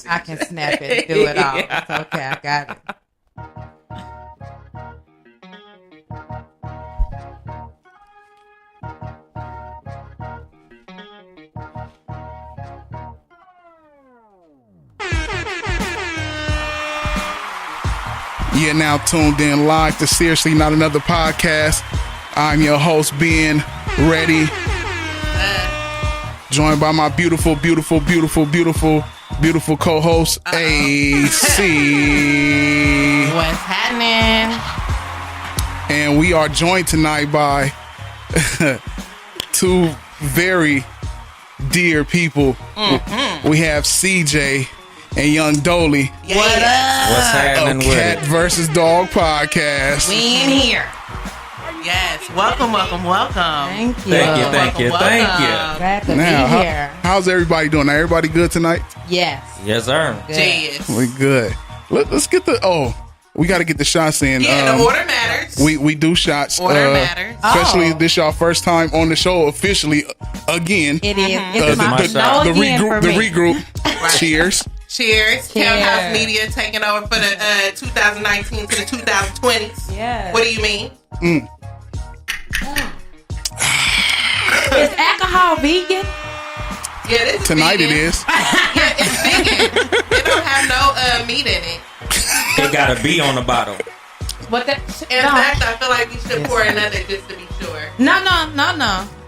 I can snap it and do it all. It's okay, I got it. You're now tuned in live to Seriously Not Another Podcast. I'm your host, Ben Ready. Joined by my beautiful co-host, AC. What's happening? And we are joined tonight by two very dear people. Mm-hmm. We have CJ and Young Dolly. What up? What's happening with Cat it? versus Dog podcast. We in here. Yes, welcome. Thank you. Thank you. Glad to Now, be here. how's everybody doing? Are everybody good tonight? Yes. Yes, sir. Good. Yes. We good. Let's get we got to get the shots in. Yeah, the order matters. We do shots. Order matters. Especially Oh. this y'all first time on the show officially again. It is. Mhm. It's my the- no the again regroup. for The me. regroup. Cheers. Cheers. Cheers. Townhouse Media taking over for the 2019 to the 2020s. Yes. What do you mean? Is alcohol vegan? Yeah, this is Tonight vegan. it is. Yeah, it's vegan. It don't have no meat in it. It got a B on the bottle. What the? In no. fact, I feel like we should pour another just to be sure. No.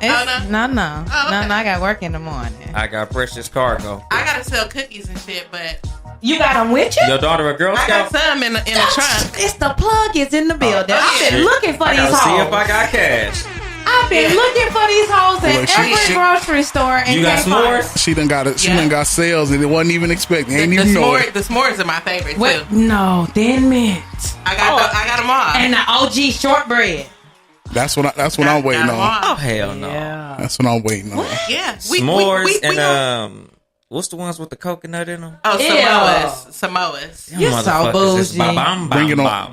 It's, Oh, no? No. Oh, okay. I got work in the morning. I got precious cargo. I gotta sell cookies and shit, but You got them with you? Your daughter a Girl I got Scout? some in the trunk. It's the plug is in the building. I've been shit. looking for I these gotta see if I hoes. got cash. I've been looking for these hoes Look, at she- every she- grocery store. And You got can't find s'mores? She done got it. She Yeah. done got sales and it wasn't even expecting. Ain't The even know it. s'mores are my favorite them. What? too. No, Thin Mint. I got them all. And the OG shortbread. That's what I'm waiting Got 'em on. all. Oh, hell no. Yeah. That's what I'm waiting on. Yeah, S'mores and, gonna- what's the ones with the coconut in them? oh, Ew. Samoas. You're so bougie.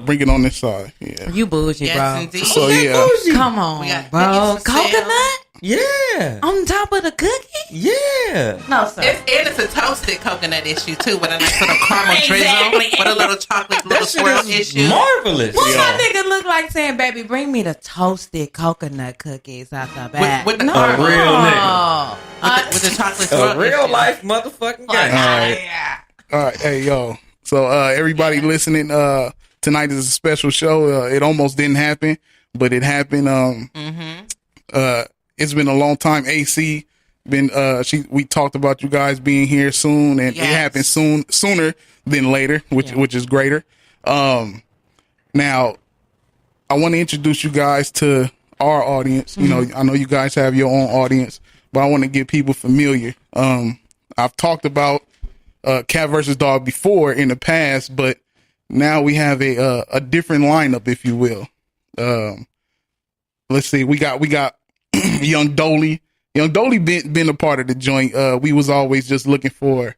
Bring it on this side. Yeah. You bougie, Yes, bro. indeed. So yeah. Come on, We got bro. cookies for sale. Coconut Yeah. on top of the cookie? Yeah. No, sir. It's a toasted coconut issue too, with a nice little caramel Exactly. drizzle, with a little chocolate little That shit swirl is issue. marvelous. What Yo. my nigga look like saying, baby, bring me the toasted coconut cookies out the back? With the no. A real nigga. with the chocolate swirl A real issue. life motherfucking Like, guy. right. yeah. All right, hey yo. So everybody listening, tonight is a special show. It almost didn't happen, but it happened. It's been a long time. AC been we talked about you guys being here soon, and Yes. it happened sooner than later, which is greater. Now I want to introduce you guys to our audience. You know, I know you guys have your own audience, but I want to get people familiar. I've talked about Cat versus Dog before in the past, but now we have a different lineup, if you will. Let's see, we got Young Dolly. Young Dolly been a part of the joint. We was always just looking for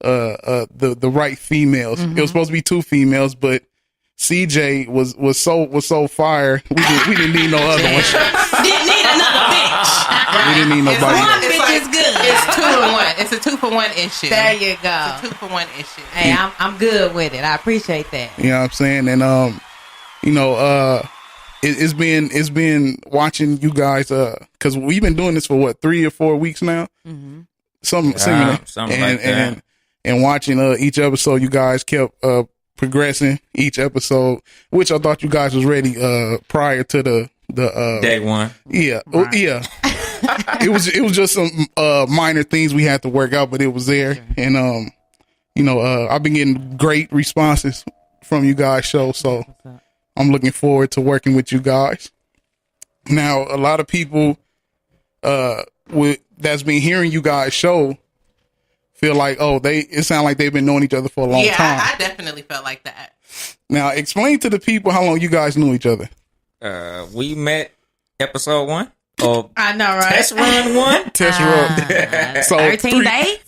the right females. It was supposed to be two females, but CJ was so fire. We didn't need no other one. Didn't need another bitch. We didn't need nobody. One else. bitch is good. It's 2 in 1. It's a 2-for-1 issue. There you go. It's a 2-for-1 issue. Hey, I'm good with it. I appreciate that. You know what I'm saying? And it's been watching you guys because we've been doing this for what 3 or 4 weeks now. Something similar. Something like that. And watching each episode, you guys kept progressing each episode, which I thought you guys was ready prior to the Day one. yeah. Yeah. it was just some minor things we had to work out, but it was there. And I've been getting great responses from you guys show, so I'm looking forward to working with you guys. Now, a lot of people that's been hearing you guys show feel like, it sounds like they've been knowing each other for a long time. I definitely felt like that. Now, explain to the people how long you guys knew each other. We met episode 1. Or I know, right? test run 1. Test run. So 13 days?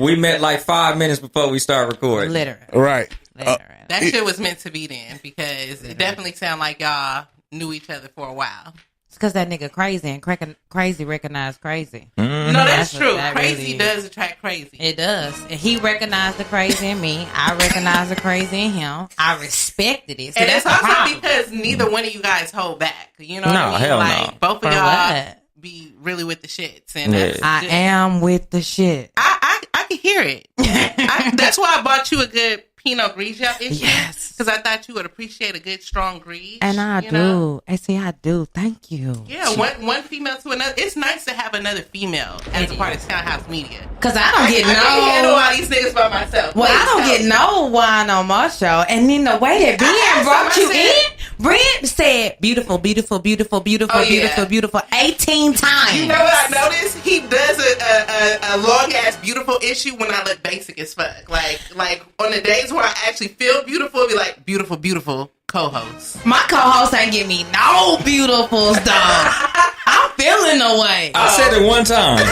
We met like 5 minutes before we start recording. Literally. Right. That shit was meant to be then, because it definitely sounded like y'all knew each other for a while. because that nigga crazy and crazy recognize crazy. No, that's what true. that Crazy really does attract crazy. It does. And he recognized the crazy in me. I recognized the crazy in him. I respected it. So And that's it's the also problem. because neither one of you guys hold back. You know what No, I mean? hell like, no. both of For y'all what? be really with the shits. And Yeah. that's I just- am with the shit. I can hear it. That's why I bought you a good Pinot Grigio issue. Yes. Because I thought you would appreciate a good, strong Grigio. And I you know? do. And see, I do. Thank you. Yeah, one female to another. It's nice to have another female as a part of Townhouse Media. Because I don't get I can't handle no. all these niggas by myself. Well, I don't Please get no wine on my show. And then the way that I Ben brought asked you him, I in, Brent said, beautiful, beautiful, beautiful, beautiful, Oh, yeah. beautiful, beautiful, 18 times. You know what I noticed? He does a long ass beautiful issue when I look basic as fuck. Like on the days where I actually feel beautiful, it'll be like beautiful, beautiful co-host. My co-host ain't give me no beautifuls, dog. I'm feeling the way. I said it one time. God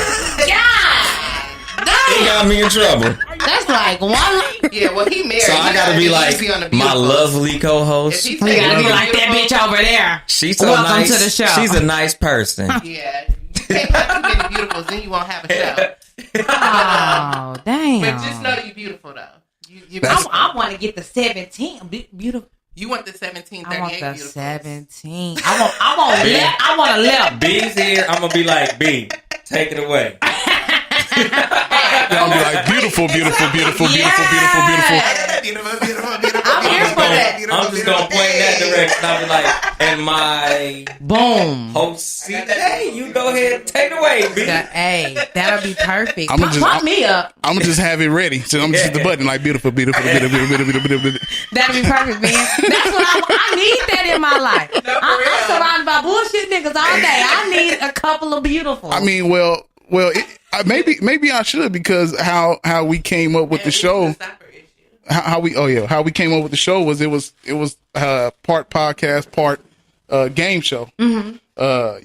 It damn. got me in trouble. That's like one. Yeah, well he married. So I gotta be like easy on the my beautifuls. lovely co-host. If he You say gotta be he's like that beautiful, bitch over there. She's so Welcome nice. to the show. She's a nice person. Yeah, you can't have too many beautifuls, then you won't have a show. Oh, damn. But just know you beautiful though. You I want to get the 17. Beautiful. You want the I 1738 want the beautiful. 17. I want a left. B's here. I'm gonna be like B. Take it away. I'll be like, beautiful, beautiful, beautiful, beautiful, beautiful, beautiful. Beautiful, beautiful, beautiful. I'm here for that. I'm just gonna point in that direction. I'll be like, and my Boom. host, hey, you go ahead, take it away, B. Hey, that'll be perfect. I'ma just- Pump me up. I'm gonna just have it ready. So I'm just hit the button like beautiful, beautiful, beautiful, beautiful, beautiful, beautiful. That'll be perfect, man. That's what I need that in my life. I'm surrounded by bullshit niggas all day. I need a couple of beautiful. I mean, well, maybe I should because how we came up with the show. How we came up with the show was it was part podcast, part game show. Mm-hmm.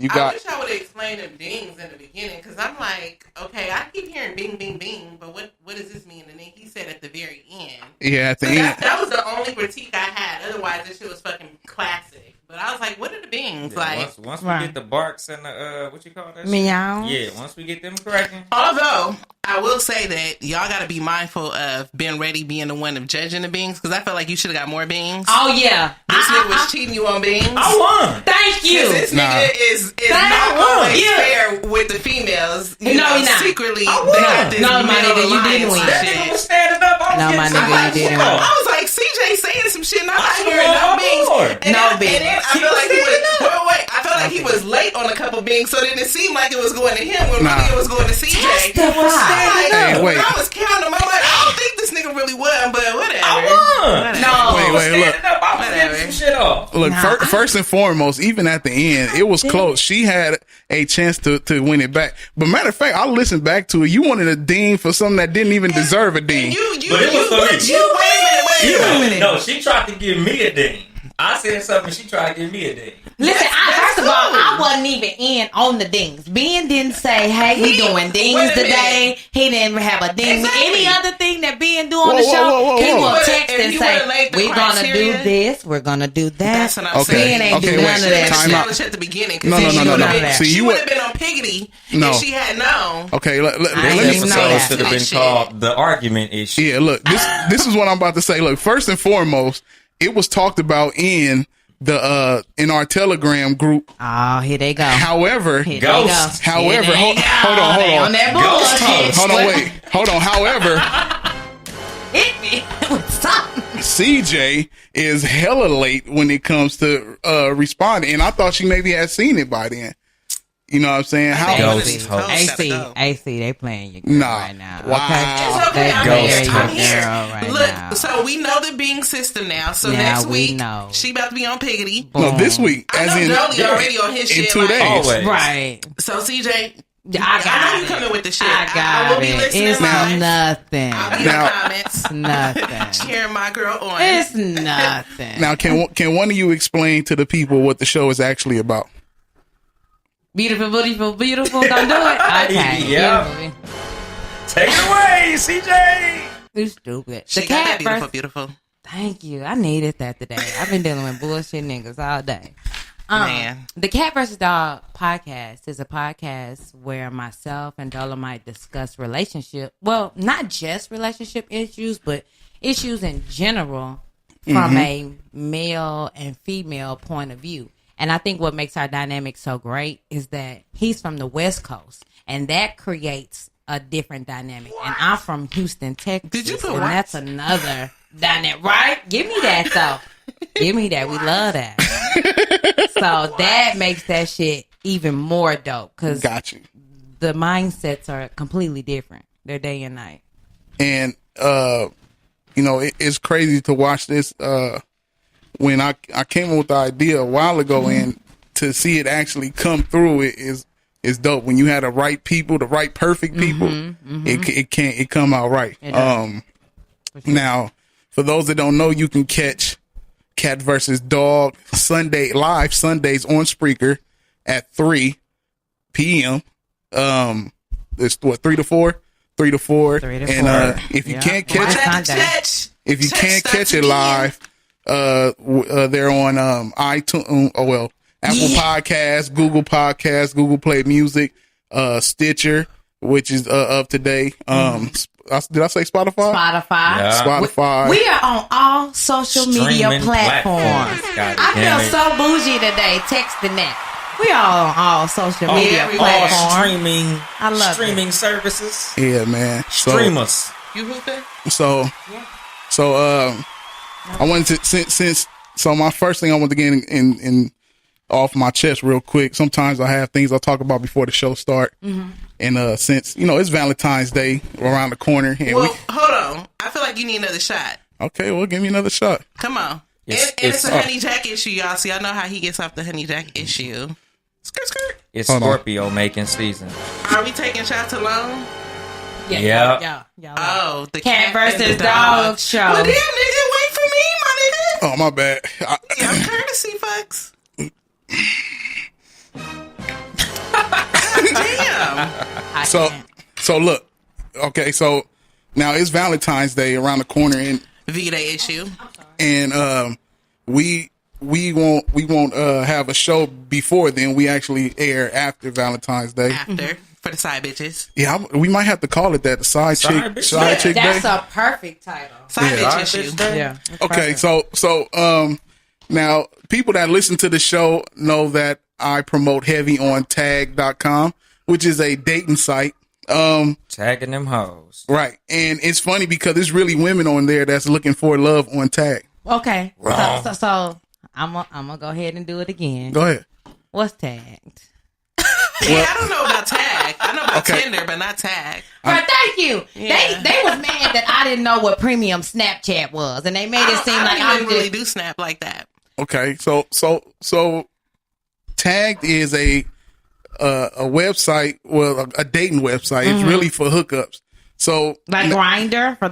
You I got wish I would have explained them dings in the beginning because I'm like, okay, I keep hearing bing, bing, bing, but what does this mean? And then he said at the very end. at the end. That was the only critique I had. Otherwise, this shit was fucking classic. But I was like, what are the bings? Like, once we Right. get the barks and the what you call that? shit? Meow. Yeah, once we get them cracking. although I will say that y'all got to be mindful of Ben Ready being the one of judging the bings because I felt like you should have got more bings. Oh yeah. This nigga was cheating you on bings. I won. Thank you. This Nah. nigga is Thank not you. always Yeah. fair with the females. You No, know, he not. secretly. I they won. got this No, my male nigga, you didn't alliance win. and That shit. nigga was standing up. I was No, getting my some nigga, you high didn't score. win. I was like, CJ saying some shit, and I'm not I hearing swear, no I'm bings. bored. And No then- bings. And then I He felt was like he was. standing Wait. I felt like he was late on a couple bings, so then it seemed like it was going to him when Nah. really it was going to CJ. Testify. I'm like, Hey, wait. when I was counting them, I'm like, I don't think this nigga really won, but whatever. I won. No. I was Wait, look. standing up. I was Whatever. getting some shit off. Look, Nah, first and foremost, even at the end, it was close. She had a chance to win it back. But matter of fact, I listened back to it. You wanted a ding for something that didn't even deserve a ding. You, But it was for me. wait a minute. No, she tried to give me a ding. I said something. She tried to give me a ding. Listen, That's first of all, cool. I wasn't even in on the dings. Ben didn't say, "Hey, we doing Wait a dings minute. today." He didn't have a ding. Exactly. Any other thing that Ben do on Whoa, the show, whoa, whoa, he whoa. will If text he and would've laid say, the "We're gonna do criteria, this. We're gonna do that." That's what I'm Okay. saying. Ben ain't do Okay, none wait. of that. Time shit. out. At the beginning. No, no, no, no, no. that. See, She you would would. have been on Piggity No. if she had known. Okay, I ain't This even know episode that. should have been Shit. called the argument issue. Yeah, look, this is what I'm about to say. Look, first and foremost, it was talked about in our Telegram group. Oh, here they go. However, Here Ghost. they go. However, Here they hold go. on, They hold on. on that Ghost bullshit. hold on, wait, hold on. However, Hit me with something. CJ is hella late when it comes to responding, and I thought she maybe had seen it by then. You know what I'm saying? How? Ghost host. AC, they playing your girl Nah. right now. Wow. It's okay. They I'm playing here. your I'm girl here. right Look, now. so we know the Bing system now. So Now next we week, know. she about to be on Piggity. No, this week, I as know in Jolie already on his in shit. 2 like- days. Always. Right. So CJ, I I got know you it. coming with the shit. I got will be it. listening It's live. nothing. I'll be Now- in the comments. Nothing. Cheering my girl on. It's nothing. Now, can one of you explain to the people what the show is actually about? Beautiful, beautiful, beautiful. Don't do it. Okay. Yeah. Beautiful. Take it away, CJ. You stupid. She The got that cat beautiful, first. beautiful. Thank you. I needed that today. I've been dealing with bullshit niggas all day. Man. The Cat vs. Dog podcast is a podcast where myself and Dolomite discuss relationship. Well, not just relationship issues, but issues in general from a male and female point of view. And I think what makes our dynamic so great is that he's from the West Coast, and that creates a different dynamic. And I'm from Houston, Texas. Did you put and what? that's another dynamic, right? Give me that, though. Give me that. We love that. So that makes that shit even more dope because Got you. the mindsets are completely different. They're day and night. And it's crazy to watch this. When I came up with the idea a while ago, and to see it actually come through is dope. When you had the right people, the right perfect people, it come out right. It does. Now, for those that don't know, you can catch Cat versus Dog Sundays on Spreaker at 3 p.m. It's 3 to 4. 3 to 4. 3 to And 4. if you Yeah. can't catch it, Sunday. if you can't catch it live, they're on iTunes. Apple Podcasts, Google Podcasts, Google Play Music, Stitcher, which is up to date. Did I say Spotify? Spotify. Yeah. Spotify. We are on all social media Streaming platforms. God I damn feel it. so bougie today texting that. We are on all social media everywhere. All platforms. streaming, I love streaming services. Yeah, man. Streamers. You hooping? So I wanted to so my first thing I want to get in off my chest real quick. Sometimes I have things I talk about before the show start, and since it's Valentine's Day around the corner, and Well, hold on. I feel like you need another shot. okay, well, give me another shot. Come on. It's- And it's a it's- Honey Jack issue, y'all. So y'all know how he gets off the Honey Jack issue. Skirt, skirt. It's Hold on. Scorpio making season. Are we taking shots alone? Yeah. Oh, the Cat versus and the dog show. Well, damn, nigga, wait for me, my nigga. Oh, my bad. Yeah, courtesy, fucks. Damn. So look, okay, so now it's Valentine's Day around the corner, V-Day issue. and we won't have a show before then. We actually air after Valentine's Day. After. For the side bitches. Yeah, we might have to call it that. The side chick bitch? That's day. a perfect title. Side Yeah. bitch issue. Yeah. Okay, so now people that listen to the show know that I promote heavy on tag.com, which is a dating site. Tagging them hoes. Right. And it's funny because there's really women on there that's looking for love on tag. Okay. Wrong. So I'm gonna go ahead and do it again. Go ahead. What's tagged? Yeah, I don't know about tag. I know about Okay. Tinder, but not tag. Right, thank you. Yeah. They was mad that I didn't know what premium Snapchat was, and they made it seem like I I'm don't really just do Snap like that. Okay. So Tagged is a website, well, a dating website. It's really for hookups. So like Grindr for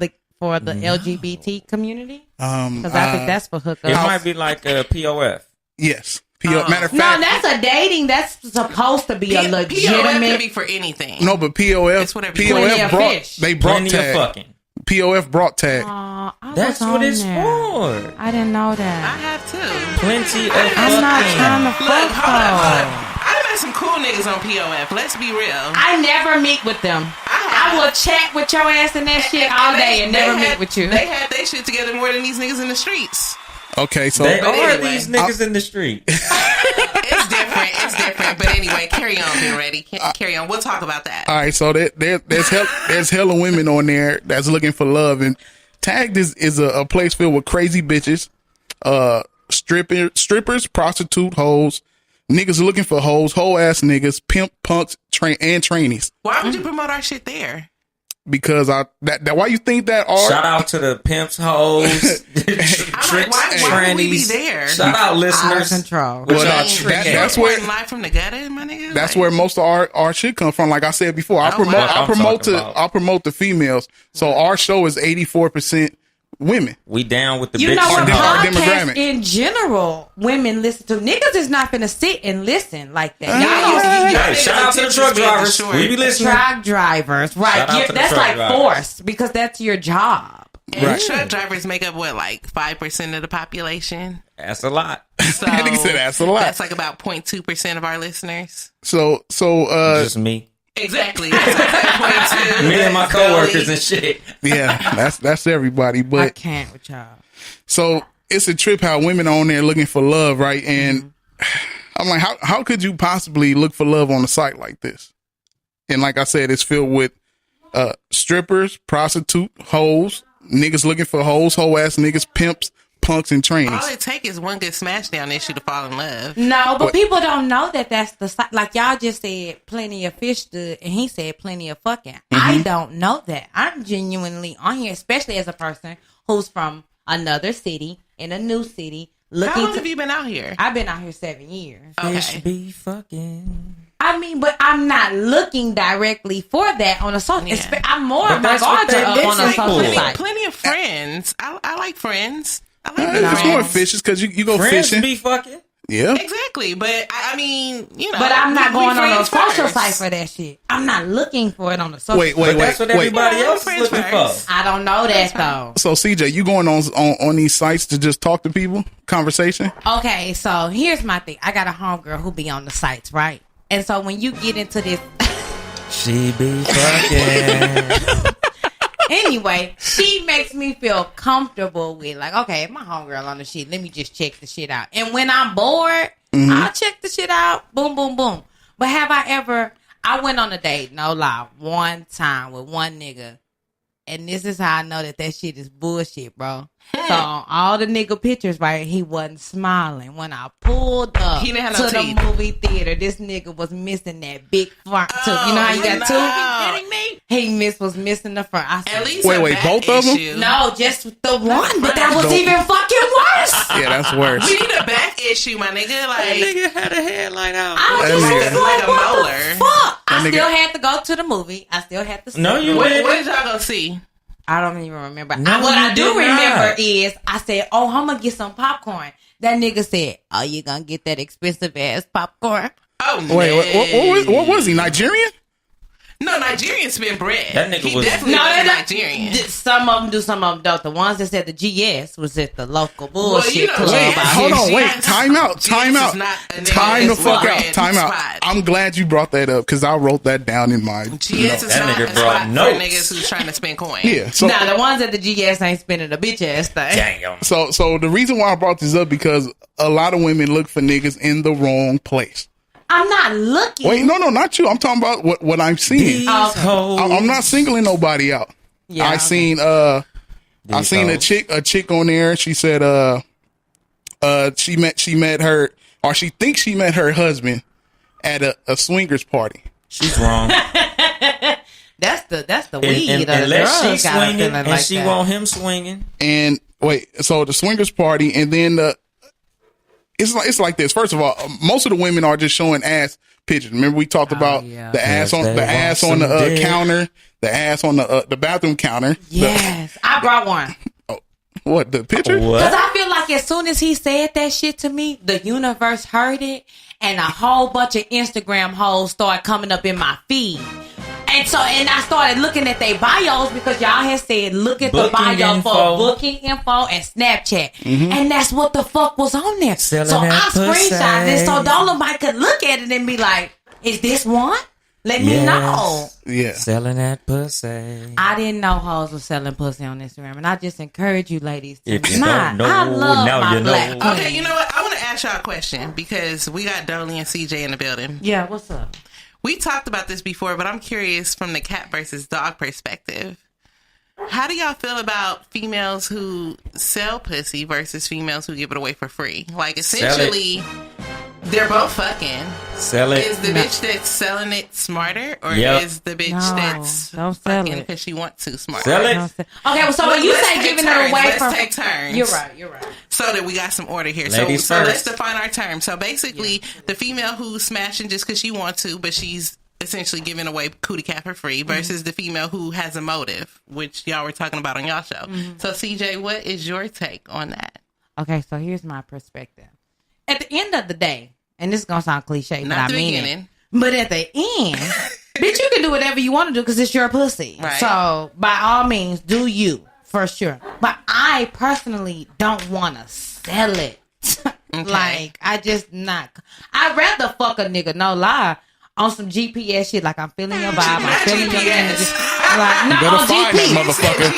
the LGBT community. Because I think that's for It hookups. might be like a POF. yes. Oh. Matter of No, fact, that's a dating. That's supposed to be a POF could legitimate. be for anything. no, but POF, It's whatever you Plenty POF of brought fish. they brought Plenty of tag. fucking. POF brought tag. I That's was what on it's there. for. I didn't know I that. have too. Plenty of I'm not fucking. trying to Look, fuck hold on, hold on. though. I met some cool niggas on POF. Let's be real. I never meet with them. I will chat with your ass and that shit all day and never meet with you. They had their shit together more than these niggas in the streets. Okay, so They But are anyway. these niggas in the street. It's different. It's different. But anyway, carry on, being ready. Carry on. We'll talk about that. all right, so there's hella women on there that's looking for love, and Tagged is a place filled with crazy bitches, strippers, prostitute, hoes, niggas looking for hoes, whole ass niggas, pimp, punks, and trainees. Why would you promote our shit there? Because that why you think that are Shout out to the pimps, hoes, tricks, why would we be trannies. there? Shout out Out of listeners. control. Well, y'all that's tricking. that's where Live from the gutter, my nigga. that's Like, where most of our shit come from. Like I said before, I Oh, wow. I promote the females. So our show is 84% women. We down with the You bitches. know what? Our Podcasts demographic. in general, women listen to. Niggas is not gonna sit and listen like that. Y'all you- Hey, shout out to the truck drivers. We be listening. truck drivers, right? Shout out to the That's truck like drivers. forced because that's your job. And Right. truck drivers make up what, like 5% of the population? That's a lot. So That nigga said that's a lot. That's like about 0.2% of our listeners. So Just me. Exactly. That's like 0.2. Me and my coworkers and shit. yeah, that's everybody. I But can't with y'all. so it's a trip how women are on there looking for love, right? And I'm like, how could you possibly look for love on a site like this? And like I said, it's filled with strippers, prostitute, hoes, niggas looking for hoes, hoe ass niggas, pimps, punks, and trainees. All it takes is one good smash down issue to fall in love. No, but What? people don't know that that's the site. Like y'all just said, plenty of fish stood, and he said plenty of fucking. I don't know that. I'm genuinely on here, especially as a person who's from another city in a new city. How Looking long to, have you been out here? I've been out here 7 years. Fish Okay. be fucking. I mean, but I'm not looking directly for that on a social. Yeah. I'm more But of my that's what guards they are did on a say social for. site. Plenty of friends. I like friends. I like It's friends. more fishes because you go Friends fishing. be fucking. Yeah. Exactly, but I mean, you know. But I'm not we going on a friends social first. site for that shit. I'm not looking for it on the social. Wait. But that's what everybody Yeah, else is friends looking first. for. I don't know that though. So CJ, you going on these sites to just talk to people, conversation? Okay, so here's my thing. I got a homegirl who be on the sites, right? And so when you get into this, She be fucking. anyway, she makes me feel comfortable with like, okay, if my homegirl on the shit, let me just check the shit out. And when I'm bored, I'll check the shit out. Boom, boom, boom. But have I ever? I went on a date, no lie, one time with one nigga. And this is how I know that shit is bullshit, bro. So on all the nigga pictures, right, he wasn't smiling. When I pulled up He didn't have to no the teeth. movie theater, this nigga was missing that big front tooth. You know how you got two? Are you kidding me? He was missing the front. I said, At least Wait, a back both of them? issue. no, just the one, but that was Don't- even fucking worse. Yeah, that's worse. We need a back issue, my nigga. Like, Nigga had a headlight out. I That was nigga- just like like, a what molar. the fuck? I That nigga- still had to go to the movie. I still had to. No, sit. you what didn't. did y'all go see? I don't even remember. No, What I you do did remember not. is I said, "Oh, I'm gonna get some popcorn." That nigga said, "Oh, you gonna get that expensive ass popcorn?" Oh, Wait, what was he? Nigerian? No, Nigerians spend bread. That nigga he was- definitely No, was they're not. Nigerian. Some of them do, some of them don't. The ones that said the GS was at the local bullshit you know, club. Wait, out hold here. on, wait. GS Time out. Time is out. not a nigga Time the that's fuck bread out. Time out. spot. I'm glad you brought that up because I wrote that down in my. GS you know. is That not nigga a brought spot for notes. niggas who's trying to spend coin. Yeah. So Nah, the ones at the GS ain't spending a bitch ass thing. Damn. so the reason why I brought this up because a lot of women look for niggas in the wrong place. I'm not looking. Wait, no, not you. I'm talking about what I'm seeing. These Okay. hoes. I'm not singling nobody out. Yeah, I okay. seen I seen a chick on there. She said she met her, or she thinks she met her husband at a swingers party. She's wrong. That's the And- weed and- or the unless drugs she's got her swinging feeling and like she that. want him swinging. And wait, so the swingers party, and then it's like this. First of all, most of the women are just showing ass pictures. Remember we talked about yeah. the ass Yes, on they the ass want on the some dick. counter, the ass on the bathroom counter. Yes, I brought one. What the picture? Because What? I feel like as soon as he said that shit to me, the universe heard it, and a whole bunch of Instagram hoes started coming up in my feed. And I started looking at their bios because y'all had said, look at the Booking bio info. for booking info and Snapchat. And that's what the fuck was on there. Selling so I that screenshot it pussy. so Dolomite could look at it and be like, is this one? Let me Yes. know. Yeah. Selling that pussy. I didn't know hoes was selling pussy on Instagram, and I just encourage you ladies to If you not. don't know, I love now my you know. black queen. Okay, you know what? I want to ask y'all a question because we got Dolly and CJ in the building. Yeah, what's up? We talked about this before, but I'm curious from the cat versus dog perspective. How do y'all feel about females who sell pussy versus females who give it away for free? Like, essentially, they're both fucking. Sell it. Is the bitch that's selling it smarter, or Yep. is the bitch No, that's don't sell fucking it. because she wants to smart? Sell it. Okay, well, so when you Let's say take giving turns. it away Let's from, take turns. You're right. So that we got some order here. Ladies So let's first. define our terms. So basically, the female who's smashing just because she wants to, but she's essentially giving away cootie cat for free, versus the female who has a motive, which y'all were talking about on y'all show. So CJ, what is your take on that? Okay, so here's my perspective. At the end of the day, and this is gonna sound cliche, but Not I the mean beginning. it. But at the end, bitch, you can do whatever you want to do because it's your pussy. Right. So by all means, do you. for sure. But I personally don't want to sell it. Like, I just not. I'd rather fuck a nigga, no lie, on some GPS shit. Like, I'm feeling your vibe, I'm feeling your energy. Like, no, Better on find GP. that motherfucker.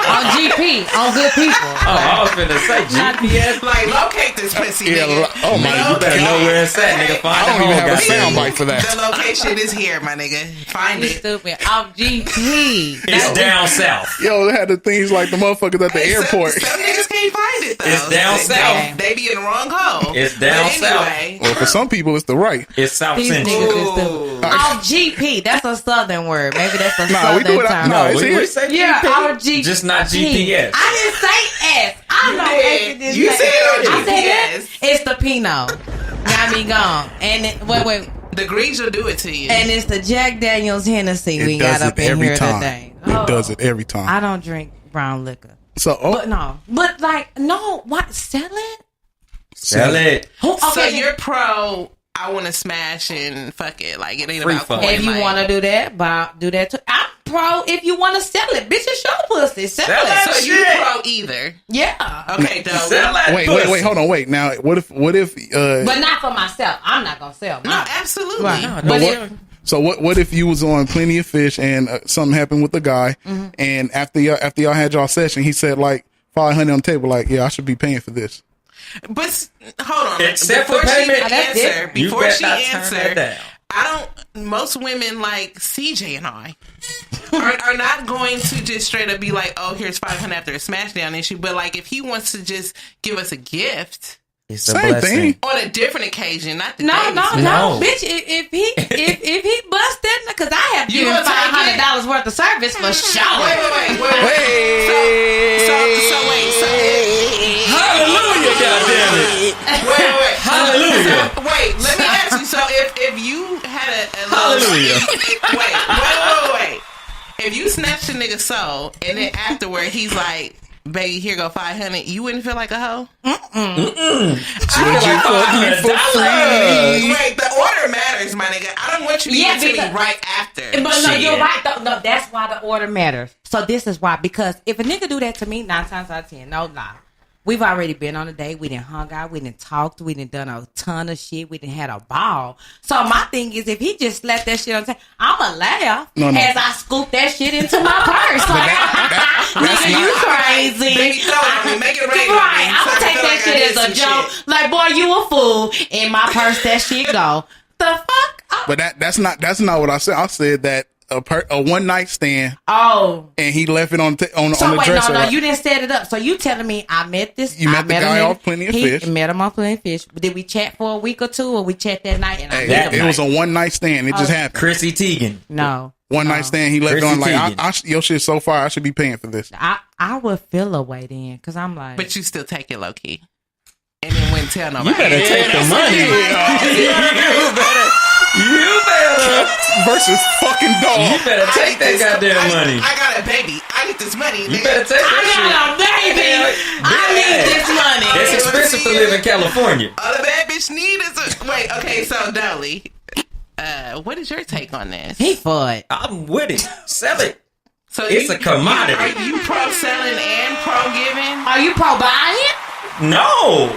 On GP, on good people. Oh, I was finna say GPS. Like, locate this pussy, Yeah, nigga. oh my You better know where it's at, nigga. Find I don't the even hole, have a goddamn. soundbite for that. The location is here, my nigga. Find You it. stupid. Off GP. It's down south. Yo, they had the things like the motherfuckers at the Hey, airport. Some niggas can't find it though. It's down south. They be in the wrong hole. It's down south. Well, for some people, it's the right. It's South These Central. niggas is stupid. Off GP. That's a southern word. Maybe that's a Nah, we do southern it. term. No, it's we here. say Yeah, GP. off GP. Just not GPS. I didn't say S. I know did. S. You said on I said GPS. S. It's the Pinot. Got me gone. And it, wait. The grease will do it to you. And it's the Jack Daniels Hennessy we It got does up it in every here time. today. It does it every time. I don't drink brown liquor. So, But no. But like, no. What? Sell it? Sell it. Oh, so okay. you're pro. I want to smash and fuck it. Like it ain't Free about fuck. coin, if you like- want to do that, but do that too. I'm pro if you want to sell it. Bitch, it's your pussy. Sell Sell it. that So you shit. pro either? Yeah. Okay, dope. Sell that wait, pussy. hold on, wait. Now, what if, But not for myself. I'm not going to sell No, mine. absolutely. Right. No, But no, if, so what if you was on Plenty of Fish and something happened with the guy, and after y'all had y'all session, he said like 500 on the table, like, yeah, I should be paying for this. But hold on. Except for Before she payment. Oh, that's answer, different. You before better she not turn answer, that down. I don't. Most women like CJ and I are not going to just straight up be like, "Oh, here's 500 after a smash down issue." But like, if he wants to just give us a gift It's a Same blessing. thing. on a different occasion, not the no, days. No. bitch. If he bust that, because I have You given gonna take it? $500 worth of service for sure. Wait. Hey. So wait. Hallelujah, goddammit. Wait. Hallelujah. So, wait, let me ask you. So if you had a Hallelujah. Wait. If you snatched a nigga soul and then afterward he's like, "Baby, here go 500," you wouldn't feel like a hoe? $500. Wait, the order matters, my nigga. I don't want you to Yeah, give it to me because- right after. But no, Shit. you're right. Though. No, that's why the order matters. So this is why, because if a nigga do that to me 9 times out of 10, no lie, we've already been on a date. We done hung out. We done talked. We done done a ton of shit. We done had a ball. So my thing is, if he just slapped that shit on the table, I'ma laugh No. as I scoop that shit into my purse. Like, nigga, you crazy. Baby, throw it on me. Make it rain on me. Right, So I'ma I take feel that like I shit did as a some joke. shit. Like, boy, you a fool. In my purse, that shit go. The fuck? But that's not what I said. I said that a one night stand, Oh. and he left it on on So the wait, dresser. no, you didn't set it up. So you telling me I met this? You met I the guy him, off Plenty of he Fish. Met him on Plenty of Fish. Did we chat for a week or two, or we chat that night? And I Hey, met him? it was a one night stand. It just happened. Chrissy Teigen. No, One night stand. He left it Chrissy on like, Teigen. your shit's so far. I should be paying for this. I would feel a way then, because I'm like, But you still take it low key. And then wouldn't tell nobody. You better take the money. You better Versus fucking dog. You better take that goddamn money. I got a baby. I need this money. You better take I that got a baby. I need this money. shit. It's expensive to live in California. All a bad bitch need is a... Wait, okay, so Dolly, what is your take on this? He for it. I'm with it. Sell it. So It's a commodity. Are you pro selling and pro giving? Are you pro buying? No.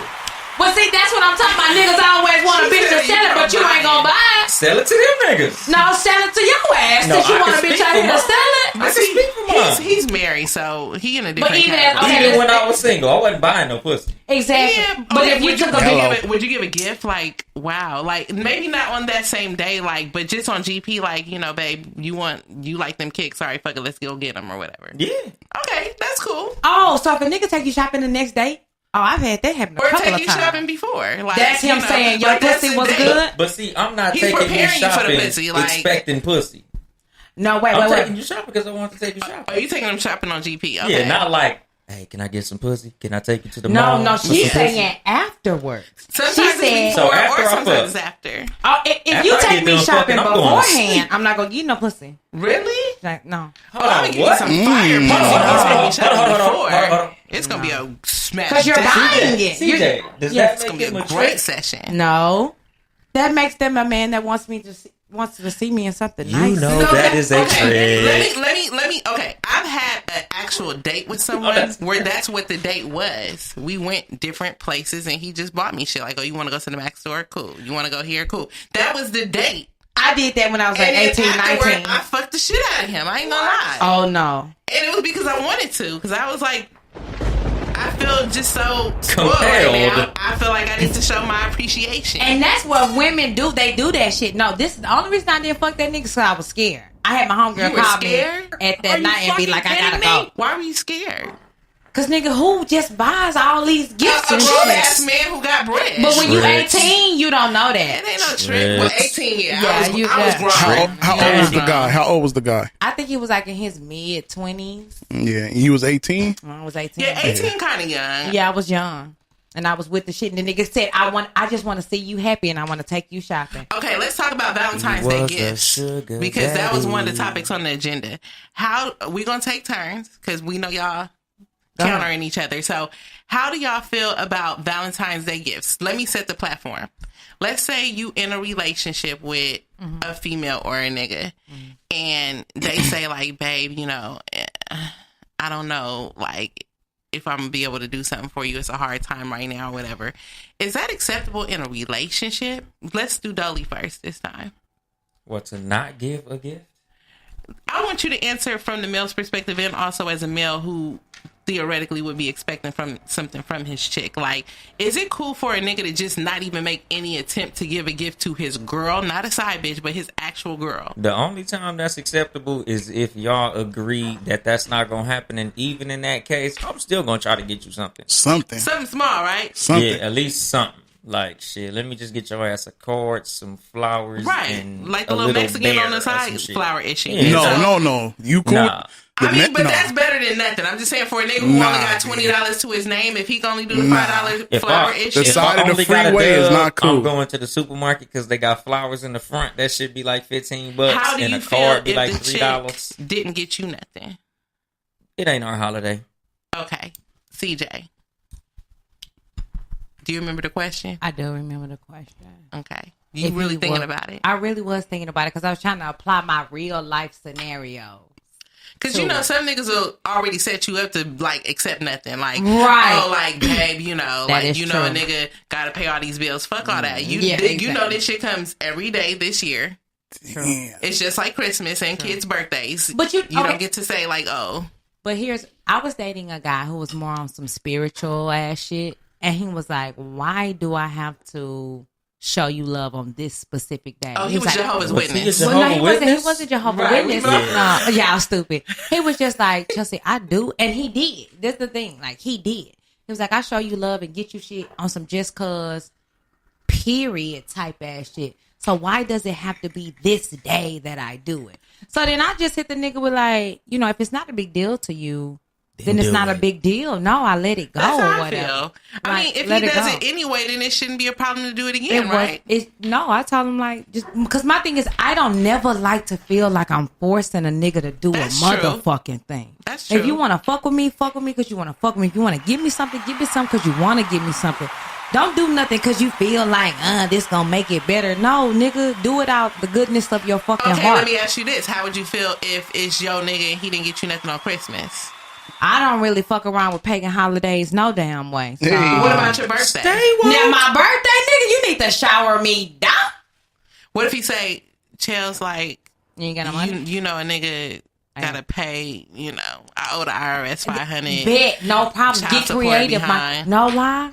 Well, see, that's what I'm talking about. Niggas always want a She bitch to said you sell it, but you pro ain't gonna buy it. Sell it to them niggas. No, sell it to your ass. No, Since you I want a can bitch speak out for here to my- sell it. I can speak for mine. He's married, so he in a different even category. okay, Even when I was single, I wasn't buying no pussy. Exactly. Yeah, but okay, if you would took a Hello. big would you give a gift like wow, like maybe not on that same day, like but just on GP, like babe, you like them kicks? Sorry, fuck it, let's go get them or whatever. Yeah. Okay, that's cool. Oh, so if a nigga take you shopping the next day? Oh, I've had that happen a Or couple take of you times. shopping before. Like That's him saying your like, that's pussy the was day. good? But see, I'm not He's taking you preparing you for the shopping pussy, like- expecting pussy. No, wait, I'm wait, taking wait. you shopping because I want to take you shopping. Are you taking them shopping on GP? Okay. Yeah, not like, hey, can I get some pussy? Can I take you to the No, mall? no, for she's some pussy? saying afterwards. Sometimes She it's said- before So after or I sometimes fuck. it's after. Oh, if After you I take get me done shopping fucking, I'm going to beforehand, sleep. I'm not gonna give you no pussy. Really? Like, no. Hold on, I'm gonna give you what? some fire pussy. Hold on, He's taking me hold on, shopping hold on, before. hold on. It's gonna be a smash. Because you're down. buying it. CJ, does Yeah, that It's gonna make be him a a great trick? session. No. That makes them a man that wants me to see. wants to see me in something You nice. know that is a trick. Let me. Okay, I've had an actual date with someone where that's what the date was. We went different places, and he just bought me shit. Like, oh, you want to go to the Mac store? Cool. You want to go here? Cool. That was the date. I did that when I was like And then 18, afterward, 19. I fucked the shit out of him. I ain't gonna lie. Oh, no. And it was because I wanted to. Because I was like, I feel just so spoiled Compelled. right now. I feel like I need to show my appreciation. And that's what women do. They do that shit. No, this is the only reason I didn't fuck that nigga because I was scared. I had my homegirl You were call me scared? at Are that you night and be fucking like, I gotta kidding me? go. Why were you scared? Cause nigga, who just buys all these gifts A and grown ass shit? man who got bread. But when you Tricks. 18, you don't know It that. ain't no trick. Well, Tricks. 18, yeah. Yeah, I was yeah. grown. How old was the guy? How old was the guy? I think he was like in his mid 20s Yeah, he was 18. when I was 18. Yeah, 18 kind of young. Yeah, I was young. And I was with the shit. And the nigga said, I just want to see you happy and I want to take you shopping. Okay, let's talk about Valentine's He Day was a gifts sugar because that was one of the daddy. topics on the agenda. How we gonna take turns because we know y'all Go ahead. countering each other. So, how do y'all feel about Valentine's Day gifts? Let me set the platform. Let's say you in a relationship with a female or a nigga, and they say like, "Babe, you know, I don't know, like." If I'm gonna be able to do something for you, it's a hard time right now, or whatever. Is that acceptable in a relationship? Let's do Dolly first this time. What, to not give a gift? I want you to answer from the male's perspective and also as a male who theoretically would be expecting from something from his chick. Like, is it cool for a nigga to just not even make any attempt to give a gift to his girl? Not a side bitch, but his actual girl. The only time that's acceptable is if y'all agree that that's not gonna happen, and even in that case, I'm still gonna try to get you something. Something. Something small, right? Something. Yeah, at least something. Like, shit, let me just get your ass a card, some flowers, Right. and Like the a little Mexican bear on the or some side shit. flower issue. Yeah. No. You cool? Nah. The I mean, but no. that's better than nothing. I'm just saying for a nigga who Nah, only got $20 to his name, if he can only do the $5 If flower I- issue. The side of the only got a freeway is not cool. I'm going to the supermarket because they got flowers in the front. That should be like $15, How do and you a feel card be if like the $3. chick didn't get you nothing? It ain't our holiday. Okay. CJ. Do you remember the question? I do remember the question. Okay. You If really you thinking were- about it? I really was thinking about it because I was trying to apply my real life scenario. Because, you know, some niggas will already set you up to, like, accept nothing. Like, Right. oh, like, babe, you know, That like, is you know, a true. nigga got to pay all these bills. Fuck all that. You, Yeah, you know exactly. this shit comes every day this year. Damn. It's just like Christmas and kids' birthdays. But you- don't okay. get to say, like, oh. But I was dating a guy who was more on some spiritual ass shit. And he was like, why do I have to show you love on this specific day? Oh, he was like, Jehovah's Was he Witness. a Well, no, he Jehovah's wasn't. He Witness? wasn't Jehovah's Right, Witness. we know. No, y'all stupid. He was just like, Chelsea, I do, and he did. That's the thing. Like, he did. He was like, I show you love and get you shit on some just cause, period type ass shit. So why does it have to be this day that I do it? So then I just hit the nigga with like, you know, if it's not a big deal to you, then it's do not a it. big deal. No, I let it go That's or how I whatever. feel. I Like, mean, if let he it does go. it anyway, then it shouldn't be a problem to do it It again, was, right? no, I told him like just because my thing is I don't never like to feel like I'm forcing a nigga to do That's a true. motherfucking thing. That's If true. you want to fuck with me because you want to fuck with me. If you want to give me something because you want to give me something. Don't do nothing because you feel like this gonna make it better. No, nigga, do it out the goodness of your fucking Okay, heart. let me ask you this. How would you feel if it's your nigga and he didn't get you nothing on Christmas? I don't really fuck around with pagan holidays no damn way. So. Hey. What about your birthday? Now my birthday, nigga, you need to shower me down. What if he say, Chels, like, You ain't got no money. you know a nigga gotta pay, you know, I owe the IRS $500. Bet, no problem. Child Get support creative. behind. No lie.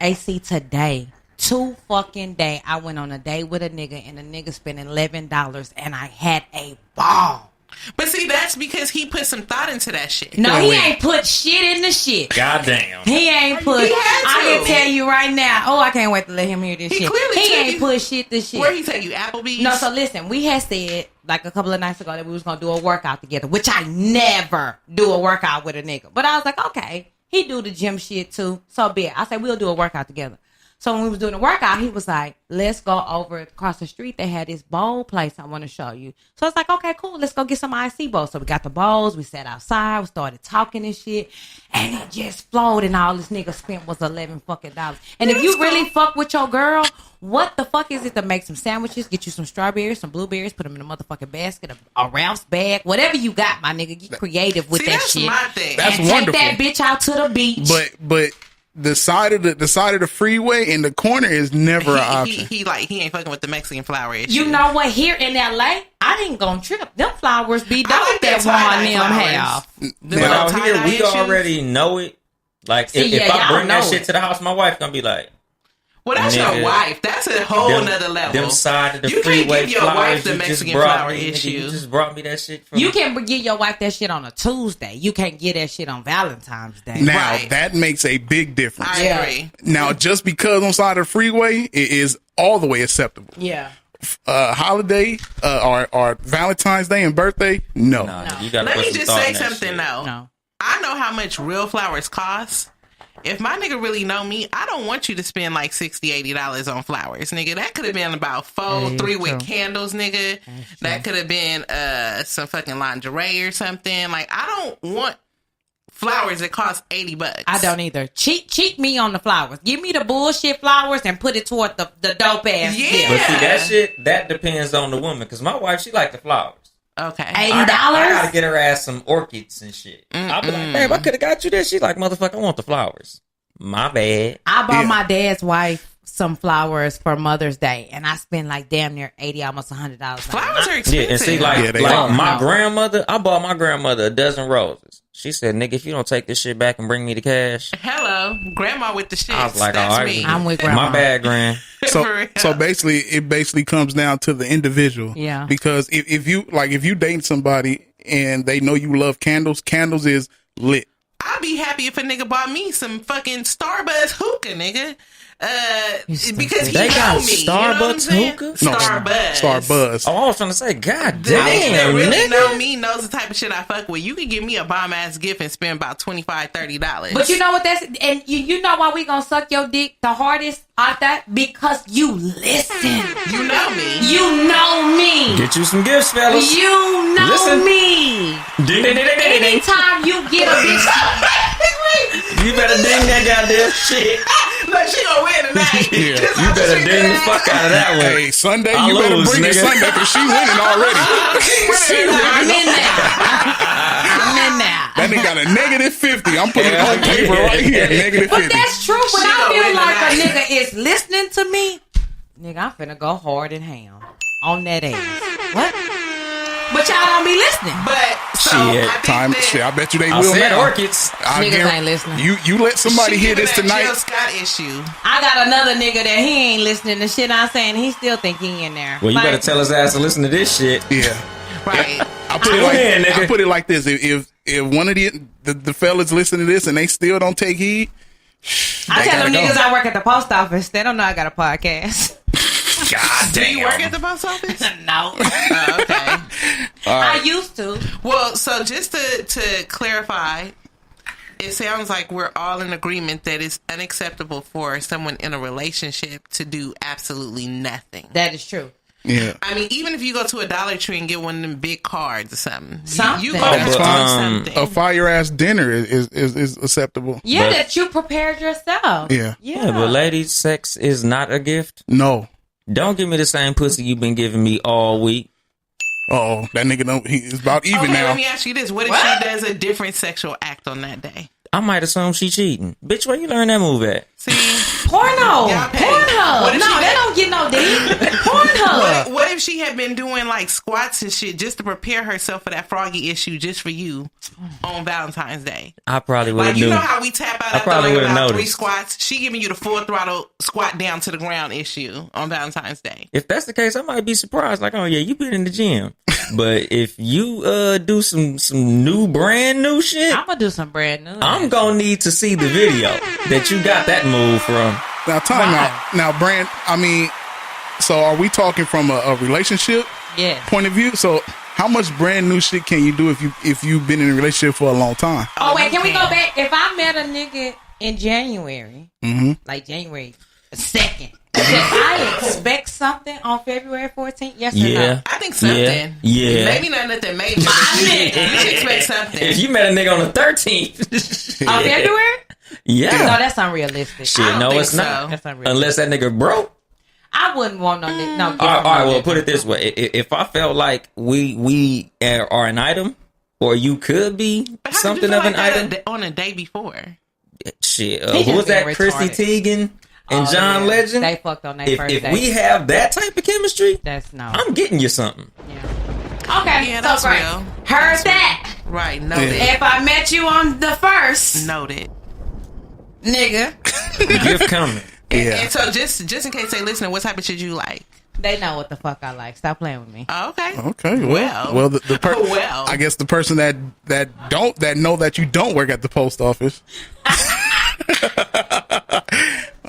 AC today. 2 fucking day. I went on a date with a nigga and the nigga spent $11 and I had a ball. But see, that's because he put some thought into that shit. No, he wait. ain't put shit in the shit. Goddamn. He ain't put. He had to. I can tell you right now. Oh, I can't wait to let him hear this He shit. clearly He took ain't you- put shit to shit. Where he take you, Applebee's? No, so listen, we had said like a couple of nights ago that we was gonna do a workout together, which I never do a workout with a nigga. But I was like, okay, he do the gym shit too, so be it. I said we'll do a workout together. So when we was doing the workout, he was like, let's go over across the street. They had this bowl place I want to show you. So it's like, okay, cool. Let's go get some IC bowls. So we got the bowls. We sat outside. We started talking and shit. And it just flowed. And all this nigga spent was $11 fucking. And if you really fuck with your girl, what the fuck is it to make some sandwiches, get you some strawberries, some blueberries, put them in a motherfucking basket, a Ralph's bag, whatever you got, my nigga. Get creative with that that's shit. my thing. That's and wonderful. Take that bitch out to the beach. But the side of the freeway in the corner is never an option. He ain't fucking with the Mexican flower issue. You know what? Here in LA, I ain't gonna trip. Them flowers be dope I like that that Juan tie-dye them flowers. have. But out here, tie-dye we issues? already know it. Like, See, if yeah, I y'all bring that know shit it. to the house, my wife gonna be like, Well, that's Nigga, your wife. That's a whole nother level. Them side of the You can't freeway give your flowers, wife the you just Mexican brought flower me, nigga, issue. You just brought me that shit from You can give your wife that shit on a Tuesday. You can't get that shit on Valentine's Day. Now Right. that makes a big difference. I Yeah. agree. Now, just because on side of the freeway, it is all the way acceptable. Yeah. Holiday or Valentine's Day and birthday, no. Nah, nigga, you gotta Let put me some just thought say in that something shit. though. No. I know how much real flowers cost. If my nigga really know me, I don't want you to spend like $60, $80 on flowers, nigga. That could have been about That is 3 with true. candles, nigga. That could have been some fucking lingerie or something. Like, I don't want flowers that cost $80. I don't either. Cheat me on the flowers. Give me the bullshit flowers and put it toward the dope ass. Yeah. gift. But see, that shit, that depends on the woman. Because my wife, she like the flowers. Okay. $80? I gotta get her ass some orchids and shit. I'll be like, babe, I could have got you this. She's like, motherfucker, I want the flowers. My bad. I bought Yeah. my dad's wife some flowers for Mother's Day, and I spent like damn near $80, almost $100. Flowers are Yeah, expensive. and see, like, Yeah, they like are. my No. grandmother, I bought my grandmother a dozen roses. She said, nigga, if you don't take this shit back and bring me the cash, Hello, grandma with the shit. I was like, That's all right. me. I'm with grandma. my bad, grand. For So real. it basically comes down to the individual. Yeah. Because if you date somebody and they know you love candles is lit. I'd be happy if a nigga bought me some fucking Starbucks hookah, nigga. Because he They got know me. You know what I'm Starbucks saying? hookah? No, Starbucks. Starbuzz. Oh, I was trying to say, God The nigga that damn, really nigga. know me knows the type of shit I fuck with. You could give me a bomb ass gift and spend about $25, $30. But you know what that's, and you know why we gonna suck your dick the hardest out that? Because you listen. you know me. You know me. Get you some gifts, fellas. You know Listen. me. Ding, ding, ding, ding, ding, ding. Anytime you get a bitch, You better ding that goddamn shit. Look, she gonna win tonight. Yeah, Just You off the better street ding the today. fuck out of that one. Hey, Sunday, I you better lose, bring it nigga. Sunday because she winning already. I'm in there. I'm in there. That nigga got a -50. I'm putting it on paper right here. -50. But that's true. When She I gonna feel win like a tonight. nigga is listening to me, nigga, I'm finna go hard and ham on that ass. What? But y'all don't be listening. But so Shit, I think Time. that Shit, I bet you they I will said now. orchids. I Niggas guarantee- ain't listening. You let somebody she hear giving this that tonight. Jill Scott issue. I got another nigga that he ain't listening to shit I'm saying. He still think he in there. Well, you Like, better tell his ass to listen to this shit. Yeah. Right. I put it Go like ahead, nigga. I put it like this: if one of the fellas listen to this and they still don't take heed, I they tell them gotta niggas go. I work at the post office. They don't know I got a podcast. God Do damn. you work at the post office? No. Oh, okay. I used to. Well, so just to clarify, it sounds like we're all in agreement that it's unacceptable for someone in a relationship to do absolutely nothing. That is true. Yeah. I mean, even if you go to a Dollar Tree and get one of them big cards or something, Something. you go Oh, to but, something. A fire ass dinner is acceptable. Yeah, But- that you prepared yourself. Yeah. Yeah, but ladies, sex is not a gift. No. Don't give me the same pussy you've been giving me all week. Oh, that nigga don't. He's about even Okay, now. let me ask you this: what if she does a different sexual act on that day? I might assume she cheating. Bitch, where you learn that move at? See, Porno. Y'all pay. Pornhub. What No, if she they did- don't get no dick. Pornhub. what if she had been doing like squats and shit just to prepare herself for that froggy issue just for you on Valentine's Day? I probably would Like, have you knew. know how we tap out I after probably like would've about 3 noticed. squats? She giving you the full throttle squat down to the ground issue on Valentine's Day. If that's the case, I might be surprised. Like, oh yeah, you been in the gym. But if you do some new brand new shit, I'm gonna do some brand new. I'm gonna need to see the video that you got that move from. Now, time Why? out. Now, Brand. I mean, so are we talking from a relationship Yeah. point of view? So, how much brand new shit can you do if you've been in a relationship for a long time? Oh wait, can we go Okay. back? If I met a nigga in January, like January second. Should I expect something on February 14th? Yes or no? I think something. Yeah. Maybe not nothing major. But you should expect something. If you met a nigga on the 13th. On February? Yeah. No, that's unrealistic. Shit, don't no, think it's so. not. That's unrealistic. Unless that nigga broke. I wouldn't want no nigga. No, All right, well, put it this way. If I felt like we are an item, or you could be But how something did you of feel an like item. that on a day before? Shit. He Who just was that? been Chrissy retarded. Teigen and Oh, John yeah. Legend? They fucked on their If first day. we have that type of chemistry, That's no. I'm getting you something. Yeah. Okay, Yeah, so that's great. real. Heard that. Right, noted. If I met you on the first, Noted. nigga, Gift coming. Yeah. And so just in case they listening, what type of shit you like? they know what the fuck I like. Stop playing with me. Oh, okay. Okay. Well. Well, the Well. I guess the person that know that you don't work at the post office.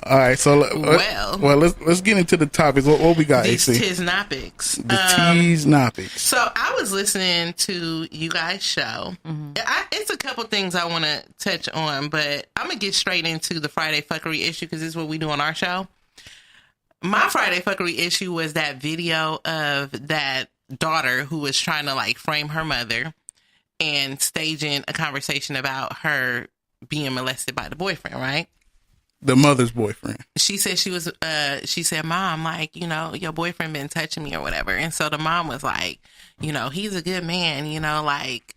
All right, so let's get into the topics. What we got? These AC? Tiznapics. The tease nopics. So I was listening to you guys' show. It's a couple things I want to touch on, but I'm gonna get straight into the Friday fuckery issue because this is what we do on our show. My Friday fuckery issue was that video of that daughter who was trying to like frame her mother and staging a conversation about her being molested by the boyfriend, right? The mother's boyfriend. She said she said, Mom, like, you know, your boyfriend been touching me or whatever. And so the mom was like, you know, he's a good man, you know, like,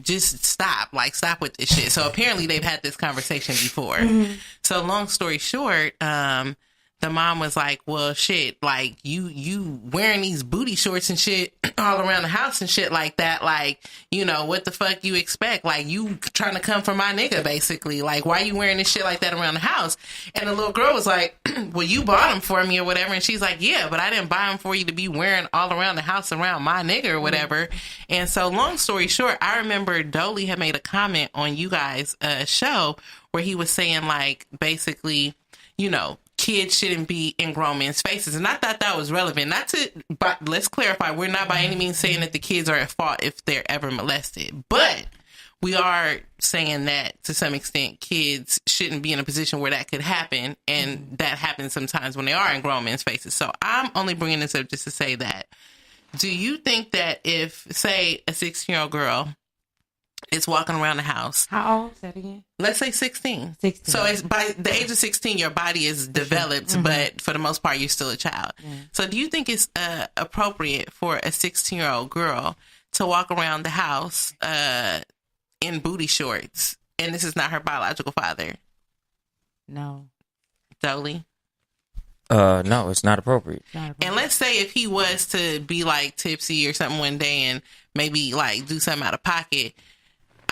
just stop with this shit. So apparently they've had this conversation before. Mm-hmm. So long story short, the mom was like, well, shit, like, you wearing these booty shorts and shit all around the house and shit like that. Like, you know, what the fuck you expect? Like, you trying to come for my nigga, basically. Like, why you wearing this shit like that around the house? And the little girl was like, well, you bought them for me or whatever. And she's like, yeah, but I didn't buy them for you to be wearing all around the house around my nigga or whatever. And so long story short, I remember Dolly had made a comment on you guys' show where he was saying, like, basically, you know, kids shouldn't be in grown men's faces. And I thought that was relevant. But let's clarify, we're not by any means saying that the kids are at fault if they're ever molested. But we are saying that to some extent, kids shouldn't be in a position where that could happen. And that happens sometimes when they are in grown men's faces. So I'm only bringing this up just to say that. Do you think that if, say, a 16-year-old girl is walking around the house. How old? Say it again. Let's say 16. 16. So it's by the age of 16, your body is developed, but for the most part, you're still a child. So do you think it's appropriate for a 16-year-old girl to walk around the house in booty shorts, and this is not her biological father? No. Dolly? No, it's not appropriate. And let's say if he was to be like tipsy or something one day and maybe like do something out of pocket,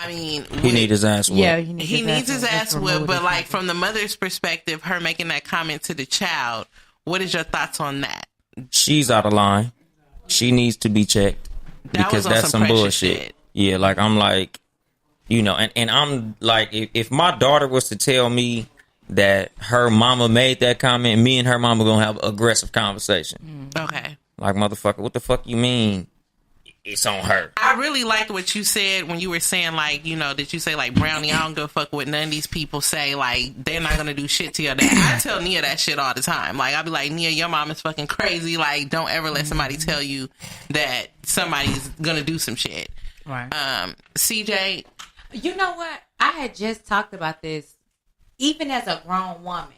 I mean, He need his ass whooped. Yeah, he needs his ass whipped. But like from the mother's perspective, her making that comment to the child, what is your thoughts on that? She's out of line. She needs to be checked because was on that's some some precious bullshit. shit. Yeah, like I'm like, you know, and I'm like, if my daughter was to tell me that her mama made that comment, me and her mama gonna have aggressive conversation. Okay. Like, motherfucker, what the fuck you mean? It's on her. I really liked what you said when you were saying, like, you know, that you say, like, Brownie, I don't give a fuck what none of these people say. Like, they're not going to do shit to your dad. I tell Nia that shit all the time. Like, I'll be like, Nia, your mom is fucking crazy. Like, don't ever let somebody tell you that somebody's going to do some shit. Right. CJ. You know what? I had just talked about this. Even as a grown woman,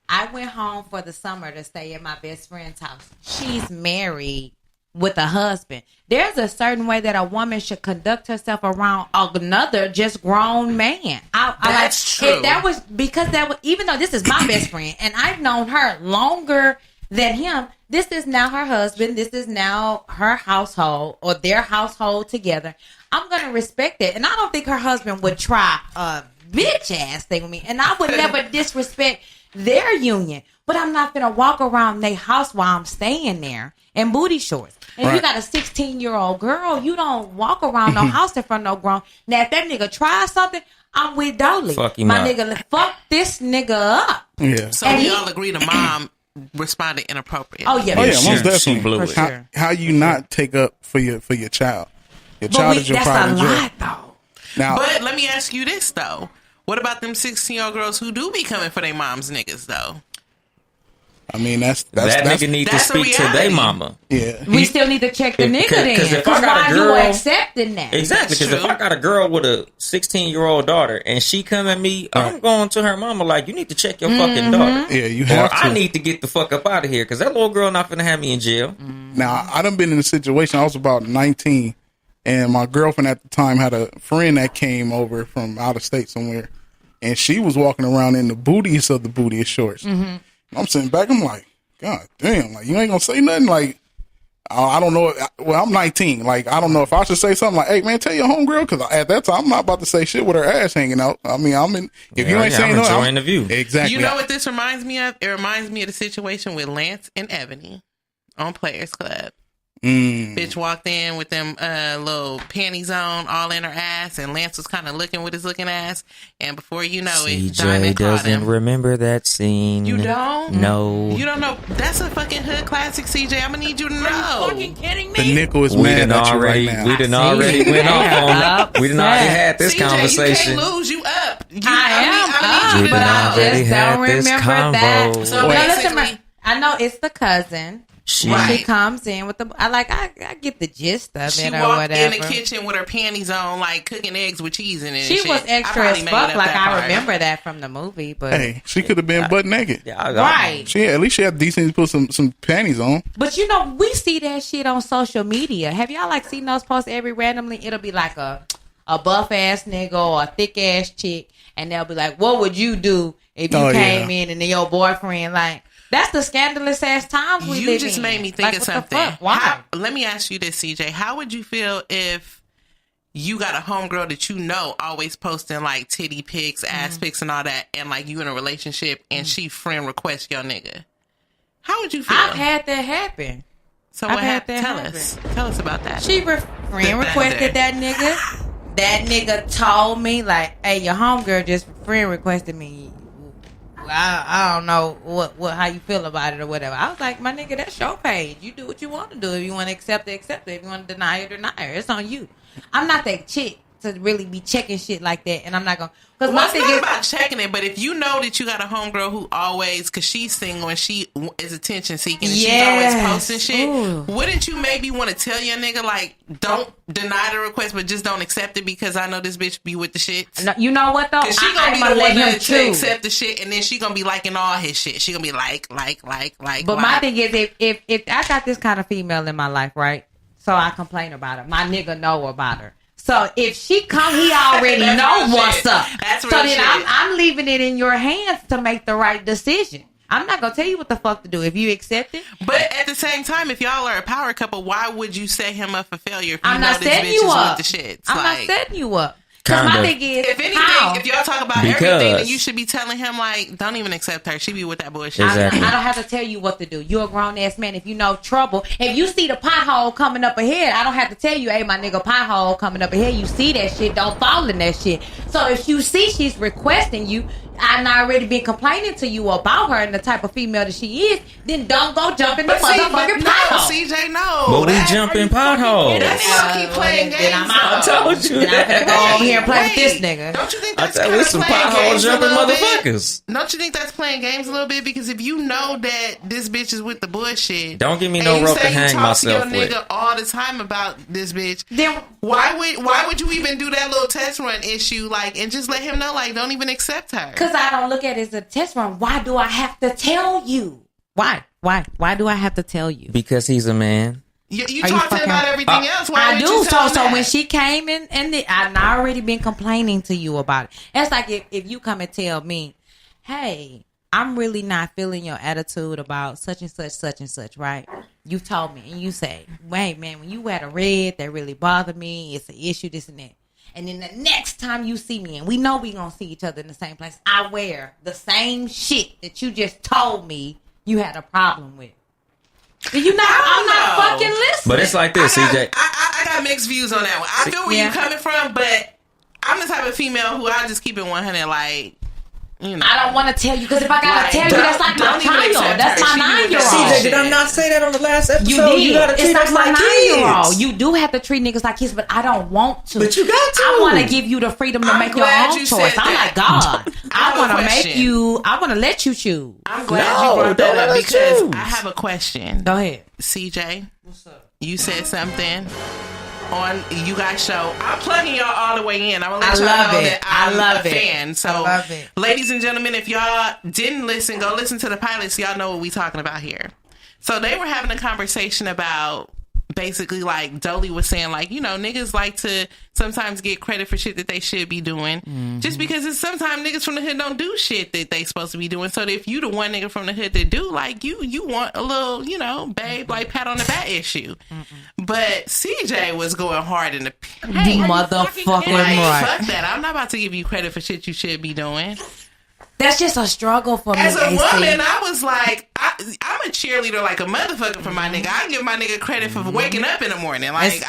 I went home for the summer to stay at my best friend's house. She's married with a husband. There's a certain way that a woman should conduct herself around another just grown man. That's true. If that was because that was, even though this is my best friend and I've known her longer than him, this is now her husband. This is now her household or their household together. I'm gonna respect it, and I don't think her husband would try a bitch ass thing with me, and I would never disrespect their union. But I'm not gonna walk around their house while I'm staying there in booty shorts. And if you got a 16-year-old girl, you don't walk around no house in front of no grown. Now, if that nigga tries something, I'm with Dolly. Fuck him My up. nigga, fuck this nigga up. Yeah. So And we he- all agree the mom responded inappropriately. Oh yeah, Oh yeah, she- most definitely. she blew For it. sure. How you not take up for your child? Your But child is your that's pride a and joy. lot though. Now, But let me ask you this, though. What about them 16-year-old girls who do be coming for their mom's niggas, though? I mean, that's that nigga need to that's the speak to their reality. mama. yeah. We still need to check the nigga then. 'cause if I Because got a why girl- you accepting that? Exactly, because if true. I got a girl with a 16-year-old daughter and she come at me, I'm going to her mama like, you need to check your fucking daughter. Yeah, you Or have to. I need to get the fuck up out of here because that little girl not finna have me in jail. Now, I done been in a situation. I was about 19, and my girlfriend at the time had a friend that came over from out of state somewhere, and she was walking around in the bootiest of the bootiest shorts. I'm sitting back. I'm like, God damn! Like, you ain't gonna say nothing. Like, I don't know. Well, I'm 19. Like, I don't know if I should say something like, "Hey, man, tell your homegirl," because at that time I'm not about to say shit with her ass hanging out. I mean, I'm in. If you Yeah, ain't yeah, saying I'm nothing, enjoying the view. Exactly. You know what this reminds me of? It reminds me of the situation with Lance and Ebony on Players Club. Bitch walked in with them little panties on, all in her ass, and Lance was kind of looking with his looking ass. And before you know it, CJ Diamond caught doesn't him. remember that scene. You don't? No. You don't know? That's a fucking hood classic, CJ. I'm gonna need you to know. Fucking kidding me? The nickel is We mad done at you already, right now. we done See? already went off on. We done already had this CJ, you conversation. can't lose. You up? You, I am need up, you We to but done I know. already just had don't this remember convo. that. So No, listen, basically- I know it's the cousin. She, Right. She comes in with the. I get the gist of She it or walked in whatever. the kitchen with her panties on, like cooking eggs with cheese in it. and She shit. was I extra probably as made fuck. up Like that I part. remember that from the movie, but Hey, she could have been butt naked. right. She at least she had decency to put some panties on. But you know, we see that shit on social media. Have y'all like seen those posts every randomly? It'll be like a buff ass nigga or a thick ass chick, and they'll be like, "What would you do if you Oh, came yeah. in and then your boyfriend like?" That's the scandalous ass times we You live just in. made me think Like, of what the something. fuck? Why? Let me ask you this, CJ. How would you feel if you got a homegirl that you know always posting like titty pics, ass pics, and all that, and like you in a relationship and she friend requests your nigga? How would you feel? I've had that happen. so I've what had happened? that Tell happen. us. Tell us about that. She friend requested that nigga. That nigga told me like, "Hey, your homegirl just friend requested me. I don't know what how you feel about it or whatever." I was like, "My nigga, that's your page. You do what you want to do. If you want to accept it, accept it. If you want to deny it, deny it. It's on you." I'm not that chick to really be checking shit like that, and I'm not gonna. Because Well, my it's thing not is, about checking it, but if you know that you got a homegirl who always, because she's single and she is attention seeking and she's Yes. always posting shit, Ooh. wouldn't you maybe want to tell your nigga, like, don't deny the request, but just don't accept it because I know this bitch be with the shits? no, you know what though? Because she gonna I'm be gonna the let one him to choose. accept the shit, and then she gonna be liking all his shit. She gonna be like. But my thing is, if I got this kind of female in my life, right? So I complain about her. My nigga know about her. So if she come, he already That's know real what's shit. up. That's so real then shit. I'm leaving it in your hands to make the right decision. I'm not gonna tell you what the fuck to do. If you accept it, But at the same time, if y'all are a power couple, why would you set him up for failure if you I'm know not this setting bitch you is up. with the shits? I'm Like, not setting you up. Because Kinda. my thing is, if anything, how? if y'all talk about Because- everything, then you should be telling him, like, don't even accept her. She be with that bullshit. Exactly. I don't have to tell you what to do. You're a grown ass man. If you know trouble, if you see the pothole coming up ahead, I don't have to tell you, hey, my nigga, pothole coming up ahead. You see that shit, don't fall in that shit. So if you see she's requesting you, I've already been complaining to you about her and the type of female that she is, then don't go jump in the motherfucking no, pothole. CJ, no. But we That- jump in potholes. That's why I keep playing then games. I'm out. I told you Then I'm that. gonna go over here and play with this Wait, nigga. Don't you think I that's tell kind we of some playing pothole games a jumping little bit? motherfuckers. Don't you think that's playing games a little bit? Because if you know that this bitch is with the bullshit, Don't give me and no you rope say to you hang talk myself to your with. nigga all the time about this bitch, Then why would you even do that little test run issue, like, and just let him know, like, don't even accept her? because I don't look at it as a test run. Why do I have to tell you? Why do I have to tell you? Because he's a man. You Are you talk to him fucking- about everything else. Why I would do. you tell him So that? when she came in, I've already been complaining to you about it. It's like if you come and tell me, hey, I'm really not feeling your attitude about such and such, right? You told me and you say, wait, man, when you wear the red, that really bothered me. It's an issue, this and that. And then the next time you see me, and we know we gonna see each other in the same place, I wear the same shit that you just told me you had a problem with. I'm not know. fucking listening. But it's like this, CJ. I got mixed views on that one. I feel where Yeah. you're coming from, but I'm the type of female who I just keep it 100. Like, you know. I don't want to tell you because if I gotta tell you, that's like my don't even child. accept That's her. my She knew 9-year-old. that CJ, did I not say that on the last episode? You did. gotta treat It's us like my like 9-year-old. kids. You do have to treat niggas like kids, but I don't want to. But you got to. I want to give you the freedom to I'm make your glad own you choice. said I'm that. like God. I have I a want to make question. you. I want to let you choose. I'm glad No, you brought don't that let up us because choose. I have a question. Go ahead. CJ, what's up? You said something on You Guys show. I'm plugging y'all all the way in. I'm gonna let I y'all love know it. that I I'm love a it. fan. So, I love it. ladies and gentlemen, if y'all didn't listen, go listen to the pilot so y'all know what we talking about here. So they were having a conversation about basically like Dolly was saying, like, you know, niggas like to sometimes get credit for shit that they should be doing just because it's sometimes niggas from the hood don't do shit that they supposed to be doing. So if you the one nigga from the hood that do, like, you want a little, you know, babe, like pat on the back issue. But CJ was going hard in the paint. Motherfucking Like, right. fuck that. I'm not about to give you credit for shit you should be doing. That's just a struggle for me. As a AC. woman, I was like, I'm a cheerleader like a motherfucker for my nigga. I give my nigga credit for waking up in the morning. Like,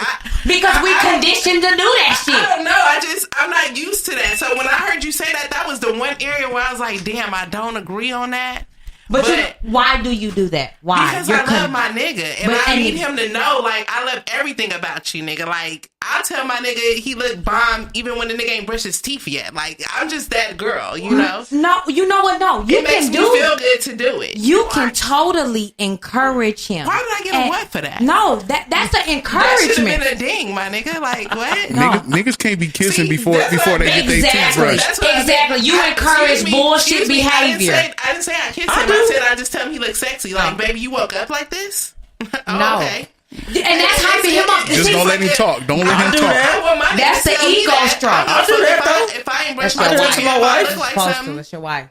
because we conditioned to do that I shit. don't know. I'm not used to that. So when I heard you say that, that was the one area where I was like, damn, I don't agree on that. But why do you do that? Why? Because I love my nigga. And But- I need him to know, like, I love everything about you, nigga. Like, I tell my nigga he look bomb even when the nigga ain't brushed his teeth yet. Like, I'm just that girl, you know? No, you know what? No, you It makes can me do feel good to do it. You can totally encourage him. Why did I get a what for that? No, that's an That should encouragement. have been a ding, my nigga. Like, what? No. Niggas can't be kissing See, before that's they what- get their teeth Exactly. brushed. That's what I Exactly. mean. You encourage Excuse me, bullshit excuse me, behavior. I didn't say I kissed him. I said I just tell him he looks sexy. Like, baby, you woke up like this? Oh, No. okay. And that's hyping him up. Just See, don't let him talk. Don't let him do talk. that. I want my nigga That's to the tell me ego that. stroke. I do that, though. if I ain't brushed That's my your teeth, wife. if I wife. look like Supposed to. something, It's your wife.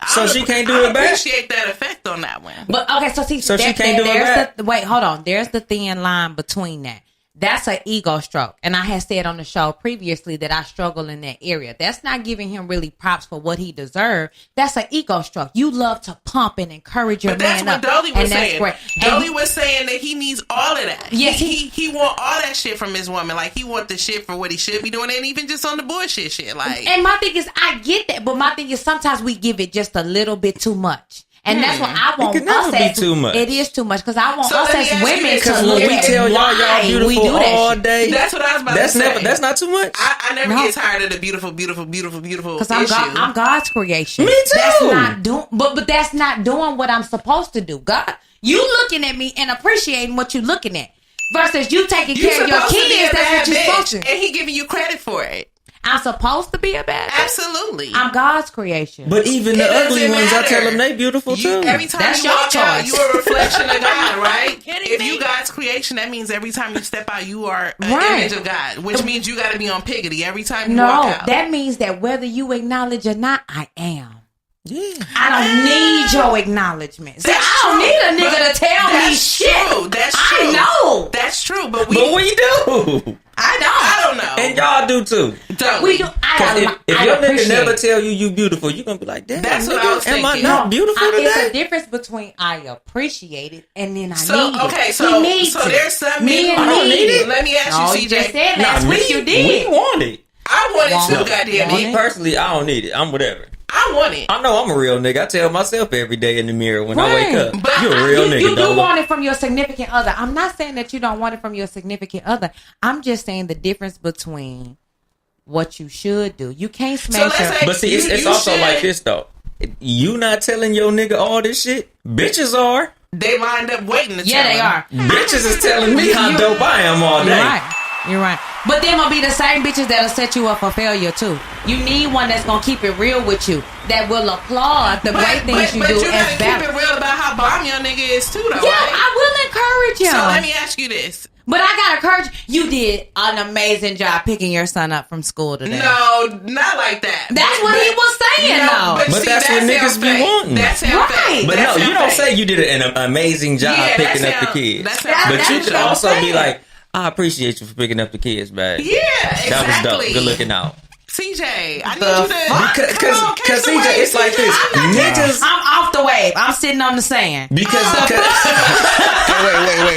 So she can't do I it back? appreciate that effect on that one. But okay, so see, So she can't do it there's back? wait, hold on. There's the thin line between that. That's an ego stroke. And I had said on the show previously that I struggle in that area. That's not giving him really props for what he deserved. That's an ego stroke. You love to pump and encourage your But that's man what up. Dolly was and saying. That's great. Dolly And- was saying that he needs all of that. Yes, he want all that shit from his woman. Like, he want the shit for what he should be doing, and even just on the bullshit shit. Like, And my thing is, I get that, but my thing is sometimes we give it just a little bit too much. And that's what I want can never us be as too much. It is too much because I want So us let me as ask you women this, to Because look when we at tell y'all why we beautiful do that all shit. day, that's what I was about that's to say. that's not too much. I never No. get tired of the beautiful, beautiful, beautiful, beautiful Because issue. I'm God's creation. Me too. That's not doing, but that's not doing what I'm supposed to do. God, you looking at me and appreciating what you looking at, versus you taking You care of your supposed to be a kids. That's bad what you're bitch, supposed to. and he giving you credit for it. I'm supposed to be a bad bitch. Absolutely. I'm God's creation. But even It the ugly doesn't ones, I matter. tell them they beautiful too. Every time That's you your walk out, choice. you are a reflection of God, right? Kidding If me? you God's creation, that means every time you step out, you are an Right. image of God, which means you got to be on piggity every time you no, walk out. that means that whether you acknowledge or not, I am. Yeah. I don't need your acknowledgement. See, That's I don't true, need a nigga but to tell me that's shit. true. That's I true. know. That's true, but But we do. I don't know. And y'all do too. Don't. We do. Because if I your nigga appreciate never it. tell you beautiful, you going to be like, damn, That's nigga, what I was am I thinking. not beautiful It's a today? difference between I appreciate it and then I So, need okay, it. so, He needs so it. there's some Me men and who me. need it. Let me ask No, you, you CJ. just said Nah, last week you did. We want it. I want Want it too, it. goddamn Want it. Me personally, I don't need it. I'm whatever. I want it. I know I'm a real nigga. I tell myself every day in the mirror when I Right. wake up, But you a real nigga, You do dog. want it from your significant other. I'm not saying that you don't want it from your significant other. I'm just saying the difference between what you should do. You can't smash let's your... say- But see, it's You also should- like this though. You not telling your nigga all this shit. Bitches are. They lined up waiting to Yeah, tell they him. are. Bitches is telling me how dope I am all You're day. right. You're right. But them will be the same bitches that'll set you up for failure too. You need one that's gonna keep it real with you, that will applaud the great things you but do you gotta as keep valid. it real about how bomb your nigga is too, though, Yeah, right? I will encourage him. So let me ask you this. But I gotta encourage you. Did an amazing job picking your son up from school today. No, not like that. That's what he was saying, though. But that's what niggas be wanting. That's Right. But no, you don't say you did an amazing job Yeah, picking that up the sound- kids. that sound- But you that's could what I'm also be saying. like, I appreciate you for picking up the kids, babe. Yeah, exactly. That was dope. Good looking out. CJ, I need The you to Because come on, catch the CJ, wave, it's like CJ. this. I'm not- Niggas, I'm off the microwave. I'm sitting on the sand. Because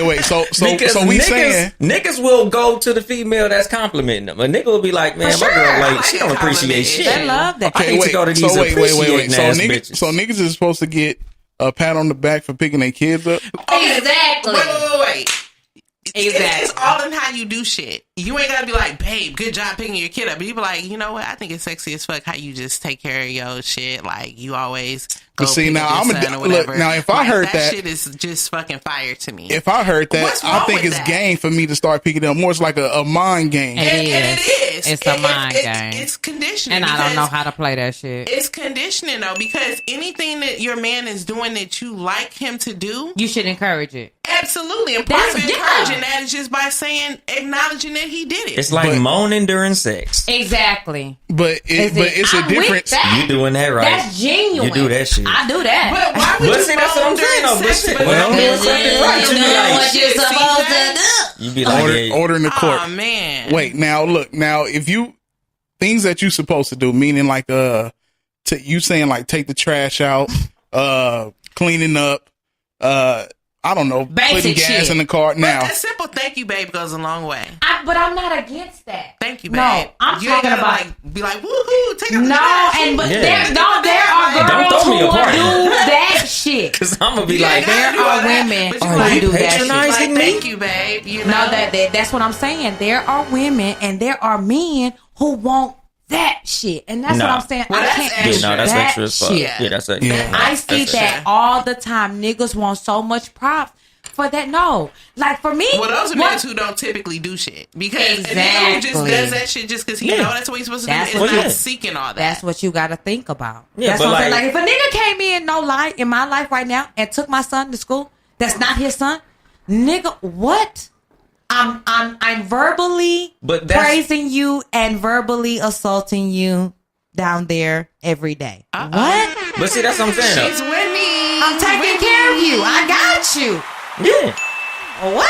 Wait. So because we niggas, saying niggas will go to the female that's complimenting them. A nigga will be like, man, For my girl, sure. like, she don't appreciate shit. They love that. I need to go to these appreciating ass bitches. So niggas is supposed to get a pat on the back for picking their kids up. Exactly. Wait. Exactly. It's all in how you do shit. You ain't gotta be like, babe, good job picking your kid up. But you be like, you know what? I think it's sexy as fuck how you just take care of your shit. Like you always go. But see, pick now up your I'm son or look. whatever. Now, if I heard that, shit is just fucking fire to me. if I heard that, What's I wrong think with it's that? game for me to start picking up more. It's like a mind game. It And it is. It's a mind game. It's conditioning. And I don't know because how to play that shit. It's conditioning though, because anything that your man is doing that you like him to do, You should encourage it. absolutely. And part of That's- yeah. encouraging that is just by saying, acknowledging that he did it. It's like But- moaning during sex. Exactly. But it's a I'm with difference. that. You doing that right. That's genuine. You do that shit. I do that. But why would But you see, that's what I'm moan saying, though. during But sex, shit, but when not I'm doing doing something right, you be like, what you're shit, see supposed to that? do. You be like, yeah, Order in the court. Oh man. Wait, now look, now if you things that you supposed to do, meaning like you saying like take the trash out, cleaning up, I don't know, Basic putting gas shit. in the car. Now, But a simple thank you, babe, goes a long way. But I'm not against that. Thank you, No, babe. I'm you ain't talking gotta, about- like be like woohoo, take out the No, trash. and but Yeah. there are Don't girls throw me who a will party. do that shit. because I'm gonna be You like, ain't gotta there do all are that, women but who Are you do that shit. patronizing like, me? thank you, babe. You know No, that's what I'm saying. There are women and there are men who want that shit, and that's No. what I'm saying. Well, I that's can't extra. do yeah, no, that's that extra as fuck. shit. Yeah, that's extra. Yeah. I see That's that extra. all the time. Niggas want so much props for that. No, like for me, Well, those are what- niggas who don't typically do shit because a nigga who just Exactly. does that shit just because he Yeah. know that's what he's supposed to That's do what- is not yeah. seeking all that. That's what you got to think about. Yeah, that's but what I'm saying. like- Like if a nigga came in, no lie, in my life right now and took my son to school, that's not his son. Nigga, what? I'm verbally But that's- praising you and verbally assaulting you down there every day. What? But see, that's what I'm saying. She's winning. I'm taking care of you. I got you. Though. Yeah. What?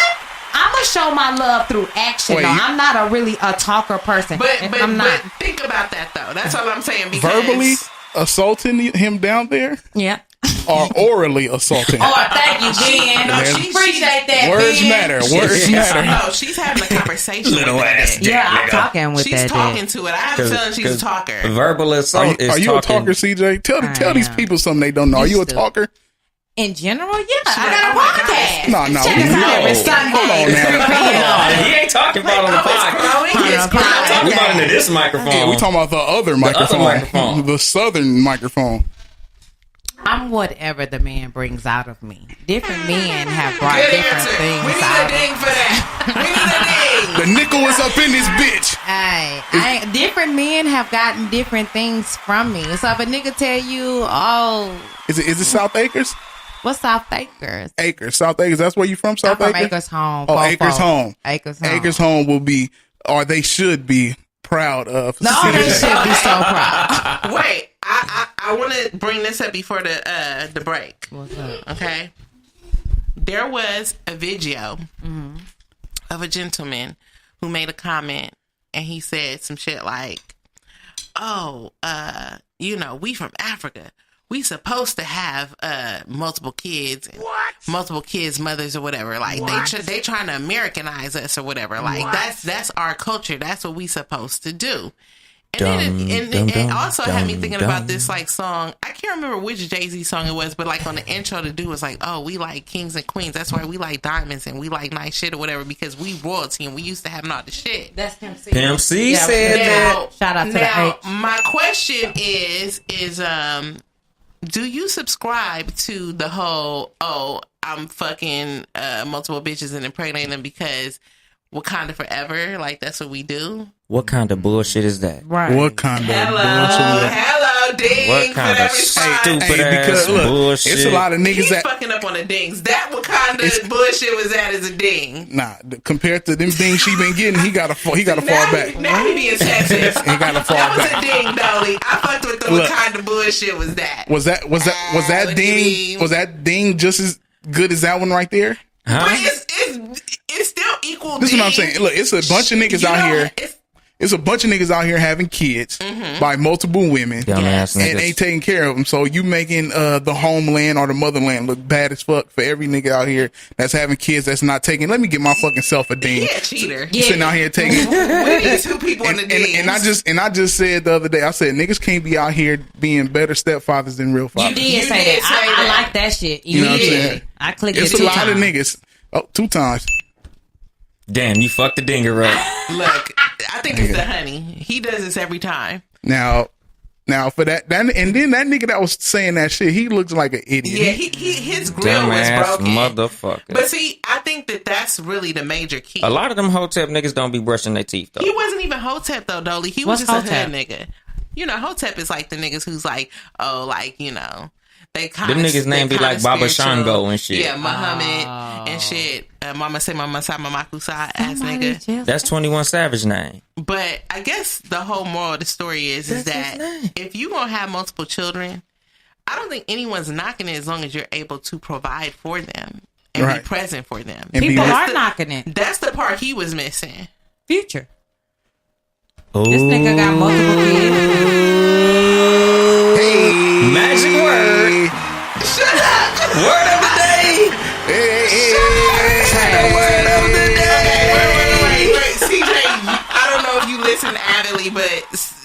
I'm gonna show my love through action. Wait, though. you- I'm not a talker person. But I'm not. but think about that though. That's all I'm saying. Because verbally assaulting him down there Yeah. or orally assaulting him? Oh, thank you, Ben. No, There's- she- Appreciate that, Words Ben. matter. Words matter. No, she's having a conversation. Little with that ass dick. Yeah, I'm nigga. talking with She's that. talking dick. to it. I have a feeling she's a talker. Verbal assault Are is you a talking. talker, CJ? Tell these am. people something they don't know. Are you a Used to. talker? In general, yeah. I like, got a oh my podcast. No. Check us out every No. Sunday. Hold on now. 3 p.m. He ain't talking about on the podcast. We about into this microphone. Yeah, we talking about the other microphone, microphone. the southern microphone. I'm whatever the man brings out of me. Different men have brought Good different answer. things We need out a of me. ding for that. We need a ding. The nickel is up in this bitch. Different men have gotten different things from me. So if a nigga tell you, oh, Is it South Acres? what's South Acres? Acres, South Acres. That's where you from, I'm South from Acres. Acres Home. Oh, Fofo. Acres Home. Acres Home. Acres Home will be, or they should be, proud of. No, City they Day. should be so proud. Wait, I want to bring this up before the break. What's up? Okay, there was a video of a gentleman who made a comment, and he said some shit like, "Oh, we from Africa. We supposed to have multiple kids, and multiple kids, mothers or whatever. Like they trying to Americanize us or whatever. Like that's our culture. That's what we supposed to do." And then it also had me thinking about this like song. I can't remember which Jay-Z song it was, but like on the intro, the dude was like, "Oh, we like kings and queens. That's why we like diamonds and we like nice shit or whatever because we royalty and we used to have all the shit." That's Pimp C. Pimp C said Now, that. Shout out to the now, H. my question is do you subscribe to the whole, oh, I'm fucking multiple bitches and impregnating them because Wakanda forever? Like, that's what we do? What kind of bullshit is that? Right. What kind of bullshit? Hello, ding. What kind for of that response. stupid Hey, ass because look, bullshit? it's a lot of niggas He's that fucking up on the dings. That Wakanda bullshit was that as a ding. compared to them things she been getting, he got to fall back. Now he being sexist. He got to fall That was back. a ding, Dolly. I fucked with the Look. Wakanda bullshit was that. Was that what do you mean? was that ding just as good as that one right there? But Huh? it's still equal. This is what I'm saying. Look, it's a bunch of niggas out here. It's a bunch of niggas out here having kids by multiple women Dumbass and niggas. ain't taking care of them. So you making the homeland or the motherland look bad as fuck for every nigga out here that's having kids that's not taking. Let me get my fucking self a ding. Yeah, cheater. Sitting out here taking. We need 2 people in the And DMs. I just said the other day, I said niggas can't be out here being better stepfathers than real You fathers. did You say did that. say I that. like that shit. You know what I'm did. saying? I clicked It's it a 2 lot times. of niggas. Oh, 2 times. Damn, you fucked the dinger up. Look, I think it's the honey. He does this every time. Now for that and then that nigga that was saying that shit, he looks like an idiot. Yeah, his grill was Dumbass broken. motherfucker. But see, I think that's really the major key. A lot of them Hotep niggas don't be brushing their teeth though. He wasn't even Hotep though, Dolly. He was What's just Hotep? a hood nigga. You know, Hotep is like the niggas who's like, oh, like, you know, they kind Them niggas' name be like Baba Shango and shit. Yeah, Muhammad and shit. Mama say Mama Sa Mama Kusa ass nigga. That's 21 Savage name. But I guess the whole moral of the story is That's that his name. if you gonna have multiple children, I don't think anyone's knocking it as long as you're able to provide for them and Right. be present for them. And be People with- are knocking it. That's the part he was missing. Future. Ooh. This nigga got multiple kids. Hey, Magic word. Shut up! Word of the day. Word of the day. Wait, CJ, I don't know if you listen avidly, but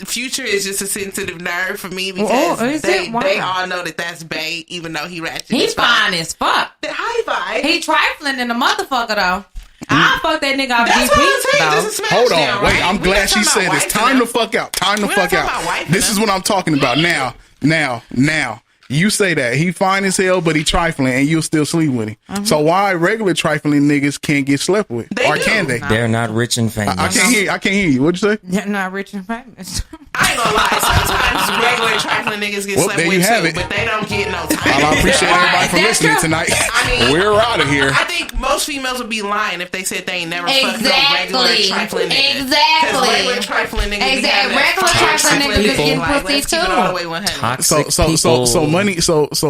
Future is just a sensitive nerve for me because is they it? Why? they all know that that's bae, even though he ratchet. He's as fuck. fine as fuck. High five. He trifling in the motherfucker though. I fuck that nigga off That's what I'm saying. GP This though. is Smash Hold on, Down, wait. right? I'm We glad not she talking said about this. wifing Time to them. fuck out. Time to We're not fuck talking out. about wifing This is them. what I'm talking about. Now. You say that he fine as hell, but he trifling, and you'll still sleep with him. So why regular trifling niggas can't get slept with, They or do. can they? They're not rich and famous. I can't hear. I can't hear you. What'd you say? They're not rich and famous. I ain't gonna lie. Sometimes regular trifling niggas get Well, slept there with you have too, it. but they don't get no time. Well, I appreciate everybody for That's listening true. tonight. I mean, We're out of here. I think most females would be lying if they said they ain't never fucked no Exactly. regular trifling nigga. Exactly. 'Cause regular trifling niggas be Exactly. having that Regular fire trifling trifling niggas be getting like, pussy let's keep it too. all the way 100. Toxic So people.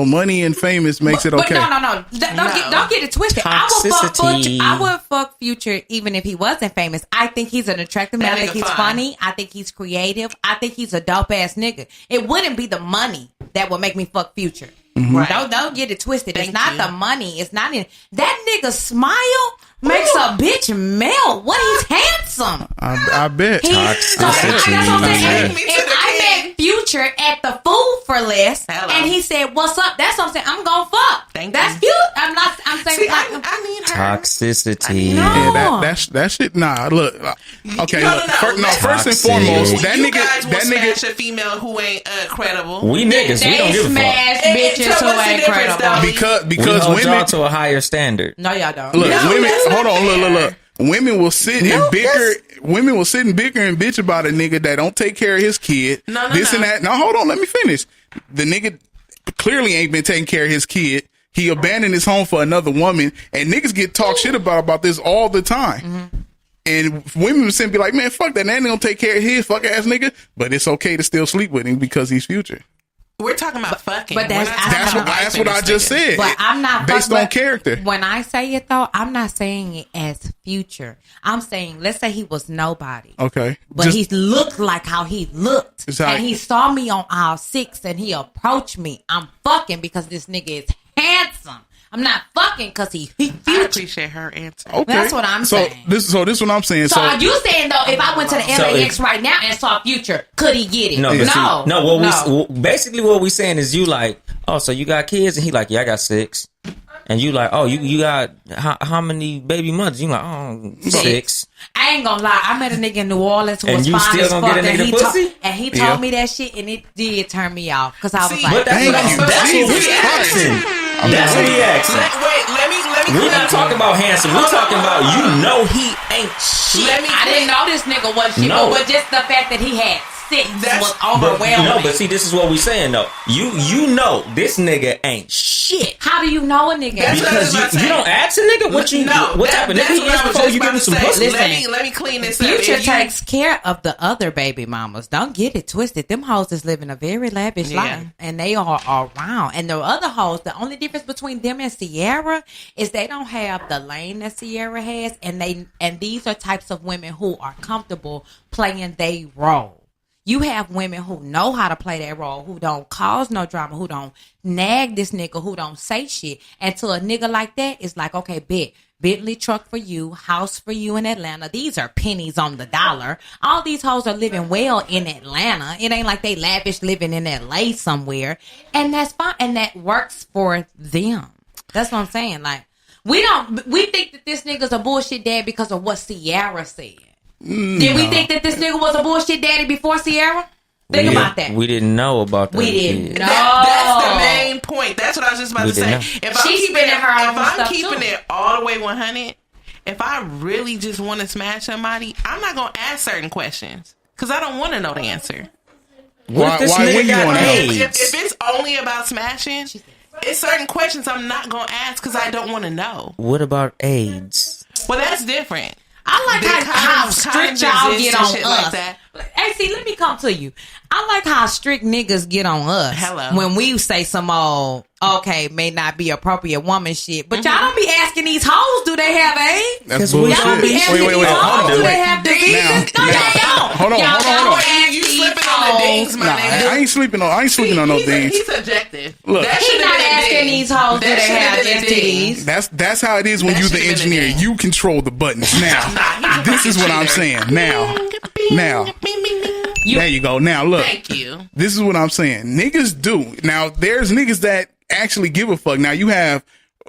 money and famous makes it okay. But no. Don't get it twisted. Toxicity. I would fuck Future even if he wasn't famous. I think he's an attractive man. I That think nigga he's fine. funny. I think he's creative. I think he's a dope ass nigga. It wouldn't be the money that would make me fuck Future. Right. Don't get it twisted. Thank it's not you. the money. It's not in that nigga smile makes a bitch melt. What he's handsome. I bet. He's Toxicity. that's what I'm saying. Me And to the I king. met Future at the Food for Less, Hello. and he said, "What's up?" That's what I'm saying. I'm gonna fuck. Thank That's you. cute. I'm saying See, like, I need her. Toxicity. No. Yeah, that shit. Nah, look. Okay, No, look. no. First and Toxic. foremost, that You nigga, guys will that smash nigga, a female who ain't credible. We niggas, we don't they give a fuck. smash And bitches so who what's the ain't difference, credible. though? We because hold y'all women to a higher standard. No, y'all don't. look, No, women. that's not Hold on, fair. look. Women will sit and bicker. Women will sit and bicker and bitch about a nigga that don't take care of his kid. No, this no. and that. Now hold on, let me finish. The nigga clearly ain't been taking care of his kid. He abandoned his home for another woman, and niggas get talk shit about this all the time. And women will sit and be like, man, fuck that. That nigga don't take care of his fuck ass nigga, but it's okay to still sleep with him because he's Future. We're talking about fucking. but that's- We're not talking about That's what wifing I this just nigga. said. But I'm not based but on character. When I say it though, I'm not saying it as Future. I'm saying, let's say he was nobody. Okay, But Just- he looked like how he looked. It's how- And he saw me on aisle 6 and he approached me. I'm fucking because this nigga is handsome. I'm not fucking because he I Future. appreciate her answer. okay. That's what I'm so saying. This is what I'm saying. So are you saying though, if I went to the So LAX right now and saw Future, could he get it? No, but no. see, no. Basically what we saying is you like, oh, so you got kids, and he like, yeah, I got 6, and you like, oh, you got how many baby mothers? You like, oh, 6. I ain't gonna lie. I met a nigga in New Orleans who And was you fine still as gonna fuck, get a and nigga he pussy? he Yeah. told me that shit, and it did turn me off because I was See, like, But that's Thank what you. that's what we Jesus asking. Christ. That's what we asking. Let me. We're not talking about handsome. We're talking about he ain't shit. Let me. I didn't know this nigga was shit, No. but just the fact that he had 6 That's- was But, overwhelming. no, but see, this is what we saying though. You know this nigga ain't shit. How do you know a nigga? That's what I was Because about to you say. don't ask a nigga what type of nigga he is before you give him some pussy. Listen. Let me clean this up. Future If you- takes care of the other baby mamas. Don't get it twisted. Them hoes is living a very lavish Yeah. life, and they are around. And the other hoes, the only difference between them and Sierra is they don't have the lane that Sierra has, and these are types of women who are comfortable playing their role. You have women who know how to play that role, who don't cause no drama, who don't nag this nigga, who don't say shit. And to a nigga like that, it's like, okay, bet. Bentley truck for you, house for you in Atlanta. These are pennies on the dollar. All these hoes are living well in Atlanta. It ain't like they lavish living in LA somewhere. And that's fine. And that works for them. That's what I'm saying. Like, we think that this nigga's a bullshit dad because of what Sierra said. Did we think that this nigga was a bullshit daddy before Sierra? Think about that. We didn't know about that. We didn't kid. know. That's the main point. That's what I was just about We to say. didn't If I'm She's keeping spending it, her own if I'm stuff, keeping too. it all the way 100, if I really just want to smash somebody, I'm not gonna ask certain questions because I don't want to know the answer. What if this Why nigga wouldn't you got wanna know? AIDS? If it's only about smashing, it's certain questions I'm not gonna ask because I don't want to know. What about AIDS? Well, that's different. I like Big how condoms strict y'all exist get and on shit us. like that. Hey, see, let me come to you. I like how strict niggas get on us. Hello. When we say some old, okay, may not be appropriate woman shit, but y'all don't be asking these hoes, do they have AIDS? That's we bullshit. Y'all don't be Wait, asking wait, these wait. hoes, Hold do on. they have diseases? No, Now, they don't. hold on, Y'all hold on, don't hold on. ask You these slipping on the hoes. dings, my Nah, nigga. I ain't sleeping on no He's things. He's subjective. Look. That He should've not been a asking ding. these hoes, do That they should've have been a ding. STDs? That's how it is when That you the should've been a engineer. ding. You control the buttons. Now, this is what I'm saying. Now, Bing, bing, bing. there you go. Now, look. Thank you. This is what I'm saying. Niggas do. Now, there's niggas that actually give a fuck. Now, you have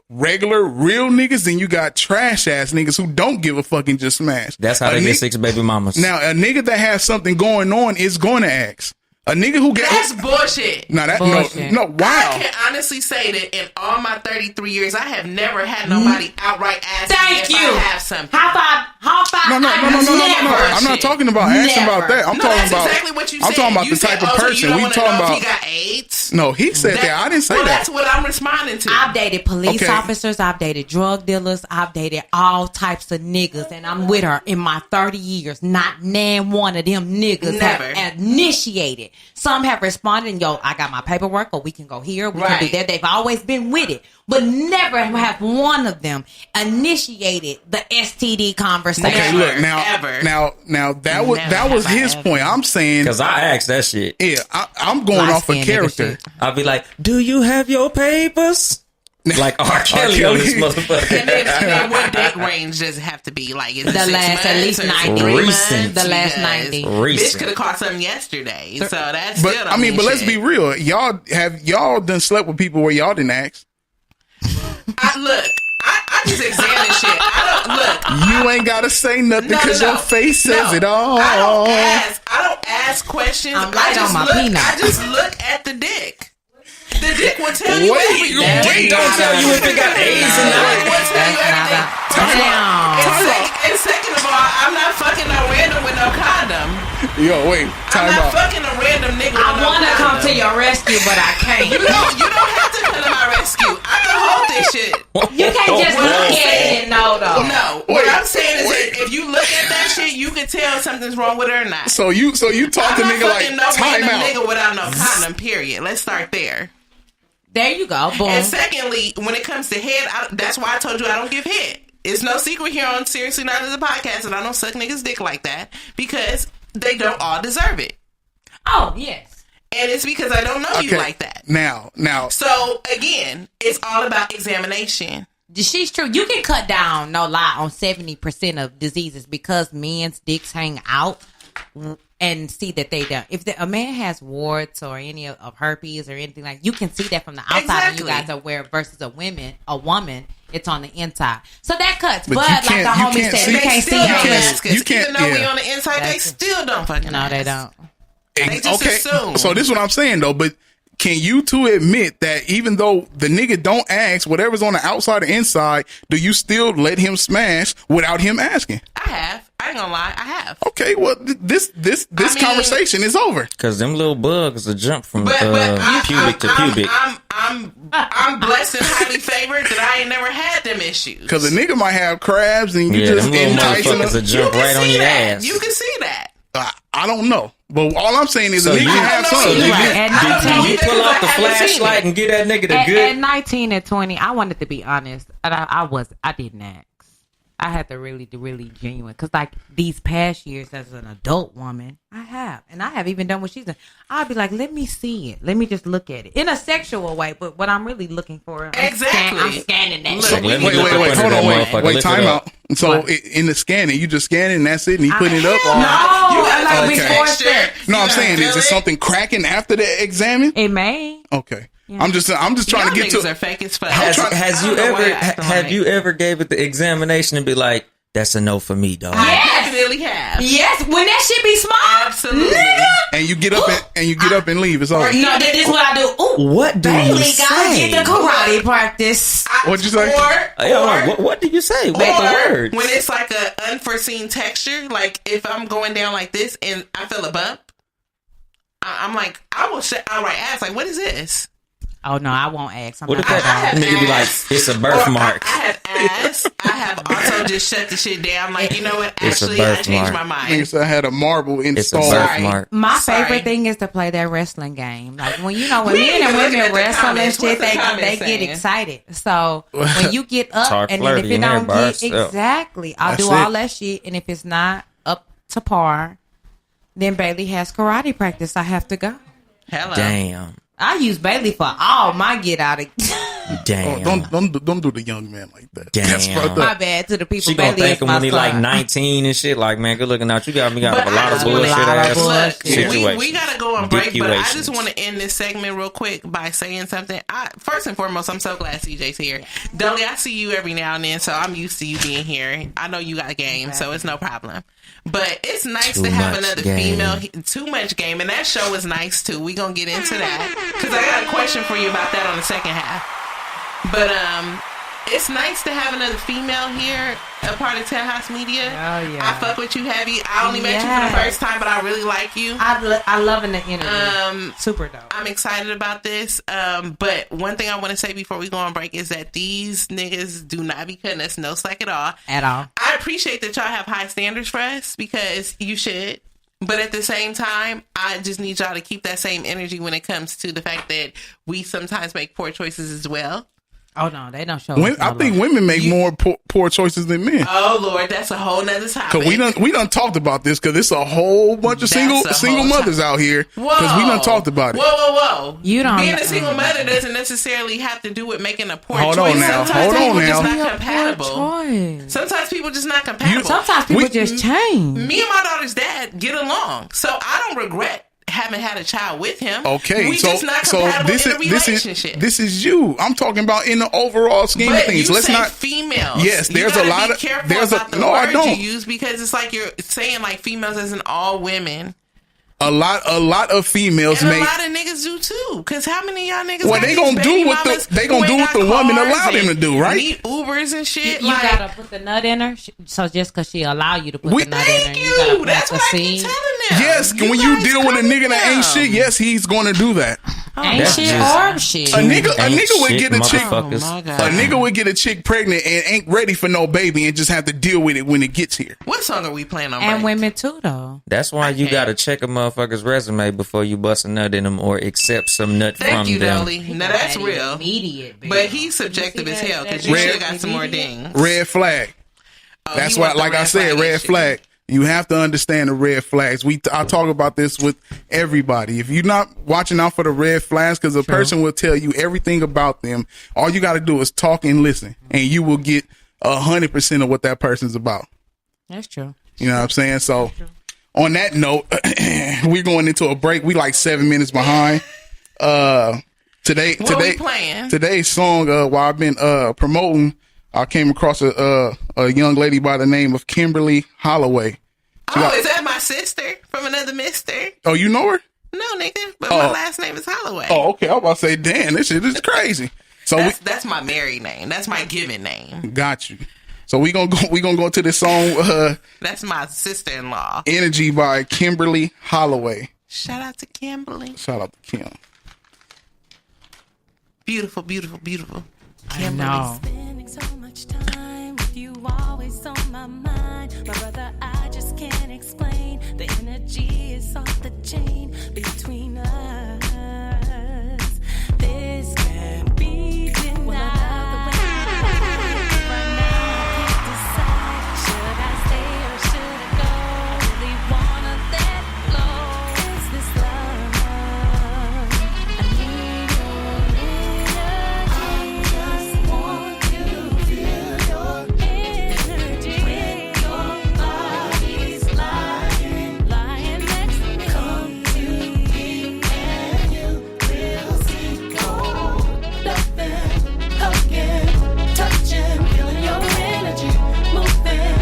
regular, real niggas, then you got trash ass niggas who don't give a fuck and just smash. That's how A they ni- get 6 baby mamas. Now, a nigga that has something going on is going to ask. A nigga who gets. That's bullshit. No, that Bullshit. no. I Wow. can honestly say that in all my 33 years, I have never had nobody outright ask me Thank if you. I have something. How about? No. Never. I'm not talking about asking Never. about that. I'm No, talking that's about. exactly what you said. I'm talking about You the type said, of oh, so person you don't we wanna talking know if about. he got AIDS. No, he said that. I didn't say well, that. that's what I'm responding to. I've dated police Okay. officers, I've dated drug dealers, I've dated all types of niggas, and I'm with her in my 30 years. Not name one of them niggas Never. have initiated. Some have responded, and yo, I got my paperwork, or we can go here, we can do Right. that. They've always been with it, but never have one of them initiated the STD conversation. Okay, Never, look now. ever. Now that was Never have I his ever. point. I'm saying, Because I asked that shit. yeah, I'm going off of Light-skinned nigga character. shit. I'll be like, do you have your papers? Like R. Kelly on this motherfucker. And then what dick range does it have to be? Like, is it The 6 last at months least or 90. 3 Recent. months? The last Because 90. Bitch Recent. could have caught something yesterday, so that's But still don't I mean, but let's shit. be real. Y'all done slept with people where y'all didn't ask. I just examine shit. I don't look. You ain't gotta say nothing No, because no, no. your face says No. it all. I don't ask questions. I'm light on my peanut. I just look at the dick. The dick will tell you Wait, everything. your dick don't tell you if it got AIDS or The not. dick will tell you everything. And second of all, I'm not fucking no random with no condom. Yo, wait, I'm time not out. fucking a random nigga with I no want to condom. come to your rescue, but I can't. You don't have to come to my rescue. I can hold this shit. You can't just What look I'm at saying- it and know, though. No, Wait, what I'm saying is wait. that if you look at that shit, you can tell something's wrong with her or not. So you talk I'm to not nigga like fucking no time random out. nigga without no condom, period. Let's start there. There you go. Boom. And secondly, when it comes to head, that's why I told you I don't give head. It's no secret here on Seriously Not as a Podcast that I don't suck niggas' dick like that because they don't all deserve it. Oh, yes. And it's because I don't know you like that. Now, So, again, it's all about examination. She's true. You can cut down, no lie, on 70% of diseases because men's dicks hang out and see that they don't. If a man has warts or any of herpes or anything like, you can see that from the outside when you Exactly. guys are aware versus a woman, it's on the inside. So that cuts. But But you like the can't- you homie can't said, see- you They can't see still all don't that. ask us. You can't- Even though we yeah. on the inside, they That's- still don't fucking No, they ask. don't. They just assume. So this is what I'm saying though, but can you two admit that even though the nigga don't ask, whatever's on the outside or inside, do you still let him smash without him asking? I have. I ain't gonna lie, I have. Okay, well, this I mean- conversation is over. Because them little bugs will jump from But pubic to pubic. I'm blessed and highly favored that I ain't never had them issues. Because a nigga might have crabs and you Yeah, just them little enticing motherfuckers will them. jump can right on see your that. ass. You can see that. I don't know. But all I'm saying is So a nigga you- can have so some. do you, At do 19, you pull out the I haven't seen flashlight it. and get that nigga the at good? 19 and 20, I wanted to be honest. And I didn't ask. I had to really genuine. Because, like, these past years as an adult woman, I have. And I have even done what she's done. I'll be like, let me see it. Let me just look at it. In a sexual way. But what I'm really looking for, Exactly. I'm scanning that Look, shit. Let me Wait, look up hold under on, that wait, motherfucker. wait, Lift time it out. up. So What? in the scanning, you just scan it and that's it, and you put it up. Or, No, gotta like do before texture. sex. No, I'm You saying, gotta is feel it it. something cracking after the examine? It may. Okay, I'm just trying Y'all to get niggas to. are fake as fuck. Has you I don't know why ever y'all acting have like- you ever gave it the examination and be like, that's a no for me, dog? I Yes. definitely have. Yes, when that shit be small. Absolutely. Nigga. And you get up and you get up and leave. It's over. No, this is what I do. Ooh, What do Bailey you gotta say? get the karate practice. What'd you say? Hey, hold on. What do you say? What Or the words? when it's like a unforeseen texture, like if I'm going down like this and I feel a bump, I'm like, I will outright ask, like, what is this? Oh no, I won't ask. I'm What not if that gonna- nigga be like, it's a birthmark? I have asked. I have also just shut the shit down. Like, you know what? It's a Actually, I changed birthmark. my Nigga mind. said I had a marble It's a installed. birthmark. My Sorry. favorite thing is to play that wrestling game. Like when you know when We men ain't and even looking women at the wrestle and comments. shit, What's the they comments get saying? excited. So when you get up Talk and then if flirty it in there don't by get herself. exactly, I'll That's do all it. that shit. And if it's not up to par, then Bailey has karate practice. I have to go. Hello. Damn. I use Bailey for all my get out of. Damn. Don't do the young man like that. Damn. That's fucked My up. bad to the people. She gonna Bailey thank is him my when he like son. 19 and shit. Like, man, good looking out. You got me got But a lot I of just bullshit wanna- ass bullshit. situations. We gotta go on break, but I just Situations. want to end this segment real quick by saying something. First and foremost, I'm so glad CJ's here. Dolly, I see you every now and then, so I'm used to you being here. I know you got a game, so it's no problem. But it's nice Too to have much another game. female. Too much game, and that show is nice too. We gonna get into that because I got a question for you about that on the second half. But it's nice to have another female here, a part of Townhouse Media. Oh, yeah. I fuck with you heavy. I only met you for Yes. the first time, but I really like you. I love in the interview. Super dope. I'm excited about this. But one thing I want to say before we go on break is that these niggas do not be cutting us no slack at all. At all. I appreciate that y'all have high standards for us because you should. But at the same time, I just need y'all to keep that same energy when it comes to the fact that we sometimes make poor choices as well. Oh no, they don't show. I think women make more poor choices than men. Oh Lord, that's a whole nother topic. Cause we done talked about this because it's a whole bunch of That's a single whole mothers out here. Because we done talked about it. Whoa. You don't- Being a single mother doesn't necessarily have to do with making a poor Hold choice. on now. Sometimes Hold on people now. just Be not a compatible. poor choice. Sometimes people just not compatible. Sometimes people We- just change. Me and my daughter's dad get along, so I don't regret having had a child with him. Okay, we so just not compatible this in is a relationship. this is you. I'm talking about in the overall scheme of But things. you Let's say not. females. Yes, You there's a gotta lot be of- careful there's a- about the no, I words don't. you use because it's like you're saying like females as in all women. A lot of females And make. a lot of niggas do too. Cause how many of y'all niggas? Well, got they these gonna do baby what the- mamas they gonna who do ain't what the got woman cars allow them and to do, right? Need Ubers and shit. You like, gotta put the nut in her. So just because she allow you to put We- the nut in her, thank you gotta you. plant That's the what I keep seed. telling them. Yes, when you guys deal with a calm nigga that ain't down. shit, yes, he's going to do that. Ain't That's shit just- or shit. A nigga Ain't would shit, get a chick. motherfuckers. Oh, my God. A nigga would get a chick pregnant and ain't ready for no baby and just have to deal with it when it gets here. What song are we playing on? And break? women too, though. That's why you can't. gotta check a motherfucker's resume before you bust a nut in them or accept some nut Thank from you, them. Dolly. Now that's real. Immediate, baby. But he's subjective You as see hell that- because that you Red- should have got some more immediate? dings. Red flag. Oh, That's you why, want the like I said, red issue. flag. You have to understand the red flags. I talk about this with everybody. If you're not watching out for the red flags, because a person will tell you everything about them, all you got to do is talk and listen, and you will get 100% of what that person's about. That's true. You know what I'm saying? So, on that note, we're going into a break. We like 7 minutes behind. What we playing? Today's song, while I've been promoting, I came across a young lady by the name of Kimberly Holloway. Oh, is that my sister from another mister? Oh, you know her? No, nigga. But my last name is Holloway. Oh, okay. I was about to say, damn, this shit is crazy. So that's my married name. That's my given name. we got you. So we gonna go to this song. That's my sister-in-law. Energy by Kimberly Holloway. Shout out to Kimberly. Shout out to Kim. Beautiful, beautiful, beautiful. I know. Spending so much time with you, always on my mind. My brother, I just can't explain. The energy is off the chain between us. This can't be denied. Well, I love the way right now I can't decide. Should I stay or should I go? Really wanna let go. Is this love? I need your energy. Just want to feel your energy. When your body's lying next to me. Come to me and you will see gold. Loving, hugging, touching, feeling your energy. Moving,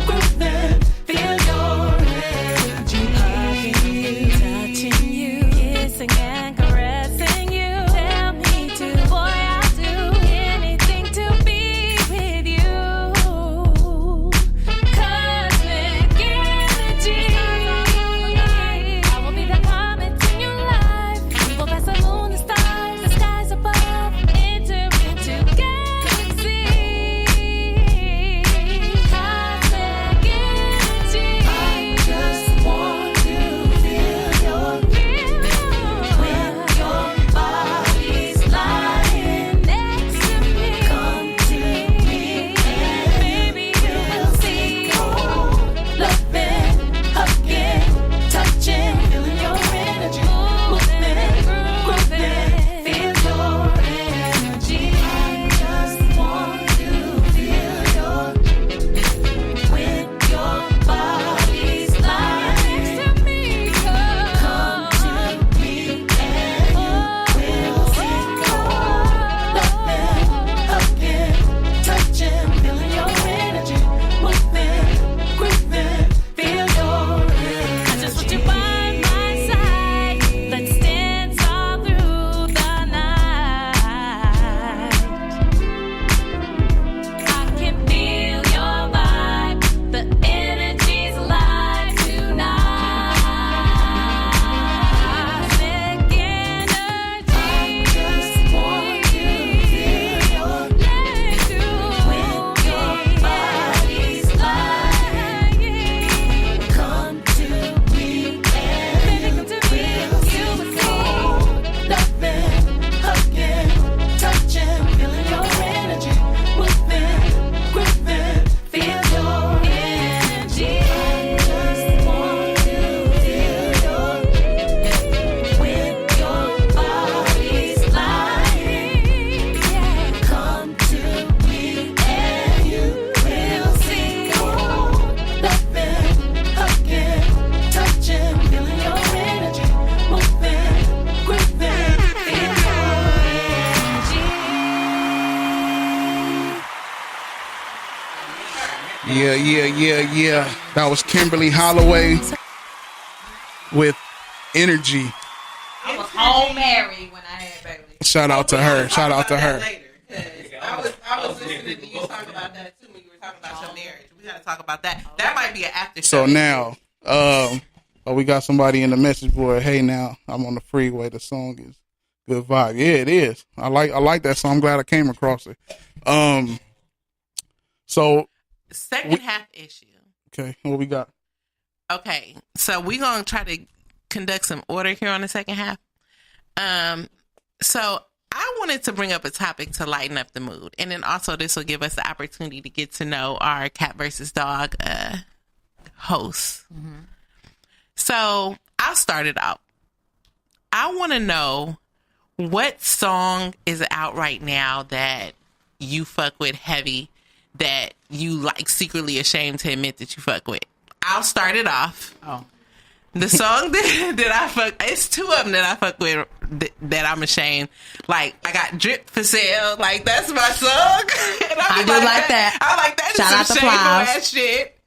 grooving, feel your energy. Hugging you, touching you, kissing and caressing you. Tell me to, boy, I'll do anything to be with you. Cosmic energy. I will be the comet in your life. We will pass the moon, the stars, the skies above. Enter into galaxies. Cosmic energy. I just want to feel your energy. When your body's lying next to me. Come to me and baby you will see gold. Loving, hugging, touching, feeling your energy. Moving, grooving, feel your energy. I just want to feel your when your body's lying next to me. Come to me and you will see gold. Loving, hugging, touching, feeling your energy. Moving, grooving, feel your energy. I just want you by my side. Let's dance all through the night. I can feel your vibe. The energy's alive tonight. Cosmic energy. I just want to feel your energy. When your body's lying, come to me and we'll see gold. Loving, hugging, touching, feeling your energy. Moving, grooving, feel your energy. I just want to feel your when your body's lying. Come to me and you will see gold. Loving, hugging, touching, feeling your energy. Moving, grooving, feel your energy. Yeah. That was Kimberly Holloway with Energy. I was home married when I had Bailey. Shout out to her. Shout out to her. I was listening to you talk about that too when you were talking about your marriage. We got to talk about that. That might be an after So show. now, we got somebody in the message board. Hey, now I'm on the freeway. The song is good vibe. Yeah, it is. I like that song. I'm glad I came across it. So Second half issue. okay, what we got? Okay, so we're gonna try to conduct some order here on the second half. So I wanted to bring up a topic to lighten up the mood, and then also this will give us the opportunity to get to know our cat versus dog hosts. So I'll start it out. I want to know what song is out right now that you fuck with heavy, that you like secretly ashamed to admit that you fuck with. I'll start it off. Oh. The song that I fuck, it's two of them that I fuck with that I'm ashamed. Like, I got Drip for Sale. Like, that's my song. And I do like that. I like that. Shout out It's to some shameful Plies. ass shit.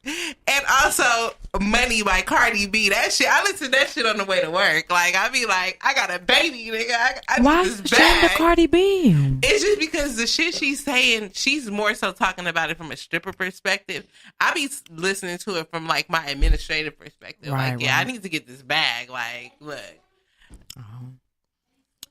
And also, Money by Cardi B. That shit, I listen to that shit on the way to work. Like, I be like, I got a baby, nigga. I Why need is this she under bag. Cardi B? It's just because the shit she's saying, she's more so talking about it from a stripper perspective. I be listening to it from like my administrative perspective. Right, like, yeah, right. I need to get this bag. Like, look,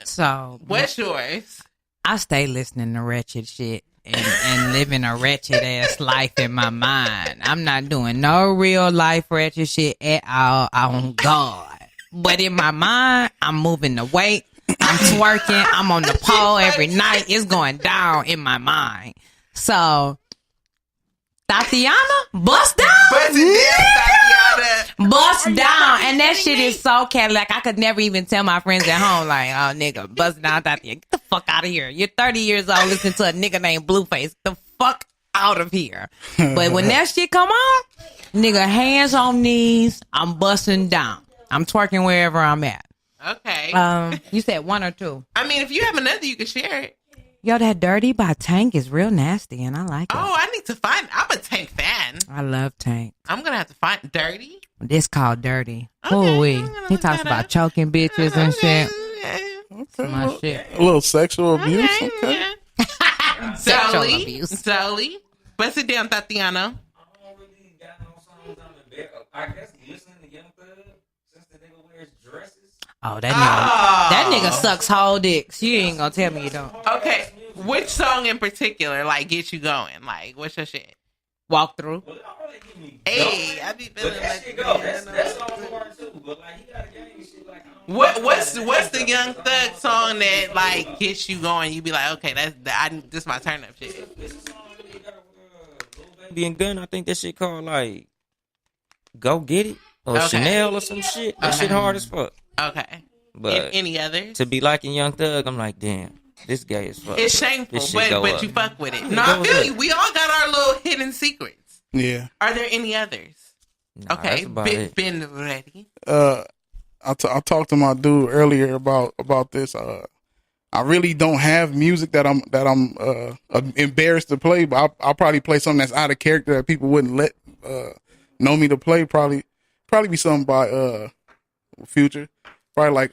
So what's yours? I stay listening to wretched shit and living a wretched ass life in my mind. I'm not doing no real life wretched shit at all on God. But in my mind, I'm moving the weight. I'm twerking. I'm on the pole every night. It's going down in my mind. So, Tatiana, bust down. Bust it down, Tatiana. Bust down. And that shit is so Cadillac. I could never even tell my friends at home, like, oh, nigga, bust down, Tatiana. Get the fuck out of here. You're 30 years old listening to a nigga named Blueface. Get the fuck out of here. But when that shit come on, nigga, hands on knees, I'm busting down. I'm twerking wherever I'm at. Okay. You said one or two. I mean, if you have another, you can share it. Yo, that Dirty by Tank is real nasty, and I like it. Oh, I need to find. I'm a Tank fan. I love Tank. I'm gonna have to find Dirty. This called Dirty. Okay, Ooh-wee. I'm gonna He look talks that about up. choking bitches and shit. Okay. My shit. A little sexual abuse. Okay. Sexual Zoe, abuse. Zoe, bust it down, Tatiana. I don't really got no songs I'm embarrassed. I guess listening to Young Thug since the nigga wears dresses. Oh, that nigga sucks whole dicks. You ain't gonna tell me you don't. Okay, which song in particular like gets you going? Like, what's your shit? Walk through. Well, that don't really get me Hey, going. I be But feeling that like shit go. That's all hard too. But like he got a game and shit. Like I don't What's the Young Thug song that like gets you going? You be like, okay, this is my turn up shit. It's a song that he got with Lil Baby and Gun. I think that shit called like Go Get It or Okay. Chanel or some shit. That shit hard as fuck. Okay, But any others? to be liking Young Thug, I'm like, damn, this gay as fuck. It's shameful, This shit go but up. you fuck with it. It No, I goes feel up. you. We all got our little hidden secrets. Yeah. Are there any others? Nah, Okay, that's about it. been ready. I talked to my dude earlier about this. I really don't have music that I'm embarrassed to play, but I'll probably play something that's out of character that people wouldn't let know me to play. Probably be something by Future. Probably like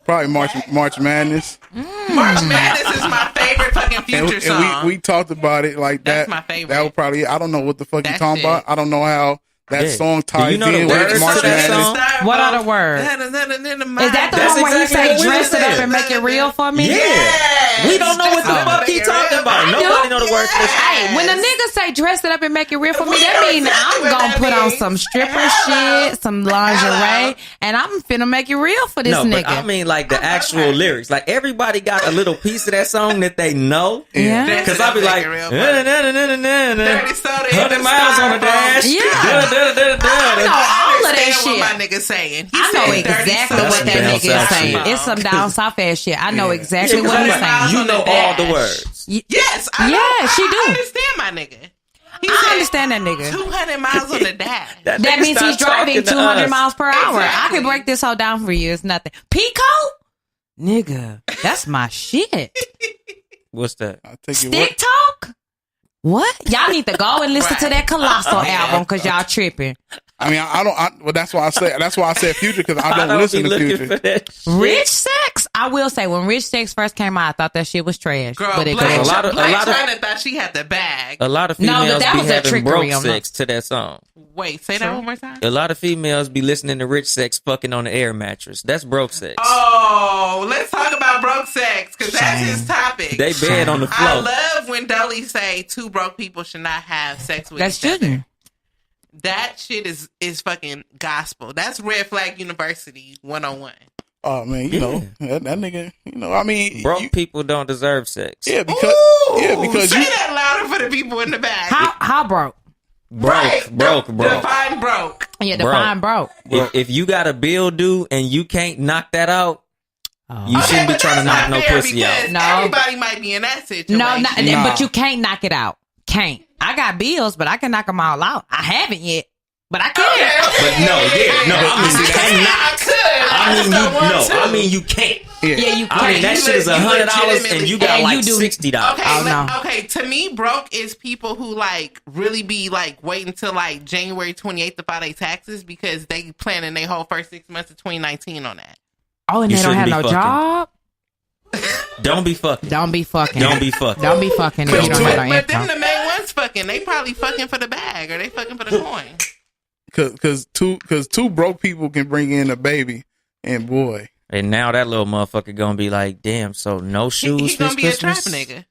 probably March Madness. March Madness is my favorite fucking Future song. And we talked about it like That's that. my favorite. That would probably. I don't know what the fuck you That talking shit. about. I don't know how that Yeah. song Do ties you know the in words with to March that Madness. song? What are the words? Is Is that the That's one where he exactly say what we dress it up said. and make it real for me? Yeah. We don't know what the fuck he talking about. Nobody know the words to this. Hey, when a nigga say dress it up and make it real for me, that means I'm gonna put on some stripper shit, some lingerie, and I'm finna make it real for this No, nigga. but I mean like the actual lyrics. Like everybody got a little piece of that song that they know. Yeah. Cause I be like, 30 soda 100 miles on the dash. I know all of that What shit. my nigga saying? He I know said 30 exactly soda what that down nigga is south saying. shit. It's some down south ass shit. I know exactly what he's saying. You know all the words. Yes, I know. Yeah, she do. I understand my nigga. He I said understand that nigga. 200 miles on the dash. That nigga means he's stopped driving talking to 200 us. miles per hour. I Exactly. can break this whole down for you. It's nothing. Pico? Nigga, that's my shit. What's that? I take it. Stick talk? What? Y'all need to go and listen to that Colossal album because y'all tripping. I mean, I don't. Well, that's why I said Future because I don't listen be to looking Future. for that shit. Rich Sex? I will say, when Rich Sex first came out, I thought that shit was trash. Girl, but it Black, goes. A lot of- China thought she had the bag. A lot of No, but females that be was a having trickery broke on that. sex to that song. Wait, say that one more time. A lot of females be listening to Rich Sex fucking on the air mattress. That's broke sex. Oh, let's talk about broke sex because that's his topic. They bed on the I floor. love when Dolly say two broke people should not have sex with That's each other. shouldn't. That shit is fucking gospel. That's Red Flag University 101. Oh man, you know that nigga. You know, I mean, Broke people don't deserve sex. yeah, because say you. that louder for the people in the back. How broke? Broke. Define broke. Yeah, define broke. If you got a bill due and you can't knock that out, you Okay, shouldn't be but trying to that's knock no not fair pussy out. because No. everybody might be in that situation. No, Nah. but you can't knock it out. Can't. I got bills, but I can knock them all out. I haven't yet, but I can. But no, I mean, you can't knock. I mean you can't. Yeah, you can't. I mean that shit is $100 and you got and like you do- $60. Okay, Oh, no. okay. To me, broke is people who like really be like waiting until like January 28th to file their taxes because they planning their whole first 6 months of 2019 on that. Oh, and You they don't have shouldn't no be fucking. job? Don't be fucking. Don't be fucking. Don't be fucking. Don't be fucking if But, you don't have no but them income. the main ones fucking. They probably fucking for the bag or they fucking for the coin. Cause two broke people can bring in a baby, and boy, And now that little motherfucker gonna be like, damn, so no shoes He gonna this be a trap Christmas? nigga.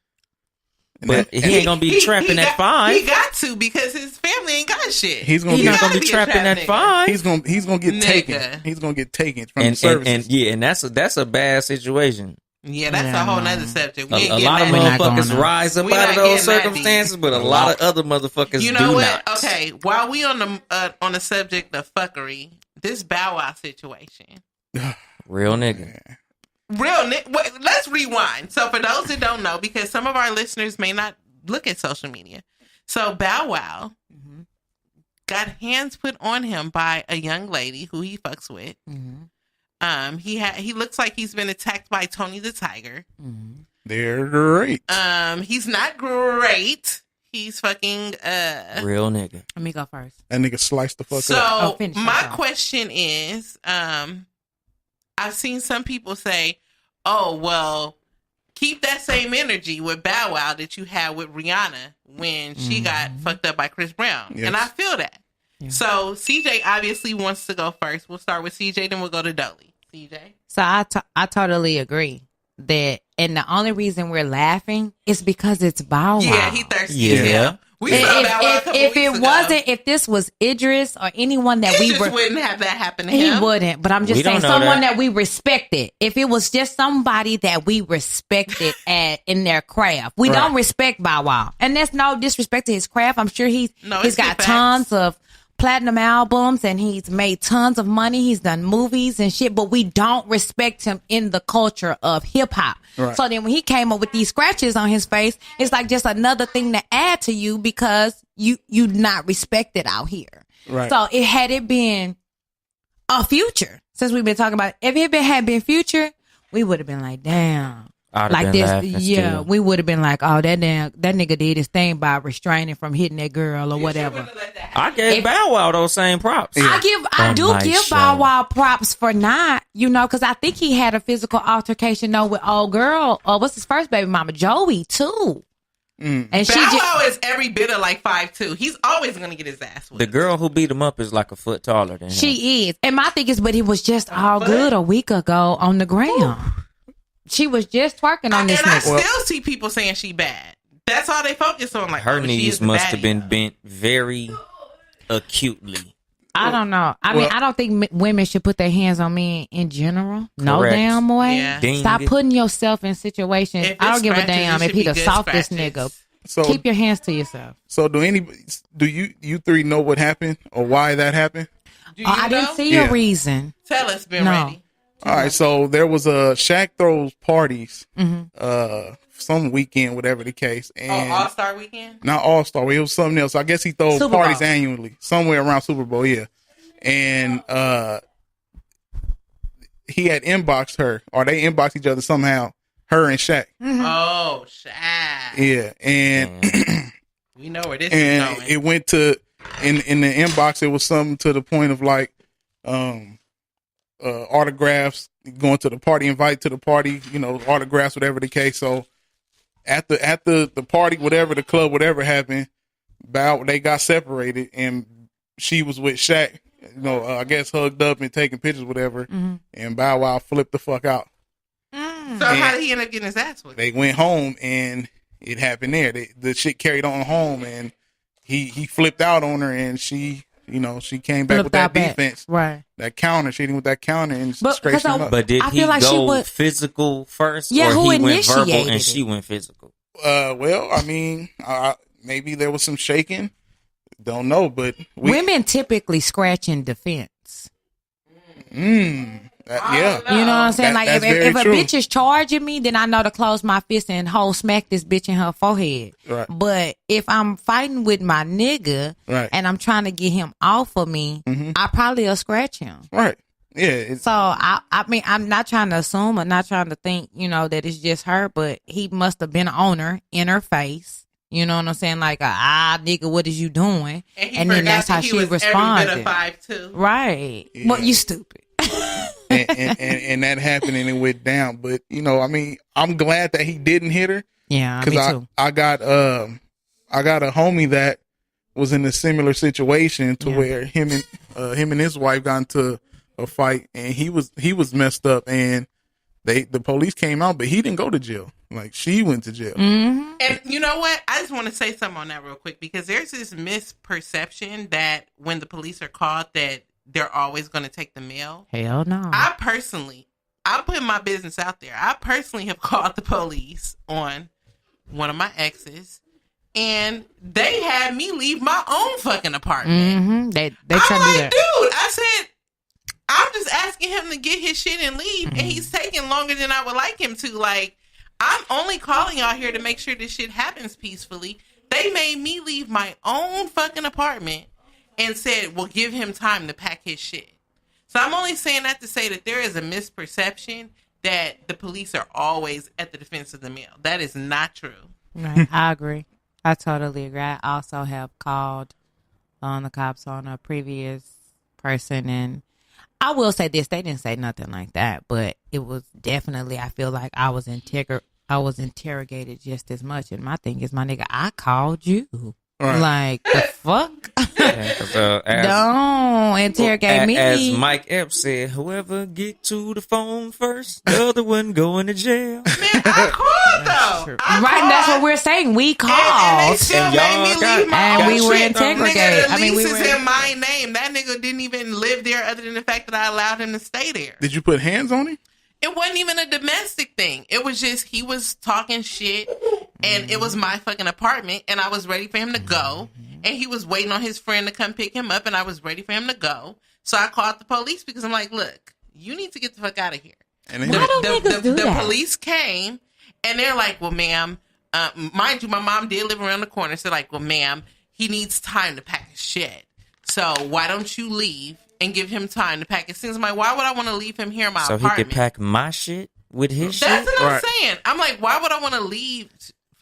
But he ain't gonna be trapping at $5. He got to because his family ain't got shit. he's gonna He's get not gonna be be a trapping trap at nigga. $5. he's gonna get Nigga. taken. He's gonna get taken from the And services. yeah, and that's a bad situation. Yeah, that's Yeah, a whole no. nother subject. We A ain't lot of getting that not going motherfuckers there. rise up We out not of those getting that circumstances, deep. but a lot of other motherfuckers You know do what? not. Okay, while we on the subject of fuckery, this Bow Wow situation. Real nigga. Wait, let's rewind. So for those that don't know, because some of our listeners may not look at social media, so Bow Wow got hands put on him by a young lady who he fucks with. He looks like he's been attacked by Tony the Tiger. They're great. He's not great. He's fucking Real nigga. Let me go first. That nigga sliced the fuck up. So finish my that off. question is, I've seen some people say, "Oh, well, keep that same energy with Bow Wow that you had with Rihanna when she got fucked up by Chris Brown," Yes. and I feel that. So CJ obviously wants to go first. We'll start with CJ, then we'll go to Dolly. CJ. So I totally agree that, and the only reason we're laughing is because it's Bow Wow. Yeah, he thirsty. Yeah. as hell. We saw Bow Wow a couple If weeks it ago. wasn't, if this was Idris or anyone that we Idris were, wouldn't have that happen to he him. wouldn't. But I'm We just don't saying, know someone that. that we respected. If it was just somebody that we respected in their craft, we don't respect Bow Wow, and that's no disrespect to his craft. I'm sure he's No, it's got good tons facts. of platinum albums and he's made tons of money. He's done movies and shit, but we don't respect him in the culture of hip hop. Right. So then when he came up with these scratches on his face, it's like just another thing to add to you because you not respected out here. Right. So had it been a Future, since we've been talking about it, if it had been Future, we would have been like, damn. I'd have Like been this, laughing yeah, still. we would have been like, oh, that nigga did his thing by restraining from hitting that girl or whatever. I gave Bow Wow those same props. I On do my give show. Bow Wow props for not, because I think he had a physical altercation though with old girl, what's his first baby mama, Joey too. And she Bow just, Wow is every bit of like 5'2". He's always gonna get his ass whipped. The girl who beat him up is like a foot taller than him. she is. And my thing is, but it was just all good a week ago on the ground. She was just twerking on this and I nigga. still see people saying she bad. That's all they focus on. Like Her oh, she knees is the must have baddie. been bent very acutely. I don't know. I mean, Well- I don't think women should put their hands on men in general. No Correct. damn way. Yeah. Ding. Stop putting yourself in situations. If I don't it's give a scratches, damn it if should he be the good softest scratches. nigga. So Keep your hands to yourself. so do you three know what happened or why that happened? Do you I didn't know? see Yeah. a reason. Tell us, been No. ready. All right, so there was a Shaq throws parties, some weekend, whatever the case, Oh, and All Star Weekend. not All Star. It was something else. I guess he throws Super parties Bowl. annually, somewhere around Super Bowl, yeah. And he had inboxed her, or they inboxed each other somehow. Her and Shaq, Oh, Shaq. yeah, and We know where this is and going. it went to in the inbox. It was something to the point of like autographs, going to the party, invite to the party, autographs, whatever the case. So at the party, whatever the club, whatever happened, they got separated, and she was with Shaq, I guess hugged up and taking pictures, whatever. And Bow Wow flipped the fuck out. So how did he end up getting his ass whipped? They went home, and it happened there. The shit carried on home, and he flipped out on her, and she came back with that defense, Right. that counter. She hit him with that counter and But- straightened 'cause him up. But did I he feel like she go would- physical first, Yeah, or who he went verbal initiated and it? she went physical? Well, I mean, maybe there was some shaking. Don't know, but Women typically scratch in defense. yeah. You know what I'm saying? That- Like that's if very a true. bitch is charging me, then I know to close my fist and smack this bitch in her forehead. Right. But if I'm fighting with my nigga Right. and I'm trying to get him off of me, I probably will scratch him. Right. Yeah, it's, So I mean, I'm not trying to assume or not trying to think, that it's just her, but he must have been an owner in her face. You know what I'm saying? Like, nigga, what is you doing? And then that's how he she was responded. Every bit of 5'2". Right. Yeah. Well, you stupid. and that happened and it went down. But I mean, I'm glad that he didn't hit her. Yeah, me Because too. I got a homie that was in a similar situation to Yeah. where him and his wife got into a fight, and he was messed up, and the police came out, but he didn't go to jail. Like, she went to jail. Mm-hmm. And you know what? I just want to say something on that real quick, because there's this misperception that when the police are called that they're always going to take the mail. Hell no. I'm putting my business out there. I personally have called the police on one of my exes, and they had me leave my own fucking apartment. Mm-hmm. They I'm try to do like, that. dude, I said, I'm just asking him to get his shit and leave, Mm-hmm. and he's taking longer than I would like him to. Like, I'm only calling y'all here to make sure this shit happens peacefully. They made me leave my own fucking apartment and said, well, give him time to pack his shit. So I'm only saying that to say that there is a misperception that the police are always at the defense of the male. That is not true. Right. I agree. I totally agree. I also have called on the cops on a previous person, and I will say this: they didn't say nothing like that, but it was definitely. I feel like I was interrogated just as much. And my thing is, my nigga, I called you. Right. Like, the fuck? Yeah, 'cause, Don't interrogate me. As Mike Epps said, whoever get to the phone first, the other one going to jail. Man, I called though. I Right, called, that's what we're saying. We and they called. still And made y'all me got- leave my and own we were shit. interrogated. Nigga, the I mean, we lease were- is in my name. That nigga didn't even live there, other than the fact that I allowed him to stay there. Did you put hands on him? It wasn't even a domestic thing. It was just he was talking shit, and it was my fucking apartment, and I was ready for him to go, and he was waiting on his friend to come pick him up, and I was ready for him to go. So I called the police because I'm like, look, you need to get the fuck out of here. And then, Why don't niggas do The that? police came, and they're like, well, ma'am, mind you, my mom did live around the corner, so like, well, ma'am, he needs time to pack his shit. So why don't you leave and give him time to pack his things? I'm like, why would I want to leave him here in my So he apartment? could pack my shit with his That's shit? what I'm Right. saying. I'm like, why would I want to leave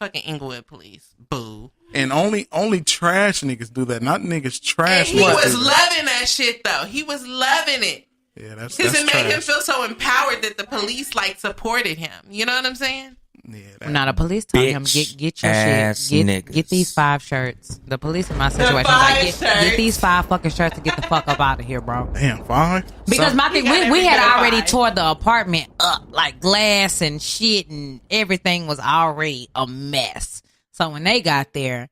fucking Inglewood police? Boo. and only trash niggas do that. Not niggas And trash. he niggas was do that. loving that shit though. He was loving it. Yeah, that's Because it made him trash. feel so empowered that the police like supported him. You know what I'm saying? Yeah, that, Now the police told him Bitch get your ass shit, niggas. get these 5 shirts. The police in my situation was 5 like, shirts. get these 5 fucking shirts to get the fuck up out of here, bro. damn, 5. Because my thing, You got we had every bit of already 5. tore the apartment up, like glass and shit, and everything was already a mess. So when they got there,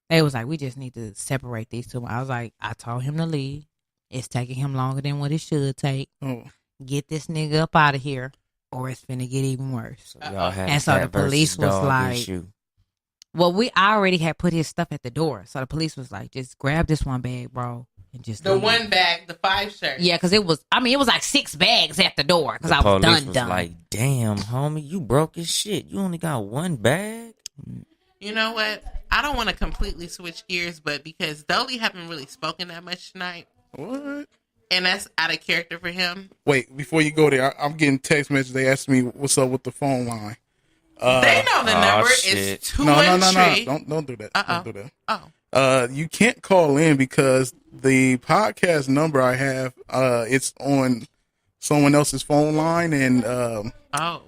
they was like, we just need to separate these two. I was like, I told him to leave. It's taking him longer than what it should take. Oh, Get this nigga up out of here, or it's finna get even worse. Y'all had And so cat the police versus was dog like- issue. Well, we already had put his stuff at the door. So the police was like, just grab this one bag, bro, and just The leave. one bag, the 5 shirts. Yeah, because it was like 6 bags at the door because I was Police done. was like, damn, homie, you broke as shit. You only got one bag? You know what? I don't want to completely switch gears, but because Dolly haven't really spoken that much tonight, what? and that's out of character for him. Wait, before you go there, I'm getting text messages. They asked me what's up with the phone line. They know the number shit. is 2 No. and 3. Don't do that. Uh-oh. Don't do that. Oh. You can't call in because the podcast number I have, it's on someone else's phone line, and Oh.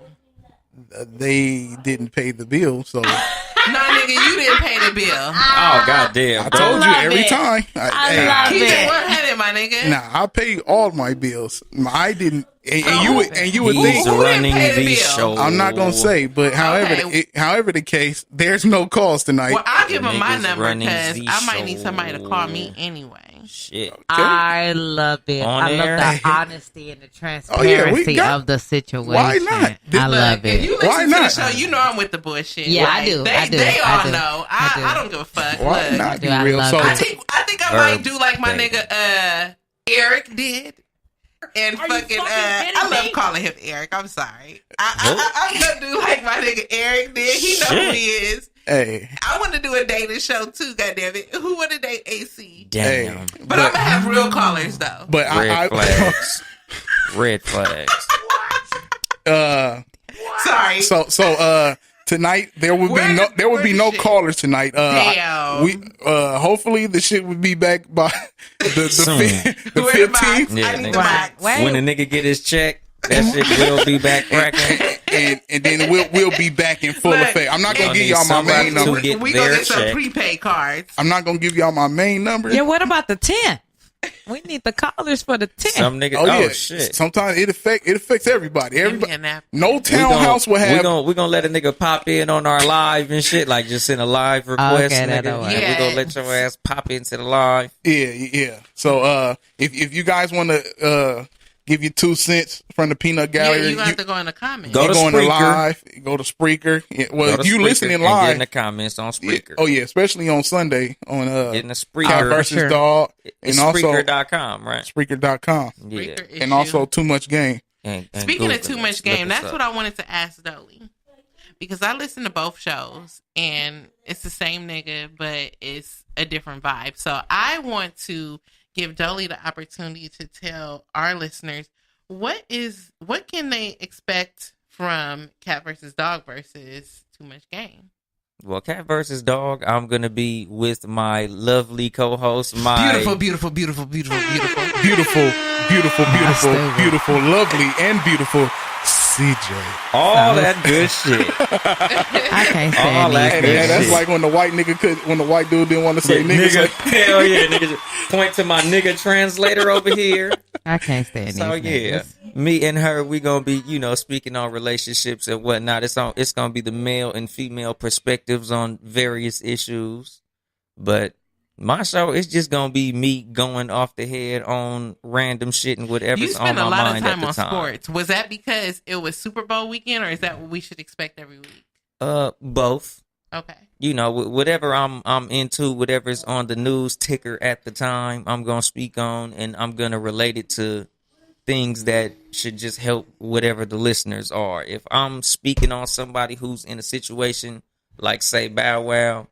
they didn't pay the bill. So No, nigga, you didn't pay the bill. Oh, goddamn. I told you love every it. time. I love Keep it. it 100, my nigga. Nah, I pay all my bills. I didn't, and you would Who think. didn't running pay the the bill? show. I'm not gonna say, but however the case, there's no calls tonight. Well, I'll give him my Niggas number running because the I might need show. somebody to call me anyway. Shit. I love it. On I love air. the honesty and the transparency got- of the situation. Why not? I love Look, if you it. listen Why to not? the show, you know I'm with the bullshit. Yeah, I Like, do. They, I do. They I all do. know. I do. I don't give a fuck. Why Look, not be I real? love So it. I think I might do like my nigga Eric did. And fucking, I love calling him Eric. I'm sorry. I'm gonna do like my nigga Eric did. He know who Shit. he is. hey, I want to do a dating show too. Goddammit, who want to date AC? Damn. But I'm gonna have real callers though. but Red I flags. Red flags. Sorry. So tonight there will be no callers tonight. Damn. We hopefully the shit will be back by the Soon. the Where the box? 15th. Yeah, I need nigga. the box. Wait. When a nigga get his check, that shit will be back cracking. and then we'll be back in full Look, effect. I'm not gonna gonna give need y'all my somebody main to number. get We gonna their get some check. prepaid cards. I'm not gonna give y'all my main number. Yeah, what about the 10th? We need the callers for the 10th. Some nigga. Oh, Oh, yeah. shit. Sometimes it affects everybody. Give me a nap. No townhouse will have. We gonna let a nigga pop in on our live and shit, like just send a live request, Okay, nigga. that'll work. And we Yeah. gonna let your ass pop into the live. Yeah. So if you guys want to give you 2 cents from the peanut gallery, Yeah, you got to go in the comments. Go to go into Spreaker. live, go to Spreaker. Yeah, well, Go to you Spreaker listening and get live. in the comments on Yeah. Spreaker. Oh yeah, especially on Sunday on Get in the Cat Spreaker. versus Sure. Dog, It's and also Spreaker.com, right? Spreaker.com, Yeah. Spreaker and issue. also Too Much Game. And Speaking of Google Too it. Much Look Game, us that's up. what I wanted to ask Dolly. Because I listen to both shows and it's the same nigga, but it's a different vibe. So I want to give Dolly the opportunity to tell our listeners what can they expect from Cat versus Dog versus Too Much Game. Well, Cat versus Dog, I'm gonna be with my lovely co-host, my Beautiful. Beautiful, lovely, and beautiful CJ. all that good shit. I can't All stand that these good Yeah, that's shit. like when the white dude didn't want to say nigga. nigga, Like, hell yeah, nigga. Just point to my nigga translator over here. I can't stand these So yeah, niggas. me and her, we gonna be, speaking on relationships and whatnot. It's gonna be the male and female perspectives on various issues. But my show is just gonna be me going off the head on random shit and You whatever's on spend my a lot of mind time at on the time. sports. Was that because it was Super Bowl weekend, or is that what we should expect every week? Both. Okay. Whatever I'm into, whatever's on the news ticker at the time, I'm gonna speak on, and I'm gonna relate it to things that should just help whatever the listeners are. If I'm speaking on somebody who's in a situation like, say, Bow Wow,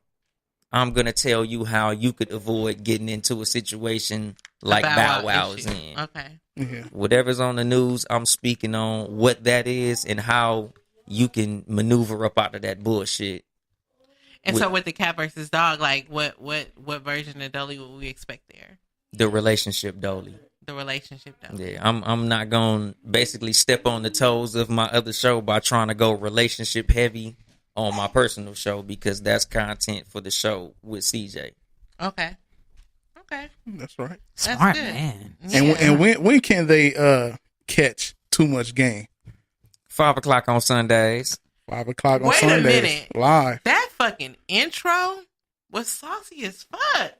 I'm gonna tell you how you could avoid getting into a situation like Bow Wow is issue. in. Okay. yeah. Whatever's on the news, I'm speaking on what that is and how you can maneuver up out of that bullshit. And so with the Cat versus Dog, like what version of Dolly would we expect there? The relationship, Dolly. The relationship Dolly. Yeah, I'm not gonna basically step on the toes of my other show by trying to go relationship heavy on my personal show, because that's content for the show with CJ. Okay. That's right. That's Smart good. man. And when can they catch Too Much Game? 5:00 on Sundays. 5:00 on Wait a Sundays, minute. live. That fucking intro was saucy as fuck.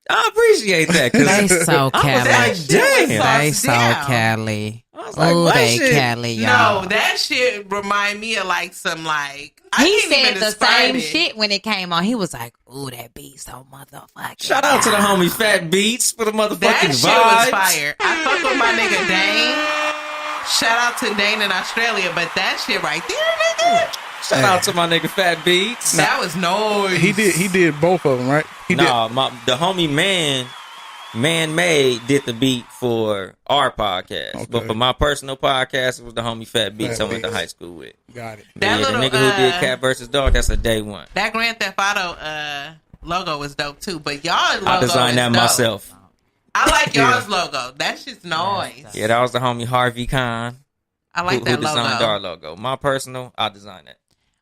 I appreciate that, They because so I was Cali. like, damn. They saucy so down. Cali. I was like, Oh, what they shit? Cali, y'all. No, that shit remind me of like some like I He can't even said the describe same it. shit when it came on. He was like, "Ooh, that beat so motherfucking." Shout out to the homie Fat Beats for the motherfucking That vibes. shit was fire. I fuck with my nigga Dane. Shout out to Dane in Australia, but that shit right there, nigga. Shout out to my nigga Fat Beats. That was noise. He did both of them, right? He Nah, the homie Man Made did the beat for our podcast. Okay. But for my personal podcast, it was the homie Fat Beats Fat I went to Beats. high school with. did. Got it. That Yeah, the little, nigga who did Cat versus Dog, that's a day one. That Grand Theft Auto logo was dope too, but y'all logo I designed is that dope. myself. I like Yeah. y'all's logo. That shit's noise. Yeah, that was the homie Harvey Khan I like who that designed logo. our logo. My personal, I designed it.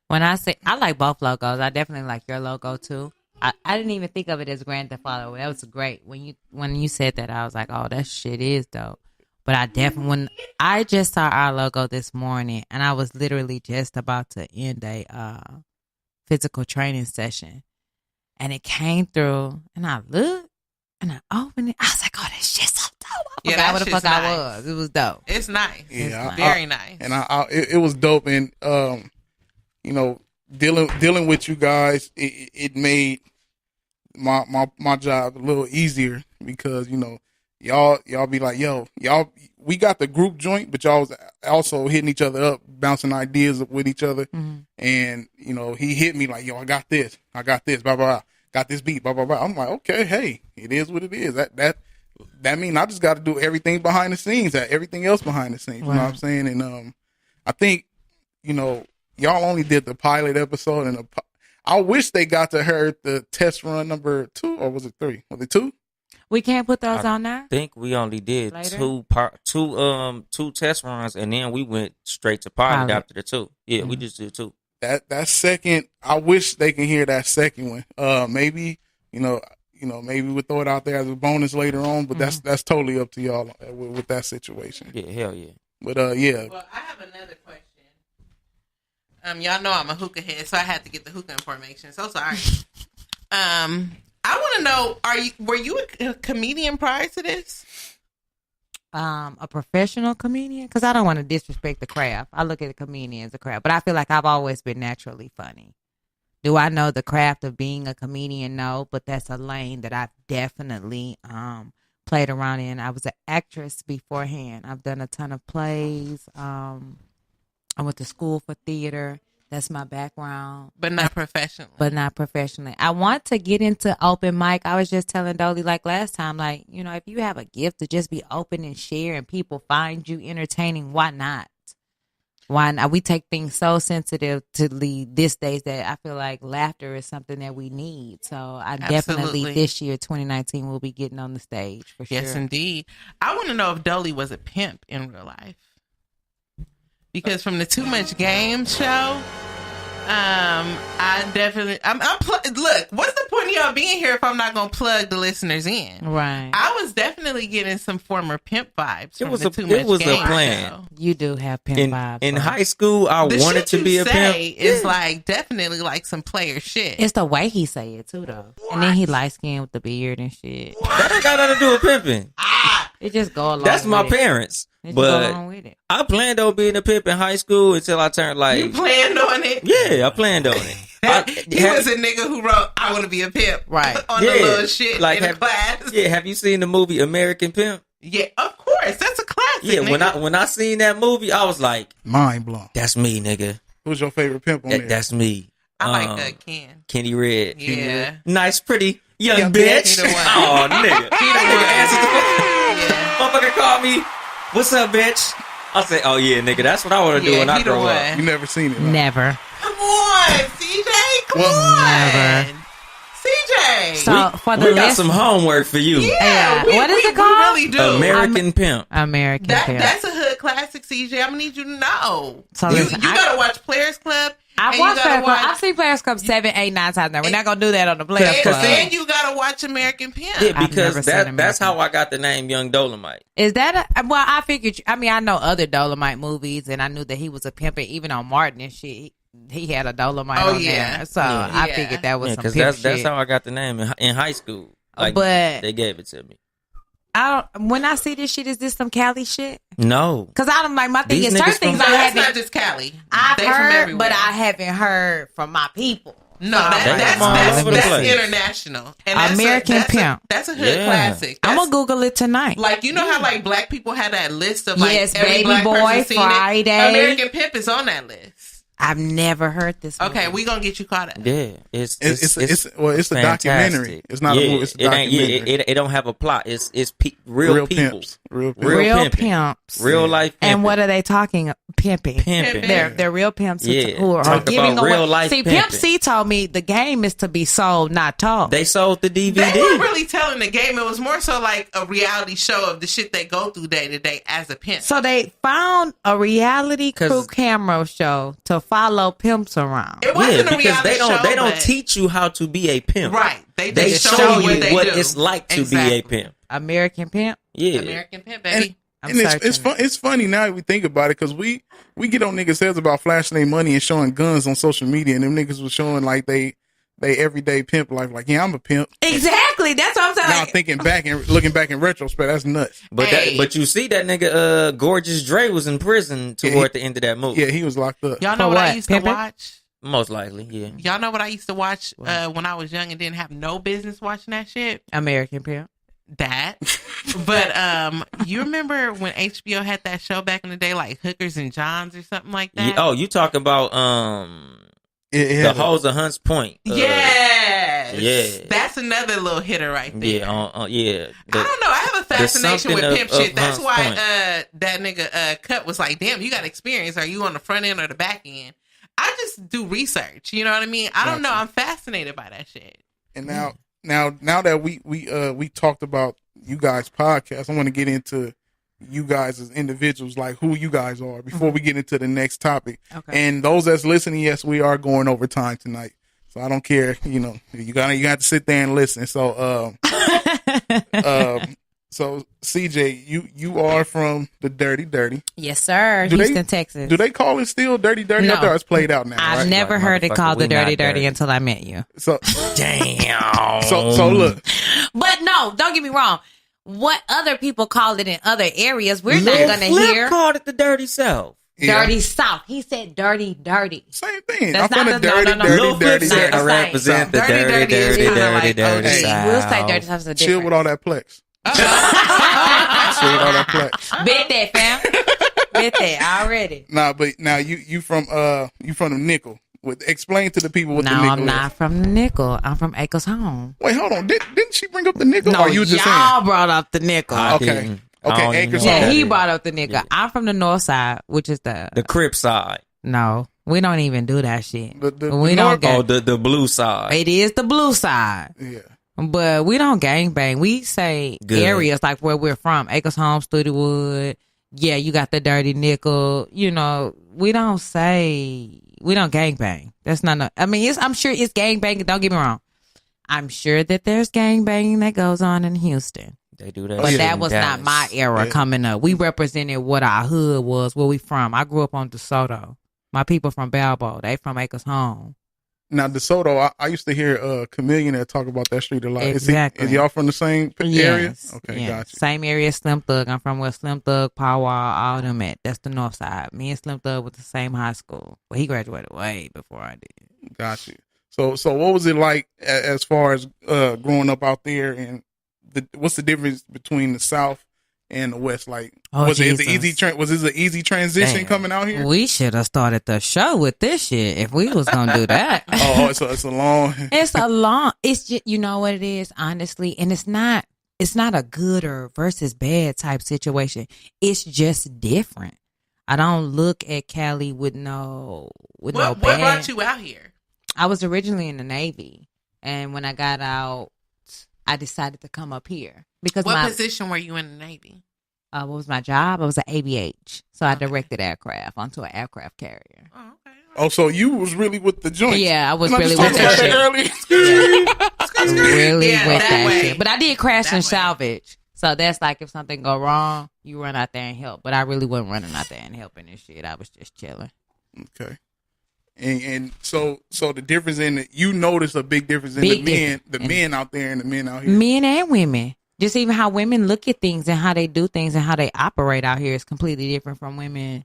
When I say I like both logos, I definitely like your logo too. I didn't even think of it as Grand Theft Auto. That was great. When you said that, I was like, oh, that shit is dope. But when I just saw our logo this morning, and I was literally just about to end a physical training session, and it came through, and I looked, and I opened it. I was like, oh, that shit's so dope. I Yeah, forgot that what the shit's fuck I nice. was. It was dope. It's nice. Yeah, It's very nice. And it was dope. And dealing with you guys, it made my job a little easier, because y'all be like, yo, y'all, we got the group joint, but y'all was also hitting each other up, bouncing ideas with each other. Mm-hmm. And he hit me like, yo, I got this, blah blah blah, got this beat, blah blah blah. I'm like, okay, hey, it is what it is. that means I just got to do everything behind the scenes, everything else behind the scenes. You know what I'm saying? And I think, y'all only did the pilot episode, and I wish they got to hear the test run number 2, or was it 3? Was it 2? We can't put those on there. I think we only did Later? two test runs, and then we went straight to pilot after the 2. Yeah, we just did 2. That second, I wish they can hear that second one. Maybe maybe we'll throw it out there as a bonus later on, but that's totally up to y'all with that situation. Yeah, hell yeah. But yeah. Well, I have another question. Y'all know I'm a hookah head, so I had to get the hookah information. So sorry. I want to know: were you a comedian prior to this? A professional comedian, because I don't want to disrespect the craft. I look at a comedian as a craft, but I feel like I've always been naturally funny. Do I know the craft of being a comedian? No, but that's a lane that I've definitely played around in. I was an actress beforehand. I've done a ton of plays. I went to school for theater. That's my background. But not professionally. I want to get into open mic. I was just telling Dolly like last time, like, if you have a gift to just be open and share and people find you entertaining, why not? Why not? We take things so sensitively these days that I feel like laughter is something that we need. So I definitely this year, 2019, will be getting on the stage for sure. Yes, indeed. I want to know if Dolly was a pimp in real life. Because from the Too Much Game show, I definitely, look, what's the point of y'all being here if I'm not going to plug the listeners in? Right. I was definitely getting some former pimp vibes from It was the a Too Much Game plan. show. You do have pimp vibes. In high school, I The wanted shit to you be a pimp. is like definitely like some player shit. It's the way he say it too, though. And then he light skinned with the beard and shit. That ain't got nothing to do with pimping. It just go along. That's my with it. parents. It just go But along with it. I planned on being a pimp in high school until I turned You planned on it? Yeah, I planned on it. He was a nigga who wrote, I want to be a pimp. Right. On the little shit like in the class. Yeah, have you seen the movie American Pimp? Yeah, of course. That's a classic. Yeah, nigga. when I seen that movie, I was like, mind blown. that's me, nigga. Who's your favorite pimp on there? That's me. I like Ken. Kenny Red. Yeah. Nice, pretty, young Yeah, bitch. he the one. Oh, nigga. That nigga answers the phone. Yeah. Motherfucker called me, what's up, bitch? I say, oh yeah, nigga, that's what I want to do when I he the grow up. one. You never seen it, right? Never. Come on, CJ. Come Well, on. never. CJ. So for the We got list, some homework for you. Yeah. we, What is we, it called? We really do. American Pimp. American Pimp. That's a hood classic, CJ. I'm gonna need you to know. So you listen, gotta watch Players Club. I've and watched you gotta Players Club. watch- I've seen Players Club 7, 8, 9 times now. We're not gonna do that on the Players and, Club. and you gotta watch American Pimp. Yeah, I've because never seen that's American. how I got the name Young Dolomite. Is that well? I figured. I mean, I know other Dolomite movies, and I knew that he was a pimp. And even on Martin and shit, he had a Dolomite Oh, on yeah. there. So Yeah. I Yeah. figured that was Yeah, some because pimp that's shit. how I got the name in high school. Like, But- they gave it to me. I don't. When I see this shit, is this some Cali shit? No. Because I don't like my thing These is certain niggas things from- I No, that's not haven't. just Cali. I've They from heard, everywhere. but I haven't heard from my people. No, So They that's from all over the place. international. And that's American that's Pimp. That's a hood Yeah. classic. I'm That's, gonna Google it tonight. like, you know how like black people had that list of like Yes, every Baby black Boy, person seen it? Friday. American Pimp is on that list. I've never heard this. Okay, movie. we gonna get you caught up. Yeah, it's It's a fantastic. documentary. It's not a movie. It's a documentary. It don't have a plot. It's real people, pimps. Real pimps. Real real pimping. pimps. real life, pimping. And what are they talking? Pimping. pimping? They're real pimps Yeah. who are Talk giving about away. real life See, Pimp pimping. C told me the game is to be sold, not taught. They sold the DVD. They weren't really telling the game. It was more so like a reality show of the shit they go through day to day as a pimp. So they found a reality 'Cause- crew camera show to follow pimps around. It wasn't Yeah, a because reality they don't show, but- teach you how to be a pimp. Right. They They just show you you what do. it's like to Exactly. be a pimp. American Pimp. Yeah. American Pimp, And, baby. I'm and it's searching fun. It's funny now that we think about it because we get on niggas' heads about flashing their money and showing guns on social media, and them niggas was showing like they everyday pimp life. Like, yeah, I'm a pimp. Exactly. That's what I'm saying. Now Like, thinking back and looking back in retrospect, that's nuts. But Hey. but you see that nigga Gorgeous Dre was in prison toward the end of that movie. Yeah, he was locked up. Y'all know For what I what? used Pimpin'? to watch? Most likely, yeah. Y'all know what I used to watch when I was young and didn't have no business watching that shit? American Pimp. That. But you remember when HBO had that show back in the day, like Hookers and Johns or something like that? Oh, you talking about It the had a- hoes of Hunts Point? Yes. yeah. That's That's another little hitter right there. Yeah, yeah. I don't know. I have a fascination something with pimp of shit. That's Hunt's why point. that nigga Cut was like, damn, you got experience. Are you on the front end or the back end? I just do research. You know what I mean? I don't know. I'm fascinated by that shit. And now that we talked about you guys' podcast, I want to get into you guys as individuals, like who you guys are, before we get into the next topic. Okay. And those that's listening, yes, we are going over time tonight, so I don't care. You know, you have to sit there and listen. So, so CJ, you are from the Dirty. Yes, sir. Do they- Houston, Texas. Do they call it still Dirty? No. I thought it's played out now. I've right? never Like, heard it motherfucker, called we the Dirty not dirty. until I met you. So Damn. so look. But no, don't get me wrong. What other people call it in other areas, we're not Lil going to Flip hear. called it the Dirty South. Yeah. Dirty South. He said dirty. Same thing. That's I'm from not the the- dirty, no, no, no. Lil Flip said dirty. I represent the Dirty, dirty, dirty is dirty, kinda dirty, like dirty OG. South. We'll say dirty South is a Chill different. with all that plex. Chill with all that plex. Bet that, fam. Bet that already. Nah, but now you from the nickel. Explain to the people what No, the nickel I'm not is. from the nickel. I'm from Acres Home. Wait, hold on. Didn't she bring up the nickel? No, or you just y'all saying? brought up the nickel. I Okay. didn't. I Okay, don't even Acres know Home. Yeah, what he that brought is. up the nickel. I'm from the north side, which is the The Crip side. no. We don't even do that shit. The We don't north- get. Oh, the blue side. It is the blue side. Yeah. But we don't gangbang. We say Good. areas like where we're from. Acres Home, Studewood. Yeah, you got the dirty nickel. You know, we don't gangbang. That's not no, I mean, I'm sure it's gangbanging. Don't get me wrong. I'm sure that there's gangbanging that goes on in Houston. They do that. But shit that in was not Dallas. my era Yeah. coming up. We represented what our hood was, where we from. I grew up on DeSoto. My people from Balbo. They from Acres Home. Now DeSoto, I used to hear Chameleon talk about that street a lot. Exactly. Is y'all from the same area? Okay, yes. gotcha. Same area as Slim Thug. I'm from where Slim Thug, Power, all them at. That's the north side. Me and Slim Thug went to the same high school. But he graduated way before I did. Gotcha. So what was it like as far as growing up out there, and what's the difference between the South and the West? Like, Oh, was it Jesus. was this an easy transition Damn. coming out here? We should have started the show with this shit if we was going to do that. Oh, it's a long. It's just, you know what it is, honestly, and it's not a good or versus bad type situation. It's just different. I don't look at Cali with no What bad. brought you out here? I was originally in the Navy, and when I got out, I decided to come up here because What my position were you in the Navy? what was my job? I was an ABH, so I directed aircraft onto an aircraft carrier. Oh, okay. Oh, so you was really with the joint? Yeah, I was And really just with talked that about shit. earlier. Really Yeah, with that that way. shit. But I did crash That and way. salvage. So that's like if something go wrong, you run out there and help. But I really wasn't running out there and helping and shit. I was just chilling. Okay. And so the difference you notice a big difference in Big the men out there and the men out here. Men and women. Just even how women look at things and how they do things and how they operate out here is completely different from women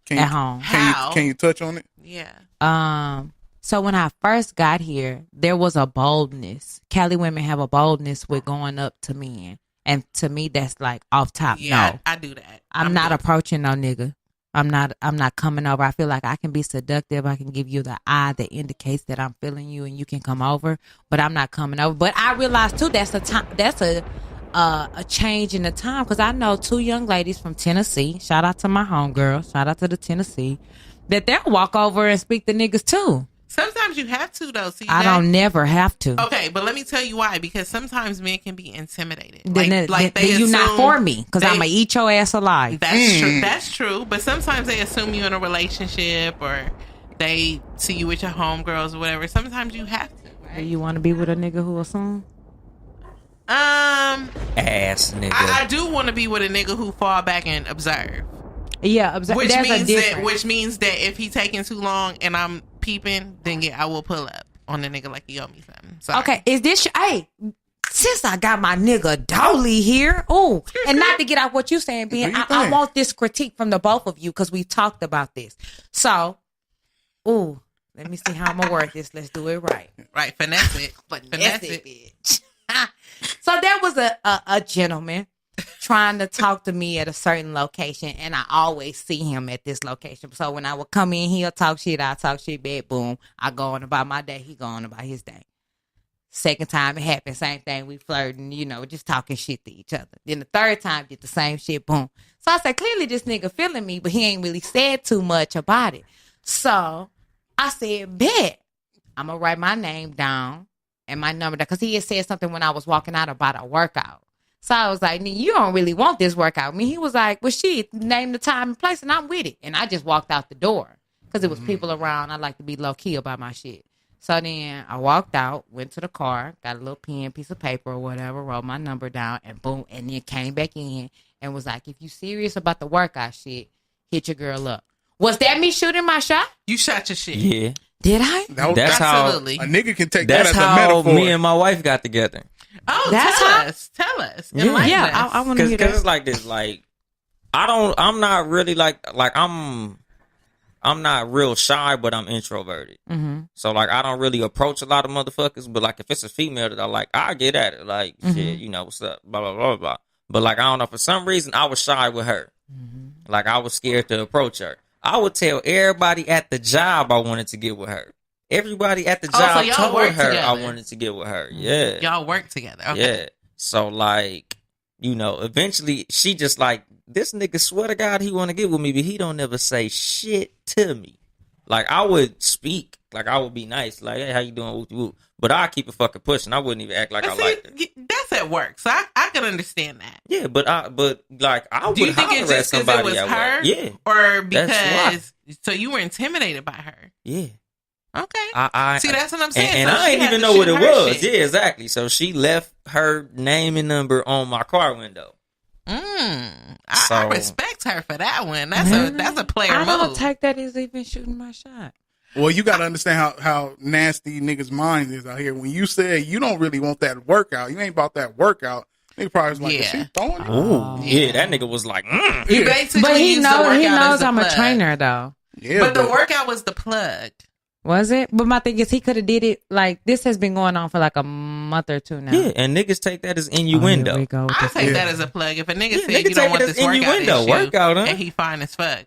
Can at you, home. How? can you touch on it? Yeah. So when I first got here, there was a boldness. Cali women have a boldness with going up to men. And to me, that's like off top. Yeah, No, I do that. I'm not good. approaching no nigga. I'm not coming over. I feel like I can be seductive. I can give you the eye that indicates that I'm feeling you and you can come over, but I'm not coming over. But I realize too, that's a change in the time. Cause I know two young ladies from Tennessee. Shout out to my homegirl. Shout out to the Tennessee. That they'll walk over and speak to niggas too. Sometimes you have to though. See, I don't never have to. Okay, but let me tell you why. Because sometimes men can be intimidated. Then they you're not assume for me. Cause they- I'm going to eat your ass alive. That's true. That's true. But sometimes they assume you in a relationship or they see you with your homegirls or whatever. Sometimes you have to. Do Right? you want to be with a nigga who assume? Ass nigga. I do want to be with a nigga who fall back and observe. Yeah, Which there's a means difference. which means that if he taking too long and I'm peeping, then yeah, I will pull up on the nigga like he owe me something. Sorry. Okay, is this hey? Since I got my nigga Dolly here, oh, and not to get out what you saying, Ben, Do your I thing. want this critique from the both of you because we talked about this. So, ooh, let me see how I'm gonna word this. Let's do it right. Right, finesse it. Finesse it. bitch. So there was a gentleman trying to talk to me at a certain location, and I always see him at this location. So when I would come in, he'll talk shit, I talk shit back, boom. I go on about my day, he go on about his day. Second time it happened, same thing. We flirting, just talking shit to each other. Then the third time, did the same shit. Boom. So I said, clearly this nigga feeling me, but he ain't really said too much about it. So I said, bet. I'm going to write my name down and my number down. Because he had said something when I was walking out about a workout. So I was like, you don't really want this workout. I mean, he was like, well, shit, name the time and place, and I'm with it. And I just walked out the door because it was people around. I like to be low-key about my shit. So then I walked out, went to the car, got a little pen, piece of paper or whatever, wrote my number down, and boom, and then came back in and was like, if you serious about the workout shit, hit your girl up. Was that me shooting my shot? You shot your shit. Yeah. Did I? That's Absolutely. A nigga can take that That's as a how metaphor. me and my wife got together. Oh, That's tell how- us. Tell us. Yeah. Enlighten Yeah, us. I want to hear Cause that. it's like this, like I'm not really like I'm not real shy, but I'm introverted. Mm-hmm. So like I don't really approach a lot of motherfuckers. But like if it's a female that I like, I get at it. Like shit, what's up, blah blah blah blah. But like I don't know, for some reason I was shy with her. Like I was scared to approach her. I would tell everybody at the job I wanted to get with her. Everybody at the Oh, job so y'all told work her I together. wanted to get with her. Yeah. Y'all work together. Okay. Yeah. So like, eventually she just like, this nigga swear to God he want to get with me, but he don't never say shit to me. Like I would speak, like I would be nice, like, hey, how you doing? Whoop, whoop. But I keep it fucking pushing. I wouldn't even act like But I see, liked her. that's at work, so I can understand that. Yeah, but like I would Do you think it's holler at just because it somebody was at her? work. Yeah, Or That's because, so you were intimidated by her? yeah. Okay. I See, that's what I'm saying. And So I she didn't had even to know what shoot it her was. shit. Yeah, exactly. So she left her name and number on my car window. I So- respect her for that one. That's a player I don't move. take that as even shooting my shot. Well, you got to understand how nasty niggas' minds is out here. When you say you don't really want that workout, you ain't about that workout. Nigga probably was like, is she Yeah. throwing it? Oh, yeah, that nigga was like, You basically But he used the knows workout as I'm a plug. trainer though. Yeah, But the workout was the plug. Was it? But my thing is, he could have did it like this has been going on for like a month or two now. Yeah, and niggas take that as Oh, here innuendo. we go with I this. take Yeah. that as a plug. If a nigga Yeah, said nigga you don't take want it as this workout innuendo. issue, Workout, huh? and he fine as fuck.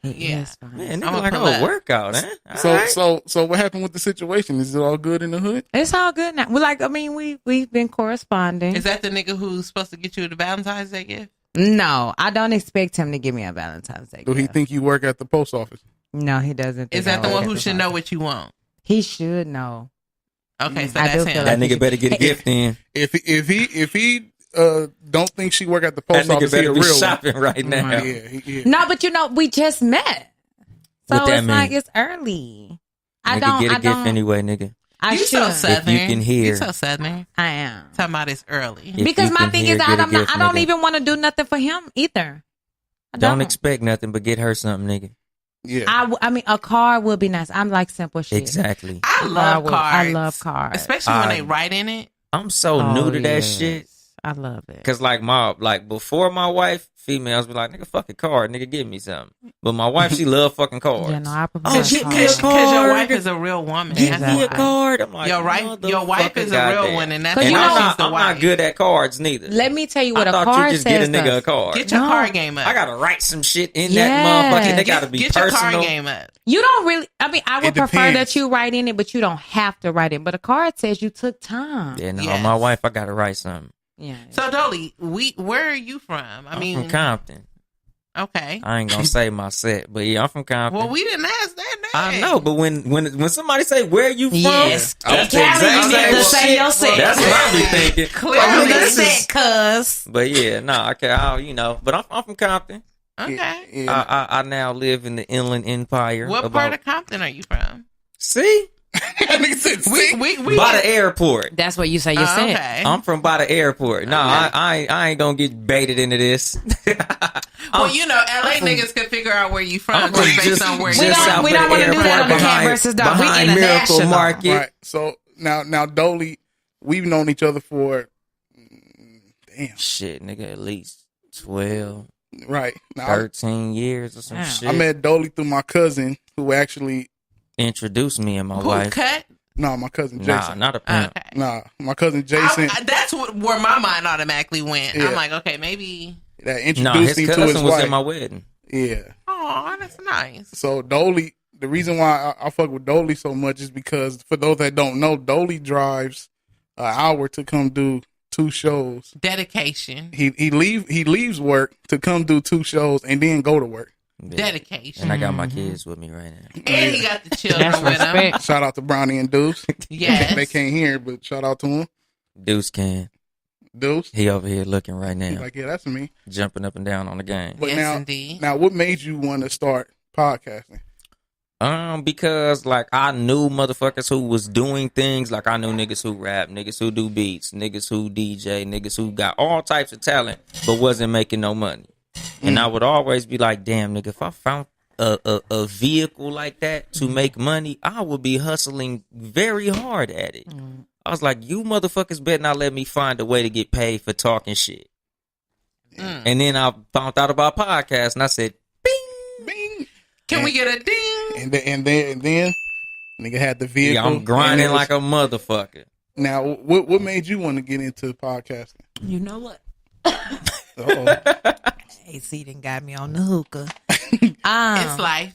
He Yeah. is fine. Yeah, I'm nigga a like, plug. oh, workout, huh? So, All right. so what happened with the situation? Is it all good in the hood? It's all good now. Well, like I mean, we've been corresponding. Is that the nigga who's supposed to get you the Valentine's Day gift? No, I don't expect him to give me a Valentine's Day. Do he gift. think you work at the post office? No, he doesn't. Is think that I the one work who at should know what you want? He should know. Okay, so I do that's feel him. that like- nigga better get a gift in. If he don't think she work at the That post nigga office, he better a be real one. shopping right now. Yeah. No, but we just met, so What that it's like mean? it's early. Nigga, get a gift anyway, nigga. I You so should. southern. If you can hear. You so southern. I am. Talking about it's early. If Because you my can thing hear, is, get a gift, I don't nigga. even want to do nothing for him either. I Don't expect nothing, but get her something, nigga. Yeah. I mean, a car would be nice. I'm like simple shit. Exactly. I love would. cards. I love cards. Especially when I- they write in it. I'm so Oh, new to that yes. shit. I love it. Cause like before my wife, females be like, nigga, fuck a card, nigga, give me something. But my wife, she love fucking cards. Yeah, no, I prefer Oh, cards. get me a Because card. your wife is a real woman. Give That's me a why. card. I'm like, Your wife is a real one, and that's Cause And you why know- she's the I'm wife. not good at cards neither. Let me tell you what I a thought card you just get a says. nigga a does. card. Get your No. card game up. I gotta write some shit in Yes. that motherfucker. They gotta be get your personal. card game up. You don't really. I mean, I would It prefer depends. that you write in it, but you don't have to write it. But a card says you took time. Yeah, no, Yes. my wife, I gotta write something. Yeah. So Dolly, where are you from? I I'm mean, from Compton. okay. I ain't gonna say my set, but yeah, I'm from Compton. Well, we didn't ask that name. I know, but when somebody say where you from, Yes. that's Callie, exactly you need to what say shit- your set. That's what I be thinking. Clearly. Oh, I'm this the is- set, cuz. But yeah, no, okay, but I'm from Compton. Okay. Yeah. I now live in the Inland Empire. What part of Compton are you from? See, Nigga said, "See?" We by the airport. That's what you say you said. okay. I'm from by the airport. No, I ain't gonna get baited into this. Well, you know, LA niggas can figure out where you from I'm just from based just, on where just you don't- south we of don't the wanna do that airport on the Cat behind, versus Dog. We behind Miracle international. Market. Right. So now Dolly, we've known each other for damn. Shit, nigga, at least 12, Right. Now 13 years or some Damn. shit. I met Dolly through my cousin who actually Introduced me and my Who wife. cut? my cousin Nah, Jason. not a pimp. Okay. My cousin Jason That's where my mind automatically went. Yeah. I'm like, okay, maybe. that No, introduced his me to cousin his was wife. at my wedding. Yeah. Oh, that's nice. So Dolly, the reason why I fuck with Dolly so much is because for those that don't know, Dolly drives hour to come do 2 shows. Dedication. He leaves work to come do 2 shows and then go to work. Dedication. And I got my kids with me right now. And he got the children That's with him. respect. Shout out to Brownie and Deuce. Yes. They can't hear, but shout out to him. Deuce can. Deuce. He over here looking right He's now, like, yeah, that's me. jumping up and down on the game. But Yes, indeed. now, what made you want to start podcasting? Because like I knew motherfuckers who was doing things, like I knew niggas who rap, niggas who do beats, niggas who DJ, niggas who got all types of talent but wasn't making no money. And I would always be like, damn nigga, if I found a vehicle like that to make money, I would be hustling very hard at it. I was like, you motherfuckers better not let me find a way to get paid for talking shit. And then I found out about podcasts and I said, Bing. Can we get a ding? And then nigga had the vehicle. yeah, I'm grinding and it was- like a motherfucker. Now, what made you want to get into podcasting? You know what? Uh-oh. AC done got me on the hookah. It's life.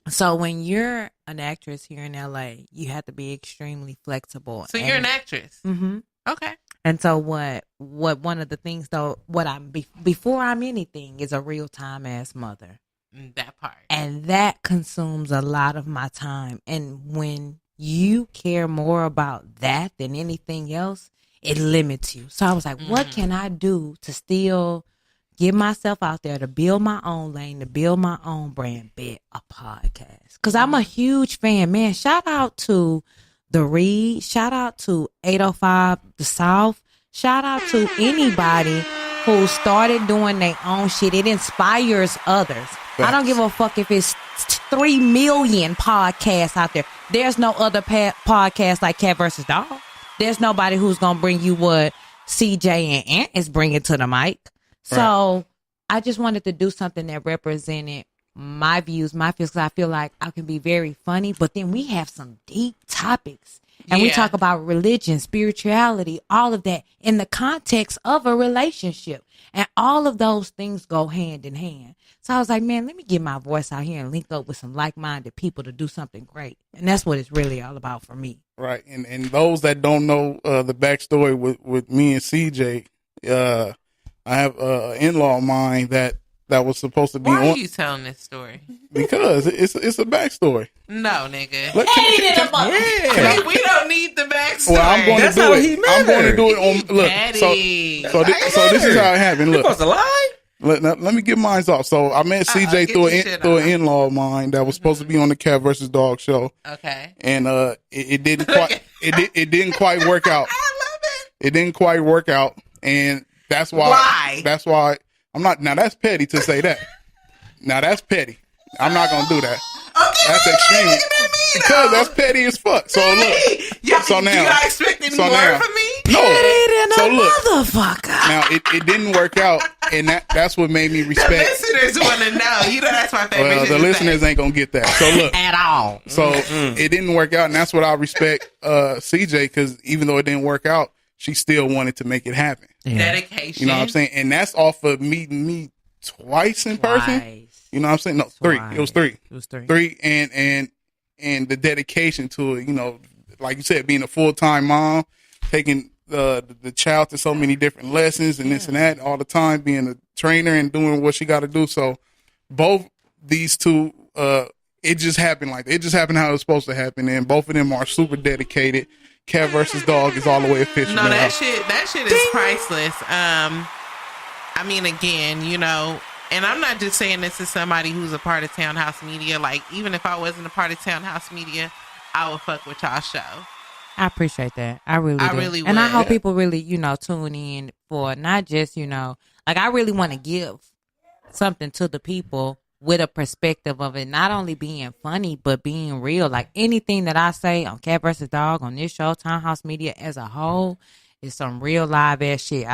So when you're an actress here in LA, you have to be extremely flexible. So you're an actress. Mm-hmm. Okay. And so what one of the things though, what I'm before I'm anything is a real time ass mother. That part. And that consumes a lot of my time. And when you care more about that than anything else, it limits you. So I was like, what can I do to still get myself out there, to build my own lane, to build my own brand, be a podcast? Because I'm a huge fan, man. Shout out to The Read. Shout out to 805 The South. Shout out to anybody who started doing their own shit. It inspires others. I don't give a fuck if it's 3 million podcasts out there. There's no other podcast like Cat vs. Dog. There's nobody who's going to bring you what CJ and Ant is bringing to the mic. So I just wanted to do something that represented my views, my feelings, because I feel like I can be very funny, but then we have some deep topics. And we Yeah. talk about religion, spirituality, all of that in the context of a relationship. And all of those things go hand in hand. So I was like, man, let me get my voice out here and link up with some like-minded people to do something great. And that's what it's really all about for me. Right. And those that don't know the backstory with me and CJ, I have an in-law of mine that was supposed to be Why on are you telling this story? because it's a backstory. No, nigga. Look, We don't need the backstory. well, I'm going That's to do how it. he met I'm going to her. do it on look. Daddy. So this is how it happened. You Look, supposed to lie? let me get mine off. So I met CJ get through your shit through off. an in-law of mine that was supposed to be on the Cat vs. Dog show, Okay. and it didn't quite it didn't quite work out. I love it. It didn't quite work out, and that's why. Why? That's why I'm not. Now that's petty to say that. Now that's petty. I'm not gonna do that. Okay. That's extreme because that's petty as fuck. So look. Y'all, So now- you not expecting so more now- from me? No. So look. Motherfucker. Now it didn't work out, and that's what made me The respect. listeners want to know. You know that's my favorite. Well, shit the to listeners say. ain't gonna get that. So look. At all. So it didn't work out, and that's what I respect CJ, because even though it didn't work out, she still wanted to make it happen. Dedication. You know what I'm saying? And that's off of meeting me twice in person. Twice. You know what I'm saying? No, 3. It was 3. It was 3. 3 and the dedication to it, you know, like you said, being a full-time mom, taking the child to so many different lessons and this and that all the time, being a trainer and doing what she got to do. So both these two, it just happened like that. It just happened how it was supposed to happen, and both of them are super dedicated. Cat versus Dog is all the way official. No, now. that shit is priceless. I mean, again, you know, and I'm not just saying this as somebody who's a part of Townhouse Media. Like, even if I wasn't a part of Townhouse Media, I would fuck with y'all show. I appreciate that. I really I do. really And I would. hope people really, tune in for not just, like I really want to give something to the people with a perspective of it not only being funny, but being real. Like anything that I say on Cat vs. Dog, on this show, Townhouse Media as a whole, is some real live ass shit.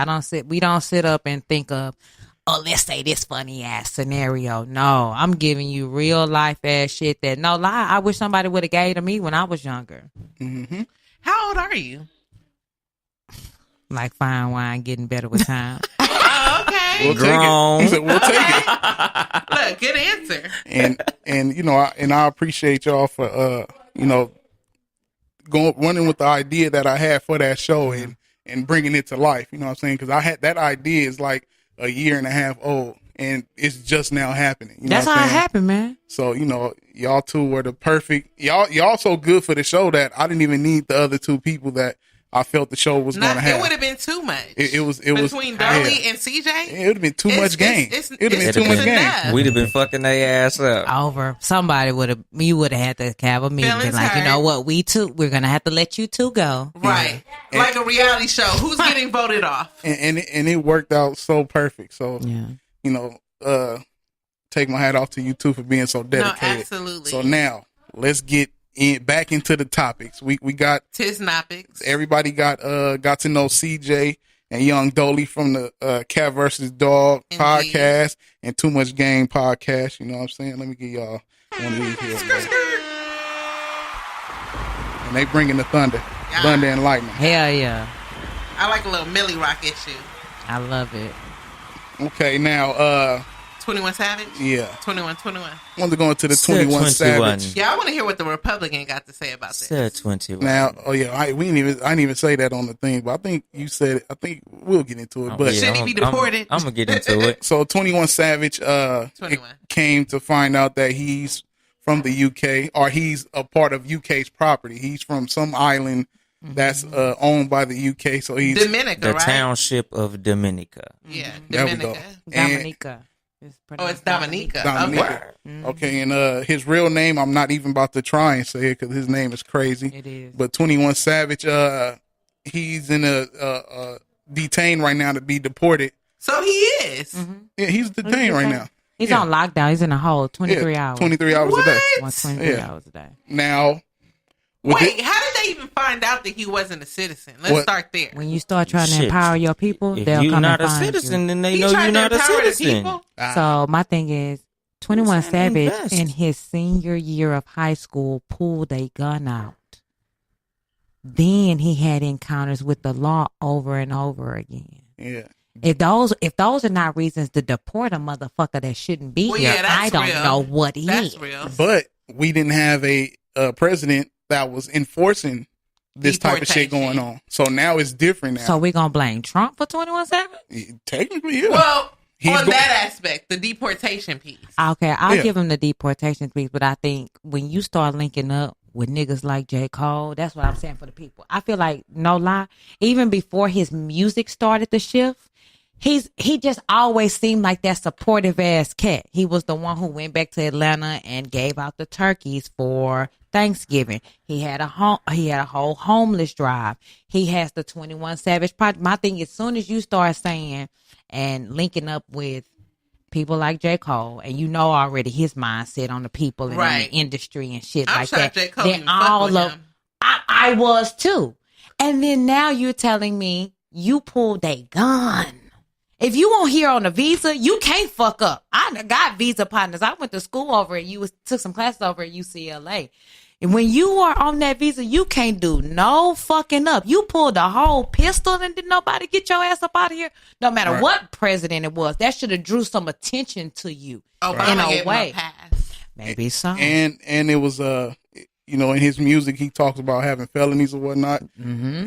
We don't sit up and think of, oh, let's say this funny ass scenario. No, I'm giving you real life ass shit that, no lie, I wish somebody would have gave to me when I was younger. Mm-hmm. How old are you? Like fine wine getting better with time. Oh, okay. We'll Grown. take it. He said, we'll take it. Look, good answer. And I appreciate y'all for running with the idea that I had for that show and bringing it to life. You know what I'm saying? Because I had that idea is like a year and a half old, and it's just now happening. You know That's what how I'm it saying? happened, man. So, you know, y'all two were the perfect. Y'all so good for the show that I didn't even need the other two people that I felt the show was going to It have. would have been too much. It was between Dolly and CJ. It would have been too much game. It would have been too it's much game. enough. We'd have been fucking their ass up. Over. Somebody you would have had to have a meeting. Been Feelings like, you hurt. know what? We're going to have to let you two go. Right. Like a reality show. Who's getting voted off? And it worked out so perfect. So, Yeah. you know, take my hat off to you two for being so dedicated. absolutely. So now let's get back into the topics. We got Tisnopics. everybody got to know CJ and Young Dolly from the Cat versus Dog Indeed. podcast and Too Much Game podcast. You know what I'm saying? Let me give y'all one of these here. man. And they bringing the thunder, Yeah. thunder and lightning. Hell yeah. I like a little Millie Rock issue. I love it. Okay, now 21 Savage? yeah, 21. I want to go into the Sir 21 21. Savage. Yeah, I want to hear what the Republican got to say about this. Sir 21. Now, oh yeah, I didn't even say that on the thing, but I think you said it. I think we'll get into it. But Should he be deported? I'm gonna get into it. so 21 Savage, 21. it came to find out that he's from the UK, or he's a part of UK's property. He's from some island that's owned by the UK. So he's Dominica, The right? township of Dominica. Yeah, There we go. Dominica. Dominica. Oh, it's Dominica. Dominica. Okay. Okay, and his real name, I'm not even about to try and say it because his name is crazy. It is. But 21 Savage, he's in a detained right now to be deported. So he is. Yeah, he's detained right now. He's Yeah. on lockdown. He's in a hole 23 Yeah, hours. 23 hours a day. What? 23 Yeah. hours a day. Now, with Wait, how did they even find out that he wasn't a citizen? Let's What? start there. When you start trying to Shit. empower your people, If they'll you're come not and a find citizen, you. then they He know tried you're to not a empower the citizen. people? So my thing is, 21 Who's trying to Savage invest? in his senior year of high school pulled a gun out. Then he had encounters with the law over and over again. yeah, If those are not reasons to deport a motherfucker that shouldn't be Well, here, yeah, that's I don't real. know what That's is. real. but we didn't have a president that was enforcing this type of shit going Deportation. on. So now it's different now. So we gonna blame Trump for 21 Savage? Technically, yeah. Well, He's on go- that aspect, the deportation piece. Okay, I'll Yeah. give him the deportation piece, but I think when you start linking up with niggas like J. Cole, that's what I'm saying for the people. I feel like, no lie, even before his music started to shift, he just always seemed like that supportive ass cat. He was the one who went back to Atlanta and gave out the turkeys for Thanksgiving. He had a whole homeless drive. He has the 21 Savage project. My thing, as soon as you start saying and linking up with people like J. Cole, and you know already his mindset on the people and on Right. the industry and shit I'm like shocked that. J. Cole Then even fuck with him. I was too. And then now you're telling me you pulled a gun. If you won't hear on a visa, you can't fuck up. I got visa partners. I went to school over at took some classes over at UCLA. And when you are on that visa, you can't do no fucking up. You pulled a whole pistol and did nobody get your ass up out of here? No matter Right. what president it was, that should have drew some attention to you. Obama In a gave him way. a pass. Maybe so. and it was you know, in his music he talks about having felonies or whatnot,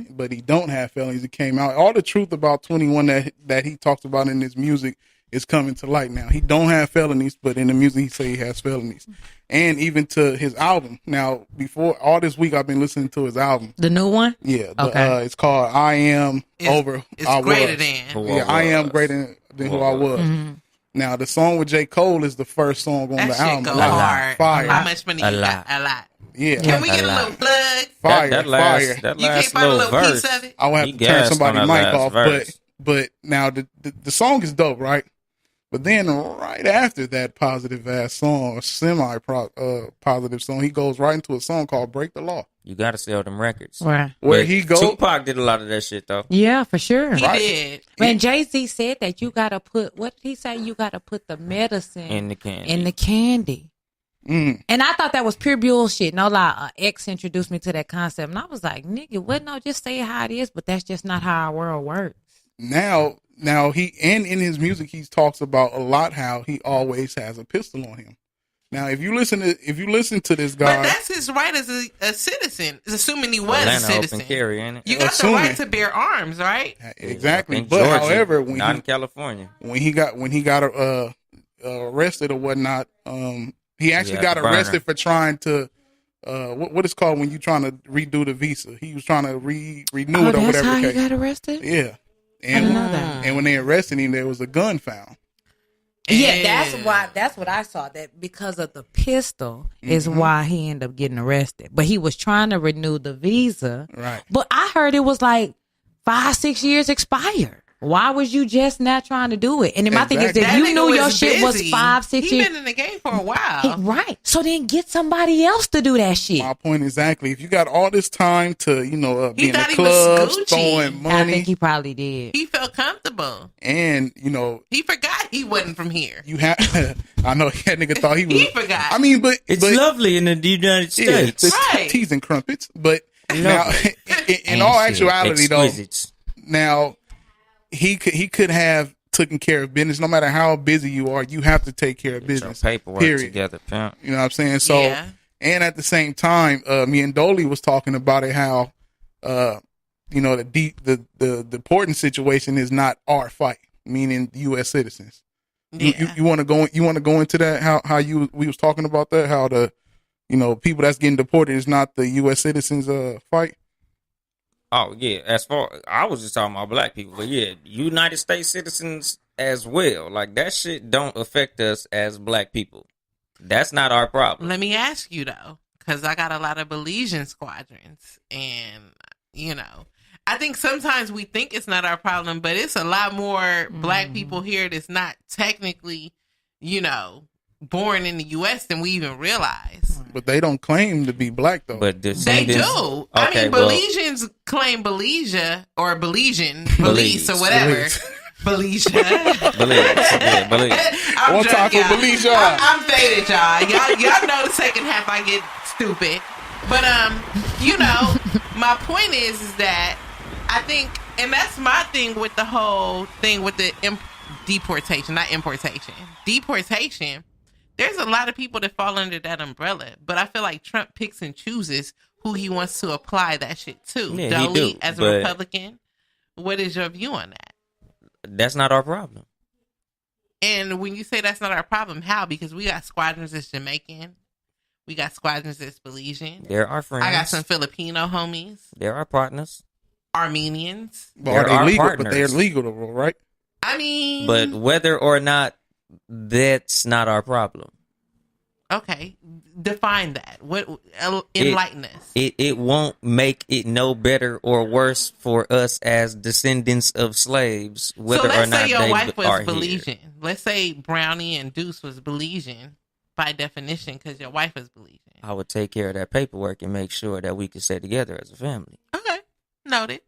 but he don't have felonies. It came out all the truth about 21 that he talks about in his music is coming to light now. He don't have felonies, but in the music he say he has felonies, and even to his album. Now, before all this week, I've been listening to his album. The new one? Yeah, Okay. it's called "I Am Over." It's I greater Was. than. Who Yeah, I am was. greater than who I was. Now, the song with J. Cole is the first song on That the shit album. go Like, hard. Fire. How much money A you lot. got? A lot. Yeah, Can we get a A lot. little plug? fire, that fire. last You can't last find a little little verse. piece of it? I will have He to turn gassed somebody's on that mic last off, verse. but now the song is dope, right? But then right after that positive ass song, a semi positive song, he goes right into a song called "Break the Law," You gotta sell them records. Right. where But he goes. Tupac did a lot of that shit though. Yeah, for sure. He Right. did. When Jay-Z said that you gotta put, what did he say? You gotta put the medicine In the candy. in the candy. Mm. And I thought that was pure bullshit. No lie, ex introduced me to that concept, and I was like, "Nigga, what? No, just say it how it is." But that's just not how our world works. Now he and in his music he talks about a lot how he always has a pistol on him. Now, if you listen to this But guy, that's his right as a citizen, assuming he was Atlanta a citizen. open carry, ain't it? You got Assuming. the right to bear arms, right? exactly. In But Georgia, however, when not he in California. got arrested or whatnot, he actually Yeah, got the burner. arrested for trying to. What it's called when you trying to redo the visa? He was trying to renew Oh, it or that's whatever. how the he case. got arrested? Yeah, didn't know that. and when they arrested him, there was a gun found. Yeah, that's what I saw. That because of the pistol is why he ended up getting arrested. But he was trying to renew the visa. Right. But I heard it was like 5-6 years expired. Why was you just not trying to do it? And then my thing is, if Exactly. you That knew nigga your was shit was busy. 5-6 He years, been in the game for a while. right? So then get somebody else to do that shit. My point exactly. If you got all this time to, be He in the thought he was clubs, Gucci. throwing I money, think he probably did. He felt comfortable. and He forgot he wasn't from here. you have. I know that nigga thought he was. He forgot. I mean, but lovely in the United yeah, the Right. teas and crumpets. But now, in Ain't all shit. actuality, though, Exquisites. now he could have taken care of business. No matter how busy you are, you have to take care of Get your business. paperwork period. together, pimp. You know what I'm saying? So, Yeah. and at the same time, me and Dolly was talking about it, how, the deporting situation is not our fight, meaning U.S. citizens. Yeah. You want to go? You want to go into that? How we was talking about that? How the, people that's getting deported is not the U.S. citizens' fight. Oh yeah, as far I was just talking about black people, but yeah, United States citizens as well. Like that shit don't affect us as black people. That's not our problem. Let me ask you though, because I got a lot of Belizean squadrons, and I think sometimes we think it's not our problem, but it's a lot more black people here that's not technically, born in the U.S. than we even realize. But they don't claim to be black though. But They descendants, do. I Okay, mean, well, Belizeans claim Belize or Belizean, Belize. Belize or whatever. Belize. yeah, Belize. I'm One time drunk, y'all. for Belize, y'all. I'm faded, y'all. Y'all know the second half I get stupid. But my point is that I think, and that's my thing with the whole thing with the deportation, not importation. Deportation. There's a lot of people that fall under that umbrella, but I feel like Trump picks and chooses who he wants to apply that shit to. Yeah, he Dolly, do, as a but- Republican, what is your view on that? That's not our problem. And when you say that's not our problem, how? Because we got squadrons that's Jamaican. We got squadrons that's Belizean. They're our friends. I got some Filipino homies. They're our partners. Armenians. Well, are They're our they legal? But partners. they're legal, though, right? I mean... But whether or not, that's not our problem. Okay. Define that. What? Enlighten us. It won't make it no better or worse for us as descendants of slaves, whether So let's or not say your they wife was are here. Belizean. Let's say Brownie and Deuce was Belizean by definition because your wife was Belizean. I would take care of that paperwork and make sure that we could stay together as a family. Okay. Noted.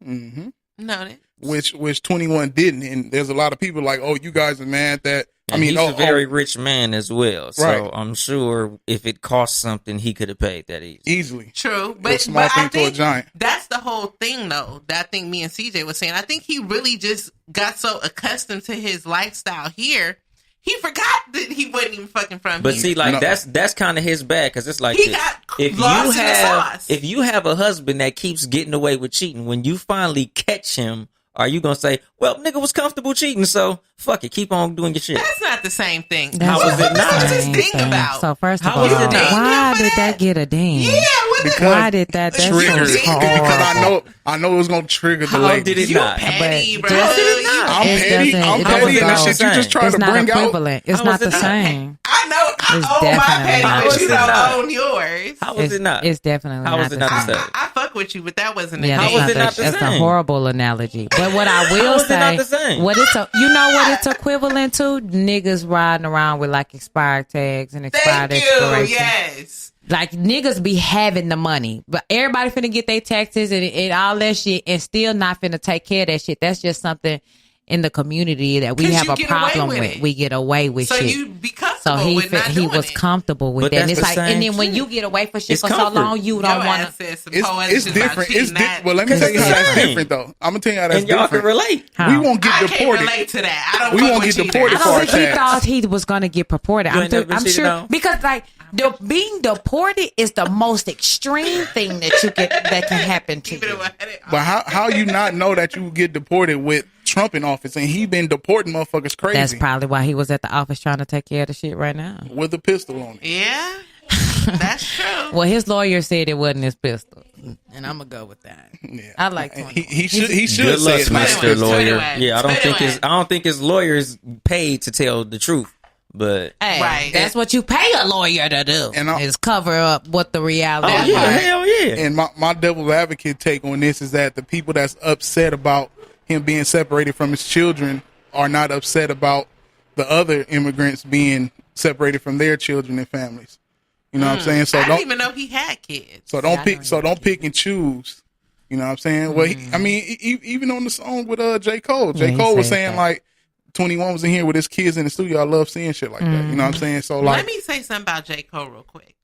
Mm-hmm. Noted. Which 21 didn't, and there's a lot of people like, oh, you guys are mad that. And he's a very rich man as well, so Right. I'm sure if it cost something, he could have paid that easy. easily. True, A but small thing I to a think giant. that's the whole thing, though. That I think me and CJ was saying. I think he really just got so accustomed to his lifestyle here, he forgot that he wasn't even fucking from But here. see, like No. that's kind of his bad because it's like He this. got if lost you in the have sauce. if you have a husband that keeps getting away with cheating, when you finally catch him, are you gonna say, "Well, nigga was comfortable cheating, so fuck it, keep on doing your shit"? That's not the same thing. That's How was it What not? was his same thing thing. about? So first of How all, was it not? why For did that get a ding? yeah, what the Because Why did that? That's Triggered. so Because horrible. I know it was gonna trigger the How ladies. did it you not? petty, But bro. just- You- I'm It petty. doesn't- I'm it petty, and doesn't that go shit you the just same. trying It's to not bring out. equivalent. It's How not was the it not? same. I know I It's own my definitely petty, not but the you same. don't own yours. How was It's, it not? it's definitely How not was it the not same. the same? I fuck with you, but that wasn't the Yeah, case. How was it not that's the that's a same? horrible analogy. But what I will was it not say, the same? what it's you know what it's equivalent to? Niggas riding around with like expired tags and expired Thank you. expiration. Yes. Like niggas be having the money, but everybody finna get their taxes and all that shit, and still not finna take care of that shit. That's just something. in the community that we 'Cause have you a get away problem with with. it. We get away with So shit. you be So comfortable with not he doing was it. comfortable with But that. And that's it's the like, and same then when shit. you get away for shit It's for so comfort. long, you Your don't want ass to. said some It's poetry about different. It's cheating, not- well, let me tell you how it's that's the same. different though. I'm gonna tell you how that's And y'all can different. relate. We won't get I can't deported. relate to that. I don't. We fuck won't with get cheaters. deported I for don't our think he tax. thought he was going to get deported. You ain't never been I'm cheated sure on? because like being deported is the most extreme thing that can happen to Keep it you. away. But how you not know that you get deported with Trump in office and he been deporting motherfuckers crazy That's probably why he was at the office trying to take care of the shit right now. with a pistol on it. Yeah, that's true. Well, his lawyer said it wasn't his pistol, and I'm gonna go with that. Yeah. I like And 21. he should Good luck, say it's not his Mr. pistol. Lawyer. 21. Yeah, I don't think 21. his lawyer's paid to tell the truth. But Hey, Right. that's what you pay a lawyer to do, And I- is cover up what the reality oh is. yeah, hell yeah. And my devil's advocate take on this is that the people that's upset about him being separated from his children are not upset about the other immigrants being separated from their children and families. You know what I'm saying? So I didn't don't even know he had kids. don't pick and choose. You know what I'm saying? Well, I mean, even on the song with J. Cole, J. he Cole was said saying that. like 21 was in here with his kids in the studio. I love seeing shit like that. You know what I'm saying? So Let like, me say something about J. Cole real quick.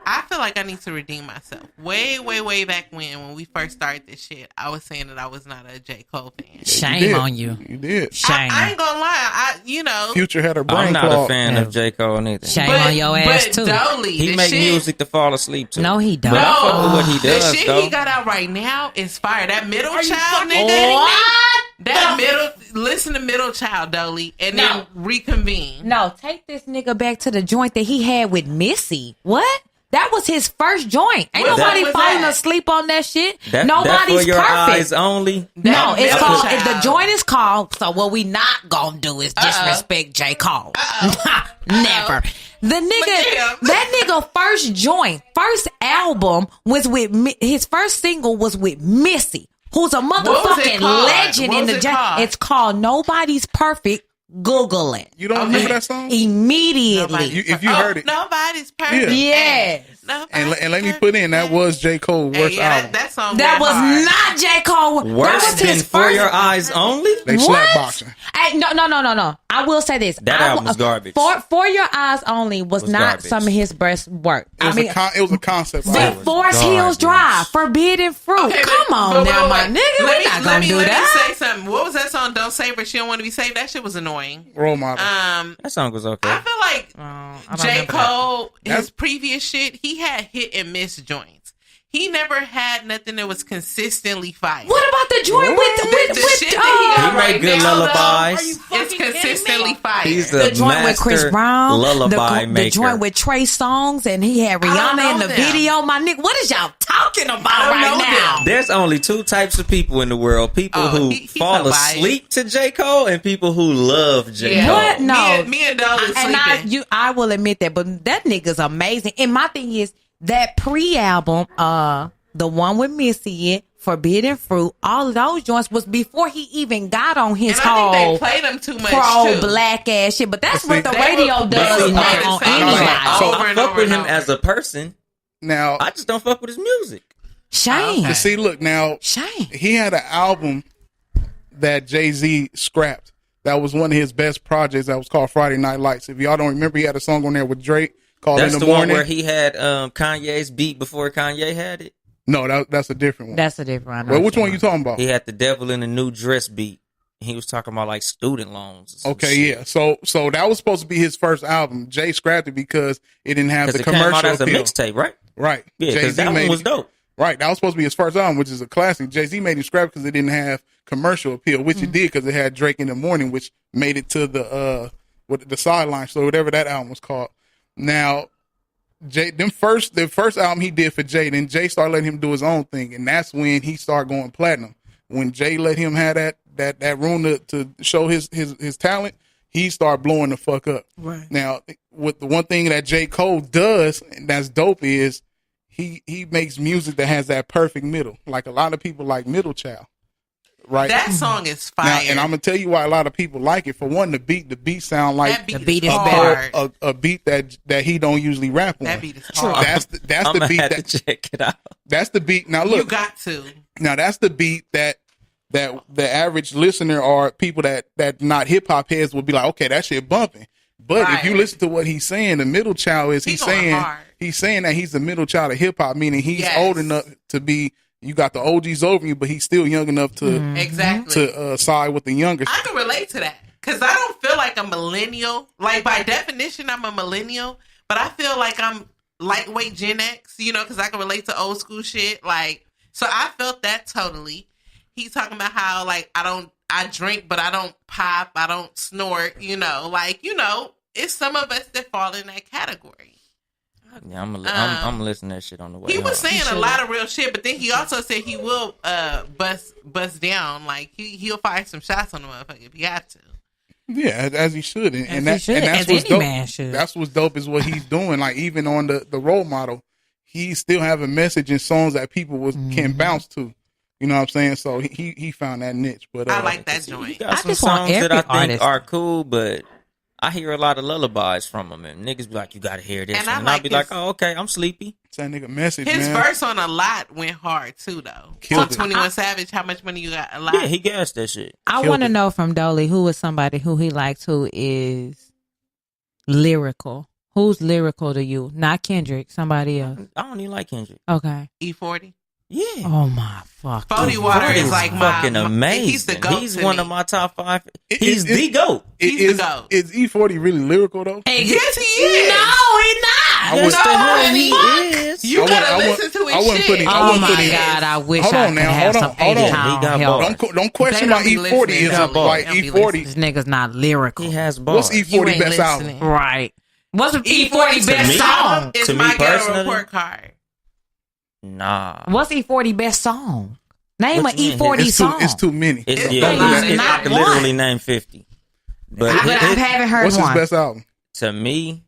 I feel like I need to redeem myself. Way back when we first started this shit, I was saying that I was not a J. Cole fan. Shame did. on you. You did. Shame. I ain't gonna lie. Future had her brain I'm not clogged. a fan Yeah. of J. Cole neither. Shame on your ass too. Dolly, He the make shit, music to fall asleep to. No, he don't. But I fuck with what he the does shit though. he got out right now is fire. That middle child fucking- nigga. What? That listen to middle child, Dolly, and No. then reconvene. No, take this nigga back to the joint that he had with Missy. What? That was his first joint. Ain't What nobody was falling that? asleep on that shit. That Nobody's for your perfect. eyes only. No, That it's middle called. child. The joint is called. So what we not gonna do is disrespect J. Cole. Never. The nigga, Damn. that nigga first album was with his first single was with Missy, who's a What was it motherfucking called? legend What in was the it genre. called? It's called Nobody's Perfect. Google it You don't remember that song? immediately. If you heard it. Nobody's perfect. Yeah. Yes. And let me put in that was J. Cole's worst album. That song. That went was hard. not J. Cole. That Worse was than his For first. Your Eyes Only. They What? slap boxing. Hey, no. I will say this. That album was garbage. For Your Eyes Only was not garbage. some of his best work. It was, it was a concept Big album. Forest garbage. Hills Drive, Forbidden Fruit. Okay, Come but- on but now, my wait. nigga. We're not gonna do let that. me say something. What was that song? Don't Save Her. She don't want to be saved. That shit was annoying. Role model. That song was okay. I feel like I don't J. remember that. Cole, his That's- previous shit, he had hit and miss joints. He never had nothing that was consistently fire. What about the joint The shit that he got He right made good now, lullabies. though, it's consistently fire. He's The the joint with Chris master Brown, lullaby the maker. joint with Trey Songz, and he had Rihanna know in the them. video. My nigga, what is y'all talking about I don't right know now? them. There's only two types of people in the world: people Oh, who he's fall so biased. asleep to J. Cole and people who love J. Yeah. Cole. What? No. Me and Dolly And I will admit that, but that nigga's amazing. And my thing is that pre-album, the one with Missy, it, Forbidden Fruit, all of those joints was before he even got on his And I think whole they played them too much pro too. black ass shit. But that's But what the see, radio does see, now okay, on so- anybody. So- over I and fuck over with and him over. as a person. Now, I just don't fuck with his music. Shame. to see, look, now, Shame. he had an album that Jay-Z scrapped. That was one of his best projects. That was called Friday Night Lights. If y'all don't remember, he had a song on there with Drake called That's In the the one Morning. where he had Kanye's beat before Kanye had it. No, that's a different one. That's a different Well, which one you talking about? He had the Devil in a New Dress beat. He was talking about like student loans. or some Okay, shit. yeah. So that was supposed to be his first album. Jay scrapped it because it didn't have the Because it came out commercial as a appeal. mixtape, right? Right. Yeah, because Jay-Z that one made was it- dope. Right. That was supposed to be his first album, which is a classic. Jay-Z made him scrap because it didn't have commercial appeal, which it did because it had Drake in the Morning, which made it to the sideline. So whatever that album was called. Now, the first album he did for Jay, then Jay started letting him do his own thing, and that's when he started going platinum. When Jay let him have that room to show his talent, he started blowing the fuck up. Right. Now, with the one thing that J. Cole does, and that's dope, is he makes music that has that perfect middle. Like a lot of people like Middle Child, right? That song is Now, fire. and I'm gonna tell you why a lot of people like it. For one, the beat sound like that beat, The beat is is hard. better. a beat that he don't usually rap on. That beat is hard. That's I'm the gonna beat have to check it out. that's the beat. Now You look, got to. now that's the beat that that the average listener or people that not hip hop heads will be like, okay, that shit bumping. But if you Right. listen to what he's saying, the middle child is He going hard. he's saying that he's the middle child of hip hop, meaning he's Yes. old enough to be. You got the OGs over you, but he's still young enough to Exactly. side with the younger. I can relate to that because I don't feel like a millennial. Like by definition, I'm a millennial, but I feel like I'm lightweight Gen X. You know, because I can relate to old school shit. Like, so I felt that totally. He's talking about how like I drink, but I don't pop, I don't snort. You know, like it's some of us that fall in that category. Yeah, I'm listening to that shit on the way. He was home. saying a lot of real shit, but then he also said he will bust down. Like he'll fire some shots on the motherfucker if he have to. Yeah, as he should, and As he should, that's as what's any dope. man should. That's what's dope is what he's doing. Like even on the role model, he still have a message in songs that people can bounce to. You know what I'm saying? So he found that niche. But I like that You joint. got I some just want songs that I every think artist- are cool, but I hear a lot of lullabies from them, and niggas be like, "You gotta hear this," And I and I'll like be his- like, "Oh, okay, I'm sleepy." it's that nigga message, His man. verse on a lot went hard too, though. Killed So it. 21 Savage, how much money you got? A lot. Yeah, he gassed that shit. I Killed want to it. know from Dolly who is somebody who he likes who is lyrical. Who's lyrical to you? Not Kendrick, somebody else. I don't even like Kendrick. Okay. E40. Yeah, Oh my fuck. 40 Water is like fucking amazing. He's the GOAT. He's to one me. of my top 5. It- He's it- the GOAT. He's the GOAT. Is E40 really lyrical though? Hey, Yes, he is. No, he not. I would- Yes, the hell he fuck? is. You I gotta wouldn't- listen to his I wouldn't shit. put it- I Oh wouldn't my put it- God, I wish Hold I on could now, have hold some on, hold on. H-Town He got help. bars. Don't question They my don't be E40 listening, is Dolly. like They don't be E40. This nigga's not lyrical. He has bars. What's You E40 ain't best listening. album? Right. What's E40 E40's best me? song? It's To me my ghetto personally? report card. Nah. What's E40 best song? Name What an you mean? E40 It's too song. it's too many. It's, It's yeah, a lot. it's, Not I could one. literally name 50. But I it- haven't heard What's his one. best album? to me,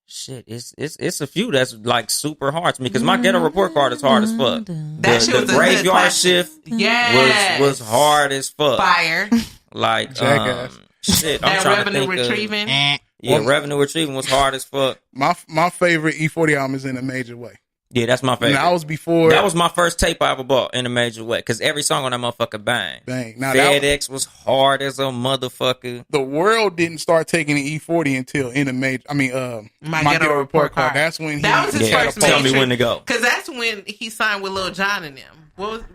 shit, it's a few that's like super hard to me because my ghetto report card is hard as fuck. That shit The was a good graveyard classic. shift Yes. was hard as fuck. Fire. Like Jackass. shit, I'm That trying to revenue think retrieving. Of, yeah, revenue retrieving was hard as fuck. My favorite E40 album is In a Major Way. Yeah, that's my And favorite. that was before That was my first tape I ever bought in a major way because every song on that motherfucker bang. Bang. Now that FedEx was hard as a motherfucker. the world didn't start taking the E40 until In a Major. I mean, My Ghetto Report Card. That's when That was his Yeah, first tell me major. when to go. Because that's when he signed with Lil Jon and them.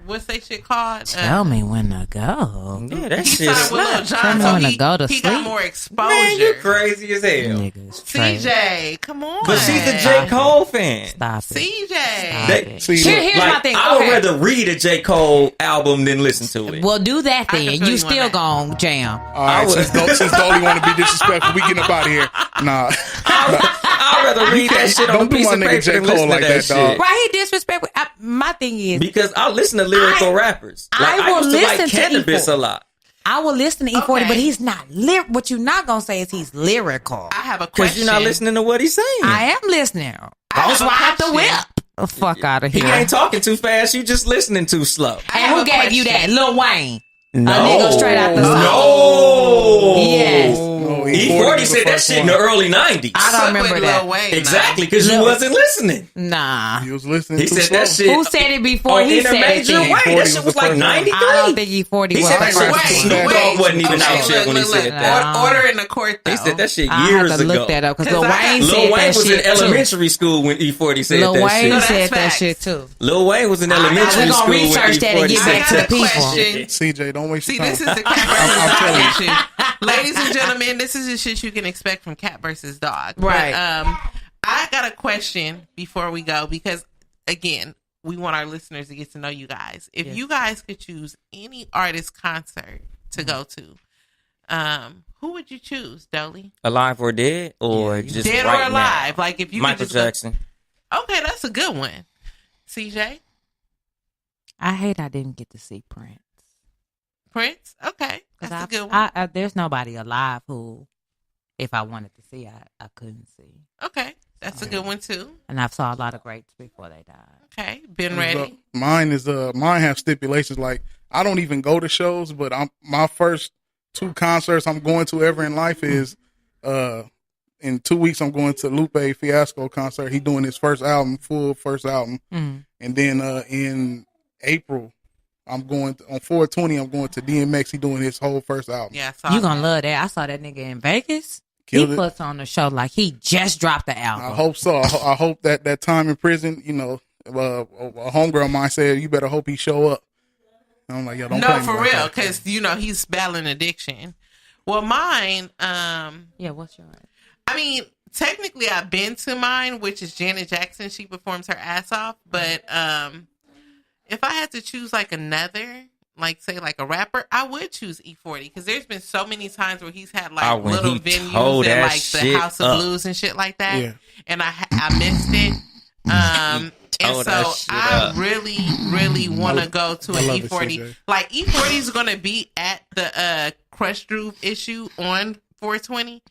What's that shit called? Tell me when to go. Yeah, that He shit. signed with Lil slap. Tell Jon, me so when to he go to got sleep. more exposure. Man, you crazy as hell. Niggas trash. CJ, come on. But she's a J. Cole fan. Stop it. CJ. They- See, Here's look, my Like, thing. I would Okay. rather read a J. Cole album than listen to it. Well, do that I can then. feel You you on still that. gon' jam. all right, would- since Dolly want to be disrespectful, we getting up out of here. Nah, I'd rather read that shit on a don't do piece my of nigga paper J. than Cole listen like to that, that dog. shit. Right? He disrespectful. My thing is, Because I listen to lyrical rappers. Like, I will used to like listen to Cannabis E40. a lot. I will listen to E40, Okay. but he's not what you're not gonna say is he's lyrical. I have a Because question. you're not listening to what he's saying. I am listening. I have Boss a ride the question. whip. The fuck out of He here. ain't talking too fast. You just listening too slow. I And have who a gave you that? question. Lil Wayne. No. nigga straight out the South. No. Yes. No, E40 was the said that first shit in one. the early 90s. I don't Fuck remember with that. Lil Wayne, Exactly, because you Lil- wasn't listening. Nah. He was listening. He too said slow. that shit. Who said it before on he in a said it? major then? way. E40 That was shit the was like first one. 93. I don't think E40 He was said the that first shit was one. Snoop Dogg wasn't even out yet when he said that. Order in the court, though. He said that shit I years have to ago. look that up because 'Cause Lil I- Wayne Lil said Wayne that was shit in too. elementary school when E40 said Lil that Wayne shit. that's said that facts. shit too. Lil Wayne was in we're elementary gonna school when research that and E40 get I said back to got the a that. people. question. CJ, don't waste See, your time. this is the cat I'm versus telling dog issue. Ladies and gentlemen, this is the shit you can expect from cat versus dog. Right. But, I got a question before we go because, again, we want our listeners to get to know you guys. If you guys could choose any artist concert to go to, who would you choose, Dolly? Alive or dead, or just Dead right or alive? now? Like if you Michael could just go- Jackson. Okay, that's a good one. CJ? I hate I didn't get to see Prince. Prince? Okay, 'Cause that's a good one. there's nobody alive who, if I wanted to see, I couldn't see. Okay, that's a good one too. And I've saw a lot of greats before they died. Okay, been ready. Mine have stipulations. Like I don't even go to shows, but my first 2 concerts I'm going to ever in life is in 2 weeks I'm going to Lupe Fiasco concert. He doing his first album, full first album, Mm. and then in April, I'm going on 420. I'm going to DMX. He doing his whole first album. Yeah, I saw You gonna that. love that. I saw that nigga in Vegas. Killed he it. puts on the show like he just dropped the album. I hope so. I hope that time in prison, you know, a homegirl of mine said, "You better hope he show up." And I'm like, "Yo, don't play No, me for like real, that." because you know he's battling addiction. Well, mine, Yeah, what's yours? I mean, technically, I've been to mine, which is Janet Jackson. She performs her ass off. But if I had to choose like another, like say like a rapper, I would choose E40 because there's been so many times where he's had like when little he venues tore and that like the shit House of up. Blues and shit like that, Yeah. and I missed it. And tore that so shit I up. really want to go to I an love it, E40. CJ. Like E40 is going to be at the Crush Groove issue on 420.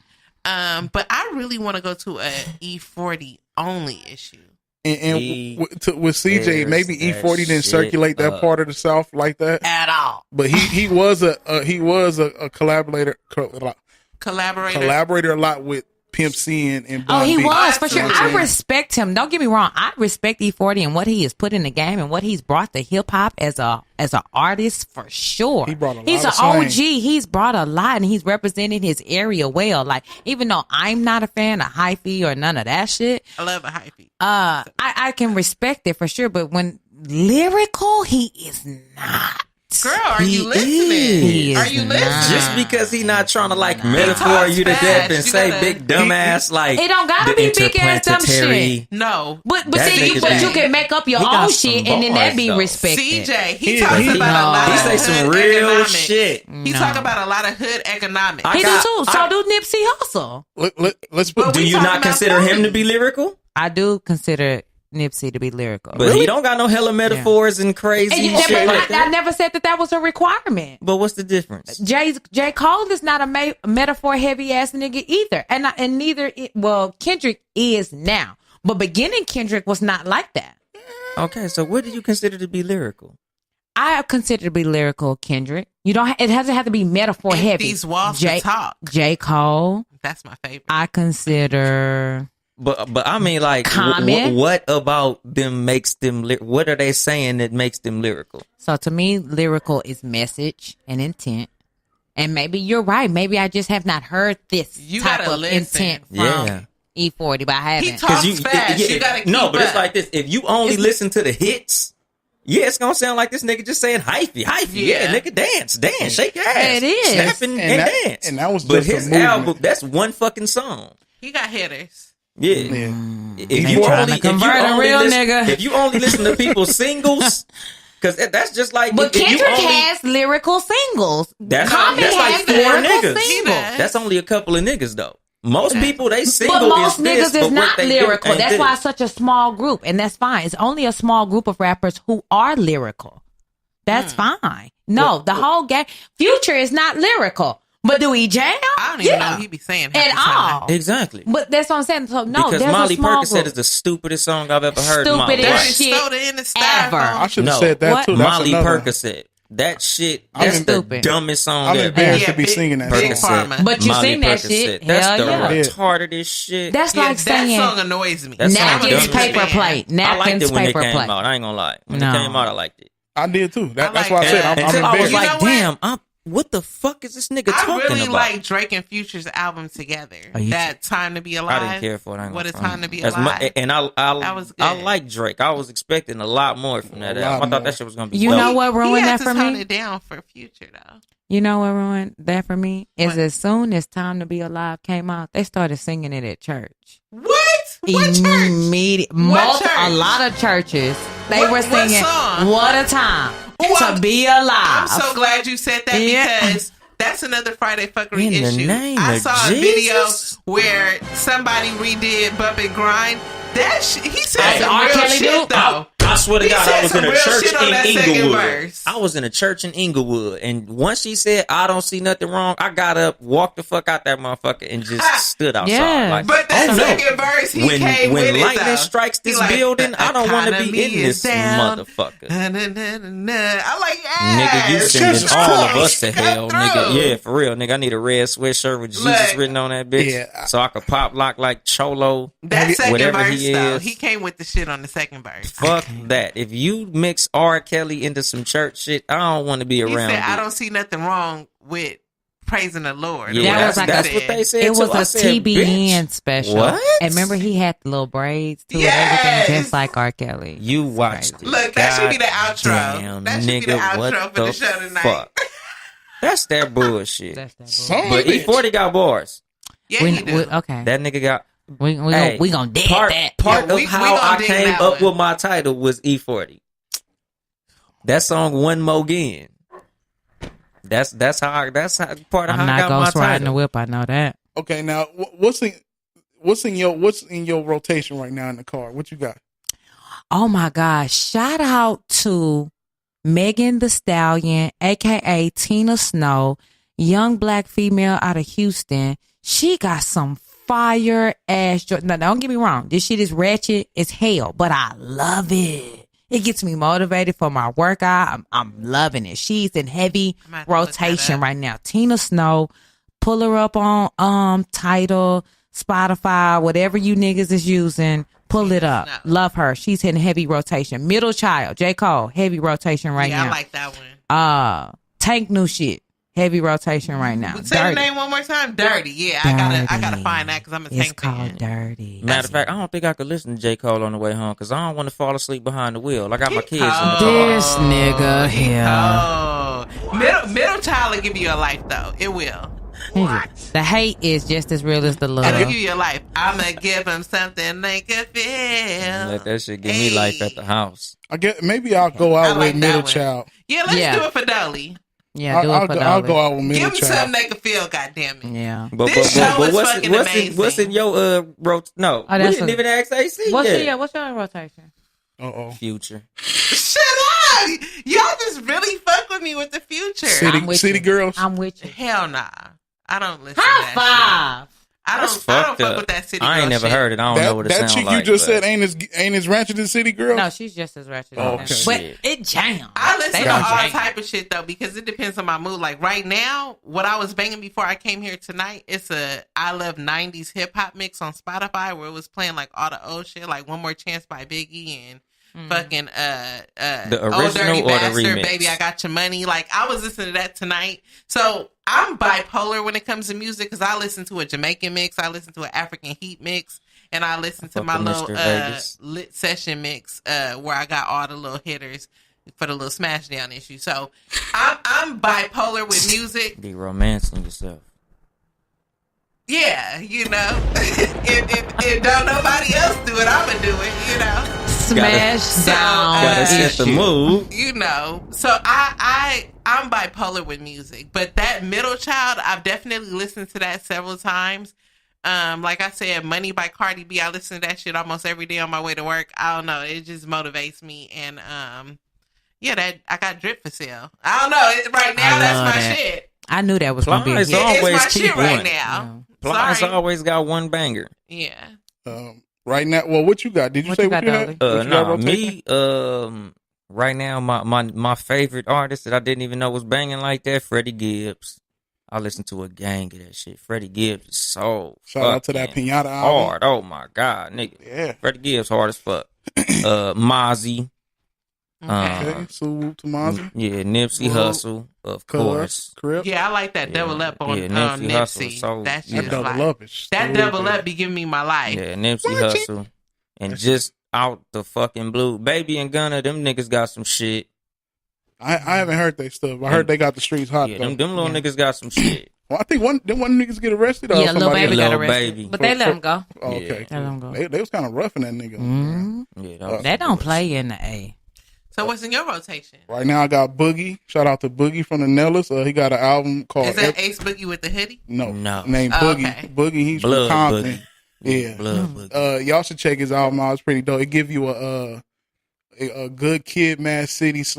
But I really want to go to a E40 only issue. And He with CJ, tears maybe that E40 didn't shit circulate that up. part of the South like that. At all. But he was a collaborator Collaborator. a lot with Pimp C and Oh, Bun he B. was for sure. I Absolutely. respect him. Don't get me wrong. I respect E40 and what he has put in the game and what he's brought to hip hop as an artist for sure. He brought a lot He's of an slang. OG. He's brought a lot and he's represented his area well. Like even though I'm not a fan of hyphy or none of that shit, I love a hyphy. I can respect it for sure. But when lyrical, he is not. Girl, are He you listening? is Are you listening? not. Just because he not trying to like metaphor talks you to fast. death and You say gotta- big dumbass like It don't gotta the be big ass dumb interplanetary- shit. No. But That see, nigga but did. you can make up your He got own some shit and then that bars, be though. respected. CJ, he He- talks he- about a lot He of say some hood real economics. shit. He No. talk about a lot of hood economics. I He got- do too. So do Nipsey Hussle. Let's put. But Do we you talking not about consider him Philly. to be lyrical? I do consider Nipsey to be lyrical. But he don't got no hella metaphors and crazy And you- shit but like I that. never said that was a requirement. But what's the difference? J. Cole is not a metaphor heavy ass nigga either, and neither. Kendrick is now, but beginning Kendrick was not like that. Okay, so what do you consider to be lyrical? I consider to be lyrical Kendrick. You don't. It doesn't have to be metaphor If heavy. these walls J. to talk. J. Cole. That's my favorite. I consider. But I mean, like, Comment? what about them makes them? What are they saying that makes them lyrical? So to me, lyrical is message and intent. And maybe you're right. Maybe I just have not heard this You type gotta of listen. intent from Yeah. E40, but I haven't. He talks fast. You gotta keep no, but it's up. like this. If you only listen to the hits, yeah, it's gonna sound like this nigga just saying hyphy. Yeah, Yeah. nigga, dance, shake your ass, It is. snap and And that- dance. and that was but just a his movement. album. That's one fucking song. He got hitters. Yeah. Yeah. If They you trying only, to if you convert a only real listen, nigga. if you only listen to people's singles, because that's just like. But if you Kendrick only, has lyrical singles. That's Common like has four lyrical niggas. singles. does. That's only a couple of niggas though. Most people they single But most is this, niggas but is what not they do lyrical. ain't That's this. why it's such a small group, and that's fine. It's only a small group of rappers who are lyrical. That's fine. No, the whole gang. Future is not lyrical, but do he jam? I don't even know what he be saying half at the time. all. Exactly. But that's what I'm saying. So no, Because there's Molly a small Percocet group. is the stupidest song I've ever heard in my Stupidest life. There's shit soda in the ever. I styrofoam. should have No. said that What? too. That's Molly another one. Percocet. That shit, I'm that's the stupid. dumbest song I'm ever. embarrassed to Yeah, be big- singing that big song. Pharma. But you Molly sing that Percocet. shit. That's Hell the yeah. retardedest shit. That's Yeah, like that saying song annoys me. That song napkins dumb. paper plate. I liked Napkins it when it paper came plate. out. I ain't gonna lie. When No. it came out, I liked it. I did too. That's like why I said that. I'm Until I was embarrassed. You like, know what? damn, what the fuck is this nigga I talking really about? like Drake and Future's album together. you- That Time to Be Alive. I didn't care for it. I ain't What gonna is front. Time to Be As mu- Alive? and That was I good. like Drake. I was expecting a lot more from that A album. lot I thought more. that shit was gonna be You dope. know what He ruined has that to for tone me? it down for Future though. You know what ruined that for me? Is What? as soon as Time to Be Alive came out, they started singing it at church. What? What church? Immediate, What church? a lot of churches, they What- were what singing song? "What a Time Well, to Be Alive." I'm so glad you said that Yeah. because that's another Friday fuckery In the issue. name I of saw a video Jesus. where somebody redid Bump and Grind. That he said Hey, some R. real Kelly shit do? though. I swear to He God, said I was some in a real church shit on in that second Inglewood. verse. I was in a church in Inglewood, and once she said, "I don't see nothing wrong," I got up, walked the fuck out that motherfucker, and just stood outside. Yeah. Like, But that oh, no. second verse, he when came with it lightning though. strikes He this like, building, "The I don't want to be economy in is this down." motherfucker. I'm like, Nigga, you yes, sending Jesus all Christ. of us to Come hell, through. nigga. Yeah, for real, nigga. I need a red sweatshirt with Jesus Look. written on that bitch, Yeah. so I could pop lock like Cholo. That second whatever verse he though, is. he came with the shit on the second verse. Fuck that. If you mix R. Kelly into some church shit, I don't want to be He around said, it. I don't see nothing wrong with praising the Lord. Yeah, That was like that's a- what they said. It was too. I a said, TBN bitch, special. What? And remember, he had the little braids too, and Yes! everything, just like R. Kelly. You watched it. Look, that should be the outro. Goddamn, That should be the nigga, outro what for the show tonight. fuck? That's that bullshit. That's that bull. Son But of a bitch. E40 got bars. Yeah, We, he do. okay. That nigga got. we Hey, gonna dig part that. part Yeah, we of how gonna I dig came that up one. with my title was E40. That song One More Again. That's how part of how I'm I not got my ghost riding the title. whip. I know that. Okay, now what's in your rotation right now in the car? What you got? Oh my gosh. Shout out to Megan the Stallion, aka Tina Snow, young black female out of Houston. She got some fire ass joy. Now, don't get me wrong. This shit is ratchet as hell, but I love it. It gets me motivated for my workout. I'm loving it. She's in heavy I'm gonna have to look that rotation up. right now. Tina Snow, pull her up on Tidal, Spotify, whatever you niggas is using. Pull it up. Snow. Love her. She's in heavy rotation. Middle Child, J. Cole, heavy rotation right Yeah, now. I like that one. Tank New Shit, heavy rotation right now. Say the Dirty. name one more time. Dirty. Yeah, I gotta Dirty. find that because I'm a It's Tank called fan. Dirty. Matter of fact, I don't think I could listen to J. Cole on the way home because I don't want to fall asleep behind the wheel. I got my kids in the car. This nigga here. Oh, middle child will give you a life though. It will. The hate is just as real as the It'll love. give you a life. I'ma give them something they can feel. Let that shit give me life at the house. I get maybe I'll go I out like with that Middle one. Child. Yeah, let's Yeah. do it for Dolly. Yeah, do it for I'll Dolly. go out with Middle Give them something Child. they can feel. Goddamn it. Yeah. This show is fucking amazing. what's in your no? Oh, We that's didn't a- even ask AC What's yet. what's your rotation? Uh-oh. Future. Shut up! Y'all just really fuck with me with the future. I'm with City you. Girls. I'm with you. Hell nah. I don't listen to High that five. shit. I don't fuck with that city I ain't girl never shit. heard it. I don't know what it That sounds chick like. you just but- said ain't as ratchet as City Girls. No, she's just as ratchet. Oh, as okay. that. But it jams. I listen They to don't all jam. type of shit though because it depends on my mood. Like right now, what I was banging before I came here tonight, it's a I love '90s hip hop mix on Spotify where it was playing like all the old shit, like One More Chance by Biggie and fucking The Old original Dirty or the Bastard, remix? Baby I Got Your Money. Like I was listening to that tonight. So I'm bipolar when it comes to music because I listen to a Jamaican mix, I listen to an African heat mix, and I listen to fuck my with little Mr. Vegas. lit session mix where I got all the little hitters for the little smash down issue. So I'm bipolar with music. Be romancing yourself. Yeah, you know. if don't nobody else do it, I'ma do it, you know. Smash down. Gotta set the issue. mood. You know. So I'm bipolar with music. But that Middle Child, I've definitely listened to that several times. Like I said, Money by Cardi B, I listen to that shit almost every day on my way to work. I don't know. It just motivates me. And yeah, that I got drip for sale. I don't know. Right now, I that's love my that. shit. I knew that was going to be a Plies hit. on. Always It's my keep shit right one. now. Plies Sorry. always got one banger. Yeah. Right now, well, what you got? Did you What say you what got, you had? Dolly? What you got No, rotating? me, right now, my favorite artist that I didn't even know was banging like that, Freddie Gibbs. I listen to a gang of that shit. Freddie Gibbs is so Shout out to that fucking Pinata album. hard. Oh my god, nigga. Yeah. Freddie Gibbs hard as fuck. Mozzie. Okay. Salute to Mozzie. Yeah, Nipsey Whoa. Hussle, of Cuz, course. Crip. Yeah, I like that double up on Nipsey Hussle, Nipsey. so that shit yeah. is That double like, up is that stupid. double up be giving me my life. Yeah, Nipsey What? Hussle. And just out the fucking blue. Baby and Gunna, them niggas got some shit. I haven't heard they stuff. I heard they got the streets hot Yeah, though. them little niggas got some shit. Well, I think one niggas get arrested. Or Yeah, Lil somebody Baby else? got Lil arrested. Baby. But they let him go. Oh, okay. They let him go. They was kind of roughing that nigga. Mhm. Yeah, that was That don't play in the A. So what's in your rotation? Right now, I got Boogie. Shout out to Boogie from the Nellis. He got an album called Is that Ace Boogie with the hoodie? No, No. named Oh, Boogie. okay. Boogie. He's Blood from Compton. Boogie. Yeah. Blood Boogie. Y'all should check his album out. It's pretty dope. It give you a good kid, Mad City /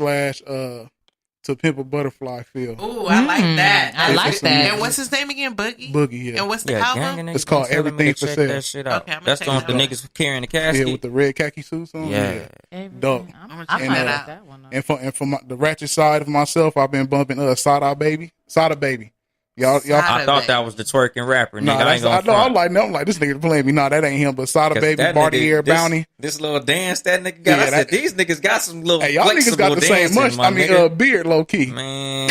To Pimp a Butterfly feel. Ooh, I like that. I like It's that. And what's his name again? Boogie? Boogie, yeah. And what's the Yeah, album? gang of It's niggas called been telling me Everything to for check Sale. that shit out. Okay, I'm gonna That's check the one that with the out. niggas carrying the casket. Yeah, with the red khaki suits on. Yeah. Dope. I'm gonna I check might that like out. that one. And for the ratchet side of myself, I've been bumping Sada Baby. Y'all. I thought that was the twerking rapper, nigga. Nah, I ain't gonna I know. I'm like, no, I'm like, this nigga playing me. Nah, that ain't him. But Sada Baby, Bartier, Bounty. This little dance that nigga got. Yeah, I said, these niggas got some little Hey, y'all niggas got the same much. Beard, low key. Man,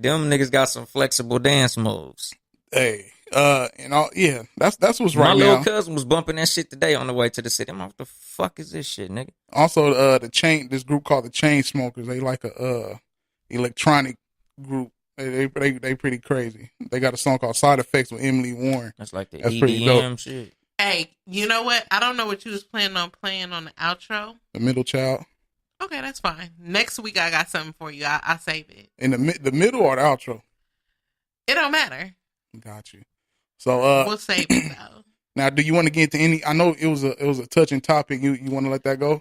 them niggas got some flexible dance moves. Hey, and all, yeah, that's what's right My now. little cousin was bumping that shit today on the way to the city. I'm like, what the fuck is this shit, nigga? Also, this group called the Chainsmokers. They like a electronic group. They pretty crazy. They got a song called Side Effects with Emily Warren. That's like the That's pretty dope. EDM shit. Hey, you know what? I don't know what you was planning on playing on the outro. The Middle Child. Okay, that's fine. Next week I got something for you. I'll save it. In the middle or the outro? It don't matter. Got you. So We'll save it though. now, do you want to get into any? I know it was a touching topic. You want to let that go?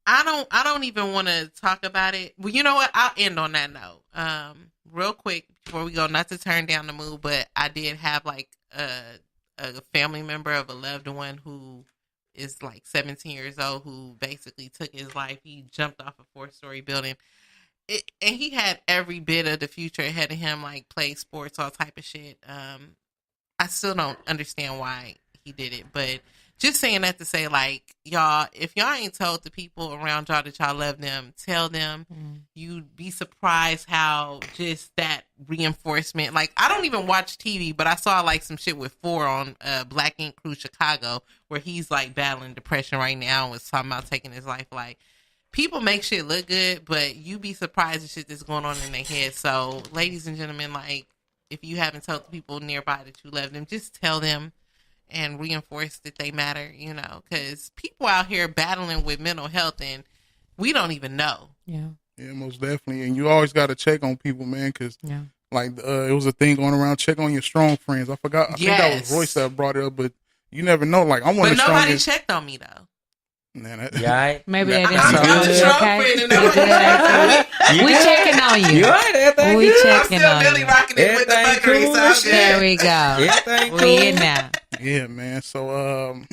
I don't even want to talk about it. Well, you know what? I'll end on that note. Real quick before we go, not to turn down the mood, but I did have like a family member of a loved one who is like 17 years old who basically took his life. He jumped off a 4-story building. And he had every bit of the future ahead of him, like play sports, all type of shit. I still don't understand why he did it, but just saying that to say, like, y'all, if y'all ain't told the people around y'all that y'all love them, tell them. You'd be surprised how just that reinforcement, like, I don't even watch TV, but I saw like some shit with 4 on Black Ink Crew Chicago, where he's like battling depression right now and was talking about taking his life. Like, people make shit look good, but you be surprised at shit that's going on in their head. So, ladies and gentlemen, like, if you haven't told the people nearby that you love them, just tell them and reinforce that they matter, you know, because people out here battling with mental health and we don't even know. Yeah. Yeah, most definitely. And you always got to check on people, man, because like it was a thing going around. Check on your strong friends. I forgot. I think that was Royce that brought it up, but you never know. Like, I'm one of the nobody strongest. checked on me though. Man, Yeah, Maybe they didn't I'm see a you. strong Okay. friend and nobody. We checking on you. You right, everything We cool. I'm checking still on really you. rocking it with the Everything fuckery, cool so I'm and shit. There good. we go. Everything We cool. in now. yeah, man. So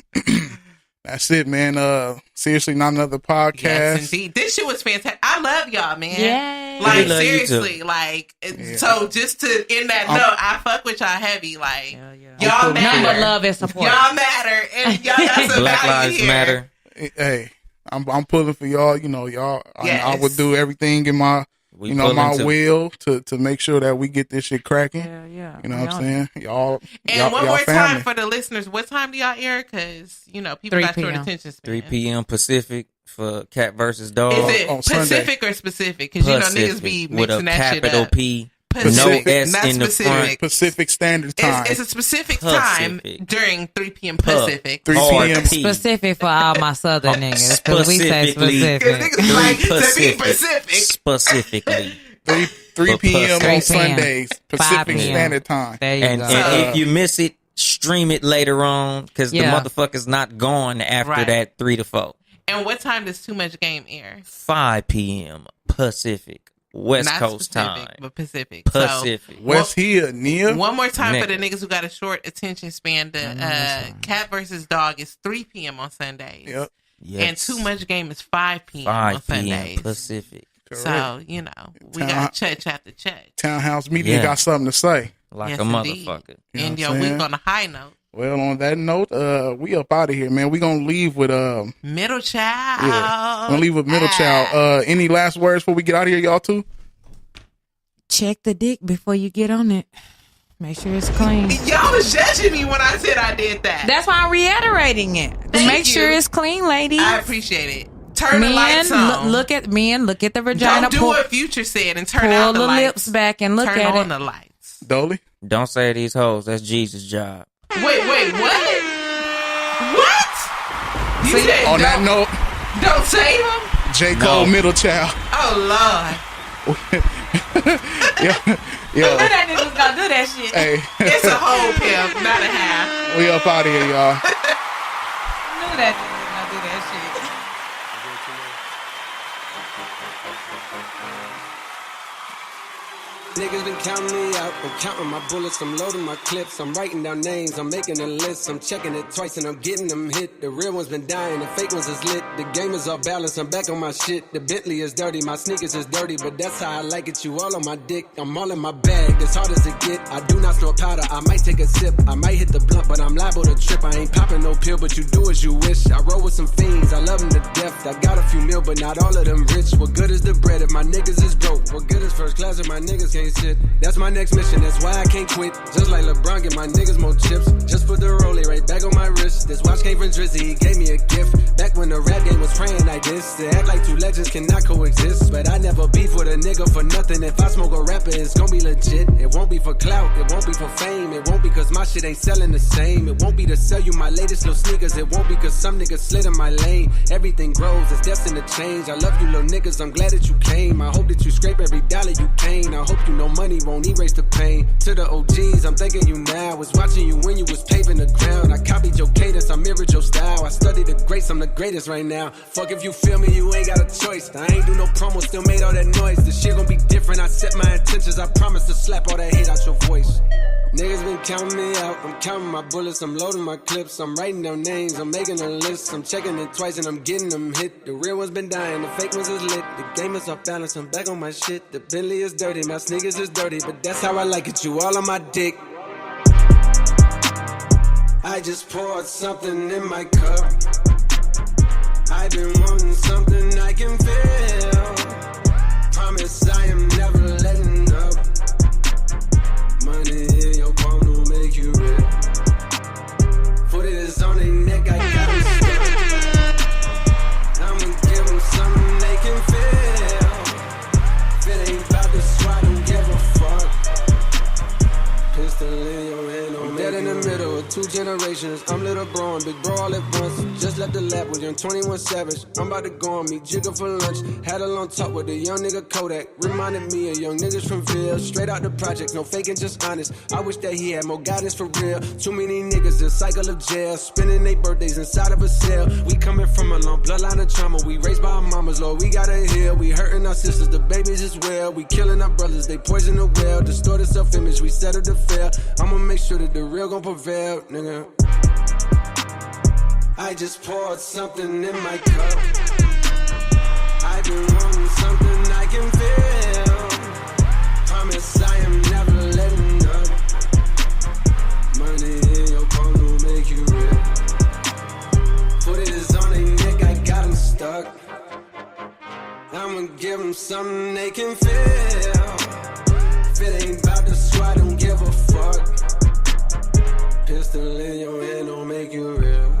that's it, man. Seriously, not another podcast. Yes, indeed. This shit was fantastic. I love y'all, man. Yay. Like, We love you too. seriously, like, so just to end that note, I fuck with y'all heavy. Like, y'all Nothing but matter. love and support. Y'all matter. And y'all got some Black value Lives here. Matter. Hey, I'm pulling for y'all. You know, y'all. Yes. I would do everything in my We my pulling too. will to make sure that we get this shit cracking. Yeah. You know what I'm saying? Y'all. And y'all, one y'all more family. time for the listeners, what time do y'all air? Because, you know, people 3 got short p.m. attention 3 span. p.m. Pacific for Cat versus Dog. Is it on Sunday. Pacific or specific? Because, you know, niggas be with a mixing that shit capital up. P, Pacific, no S not in the specific. front. Pacific Standard Time. It's a specific time Pacific. during 3 p.m. Pacific. 3 Hard p.m. P. Specific for all my southern niggas. Because we say Specifically. Because specific. niggas like to be Pacific. Pacific. Specifically. 3 p.m. 3 on p.m. Sundays, 5 Pacific p.m. Standard Time. There you And go. if you miss it, stream it later on because Yeah. the motherfucker's not gone after Right. that 3 to 4. And what time does Too Much Game air? 5 p.m. Pacific. West Not Coast specific, time. but Pacific. Pacific. West here, near. So, one more time for the Nigga. niggas who got a short attention span. The Cat versus Dog is 3 p.m. on Sundays. Yep. Yes. And Too Much Game is 5 p.m. 5 on p.m. Sundays. Pacific. So, you know, we got church after church. Townhouse Media Yeah. got something to say. Like Yes, a indeed. motherfucker. You know End what your I'm week saying? on a high note. Well, on that note, we up out of here, man. We gonna leave with Middle child. gonna leave with Middle Child. Any last words before we get out of here, y'all too? Check the dick before you get on it. Make sure it's clean. Y'all was judging me when I said I did that. That's why I'm reiterating it. Thank Make you. sure it's clean, ladies. I appreciate it. Turn the Men, lights on. look at the vagina. Don't do pull what Future said and turn pull out the the lights. lips back and look Turn at on it. the lights. Dolly? Don't say these hoes. That's Jesus' job. Wait, what? What? You See, said On that don't- note, Don't save him? J. Cole, No. Middle Child. Oh, Lord. Yo, that nigga was gonna do that shit. hey, It's a whole pimp, not a half. we up out of here, y'all. Knew that nigga was gonna do that shit. Niggas been counting me out. I'm counting my bullets, I'm loading my clips. I'm writing down names, I'm making a list. I'm checking it twice and I'm getting them hit. The real ones been dying, the fake ones is lit. The game is off balance, I'm back on my shit. The Bentley is dirty, my sneakers is dirty, but that's how I like it. You all on my dick, I'm all in my bag, as hard as it get. I do not snort powder, I might take a sip. I might hit the blunt, but I'm liable to trip. I ain't popping no pill, but you do as you wish. I roll with some fiends, I love them to death. I got a few mil, but not all of them rich. What good is the bread if my niggas is broke? What good is first class if my niggas can't sit? That's my next mission, that's why I can't quit. Just like LeBron, get my niggas more chips. Just put the rollie right back on my wrist. This watch came from Drizzy, he gave me a gift. Back when the rap game was praying like this. To act like two legends cannot coexist. But I never beef with a nigga for nothing. If I smoke a rapper, it's gon' be legit. It won't be for clout, it won't be for fame. It won't be cause my shit ain't selling the same. It won't be to sell you my latest little sneakers. It won't be cause some niggas slid in my lane. Everything grows, it's destined to change. I love you little niggas, I'm glad that you came. I hope that you scrape every dollar you came. I hope you know money won't erase the pain. To the OGs, I'm thanking you now. Was watching you when you was paving the ground. I copied your cadence, I mirrored your style. I studied the greats, I'm the greatest right now. Fuck if you feel me, you ain't got a choice. I ain't do no promo, still made all that noise. The shit gon' be different, I set my intentions. I promise to slap all that hate out your voice. Niggas been counting me out, I'm counting my bullets, I'm loading my clips, I'm writing down names, I'm making a list, I'm checking it twice and I'm getting them hit. The real ones been dying, the fake ones is lit, the game is off balance, I'm back on my shit. The Bentley is dirty, my sneakers is dirty, but that's how I like it, you all on my dick. I just poured something in my cup, I've been wanting something I can feel. Promise I am never letting up. Money in your palm will make you real. Foot is on their neck, I got them stuck. I'ma give them something they can feel. If it ain't about the swat, don't give a fuck. Pistol in your hand, I'm dead in the middle of two generations. I'm little bro and big bro all at once. Just left the lab with young 21 Savage. I'm about to go on me, Jigga for lunch. Had a long talk with a young nigga Kodak. Reminded me of young niggas from Ville. Straight out the project, no faking, just honest. I wish that he had more guidance for real. Too many niggas, the cycle of jail. Spending their birthdays inside of a cell. We coming from a long bloodline of trauma. We raised by our mamas, Lord, we gotta heal. We hurting our sisters, the babies as well. We killing our brothers, they poison the well. Distorted self-image, we settle to fail. I'ma make sure that the real gon' prevail, nigga. I just poured something in my cup. I've been wanting something I can feel. Promise I am never letting up. Money in your palm will make you real. Foot is on their neck, I got them stuck. I'ma give them something they can feel. If it ain't about the swat, don't give a fuck. Pistol in your hand don't make you real.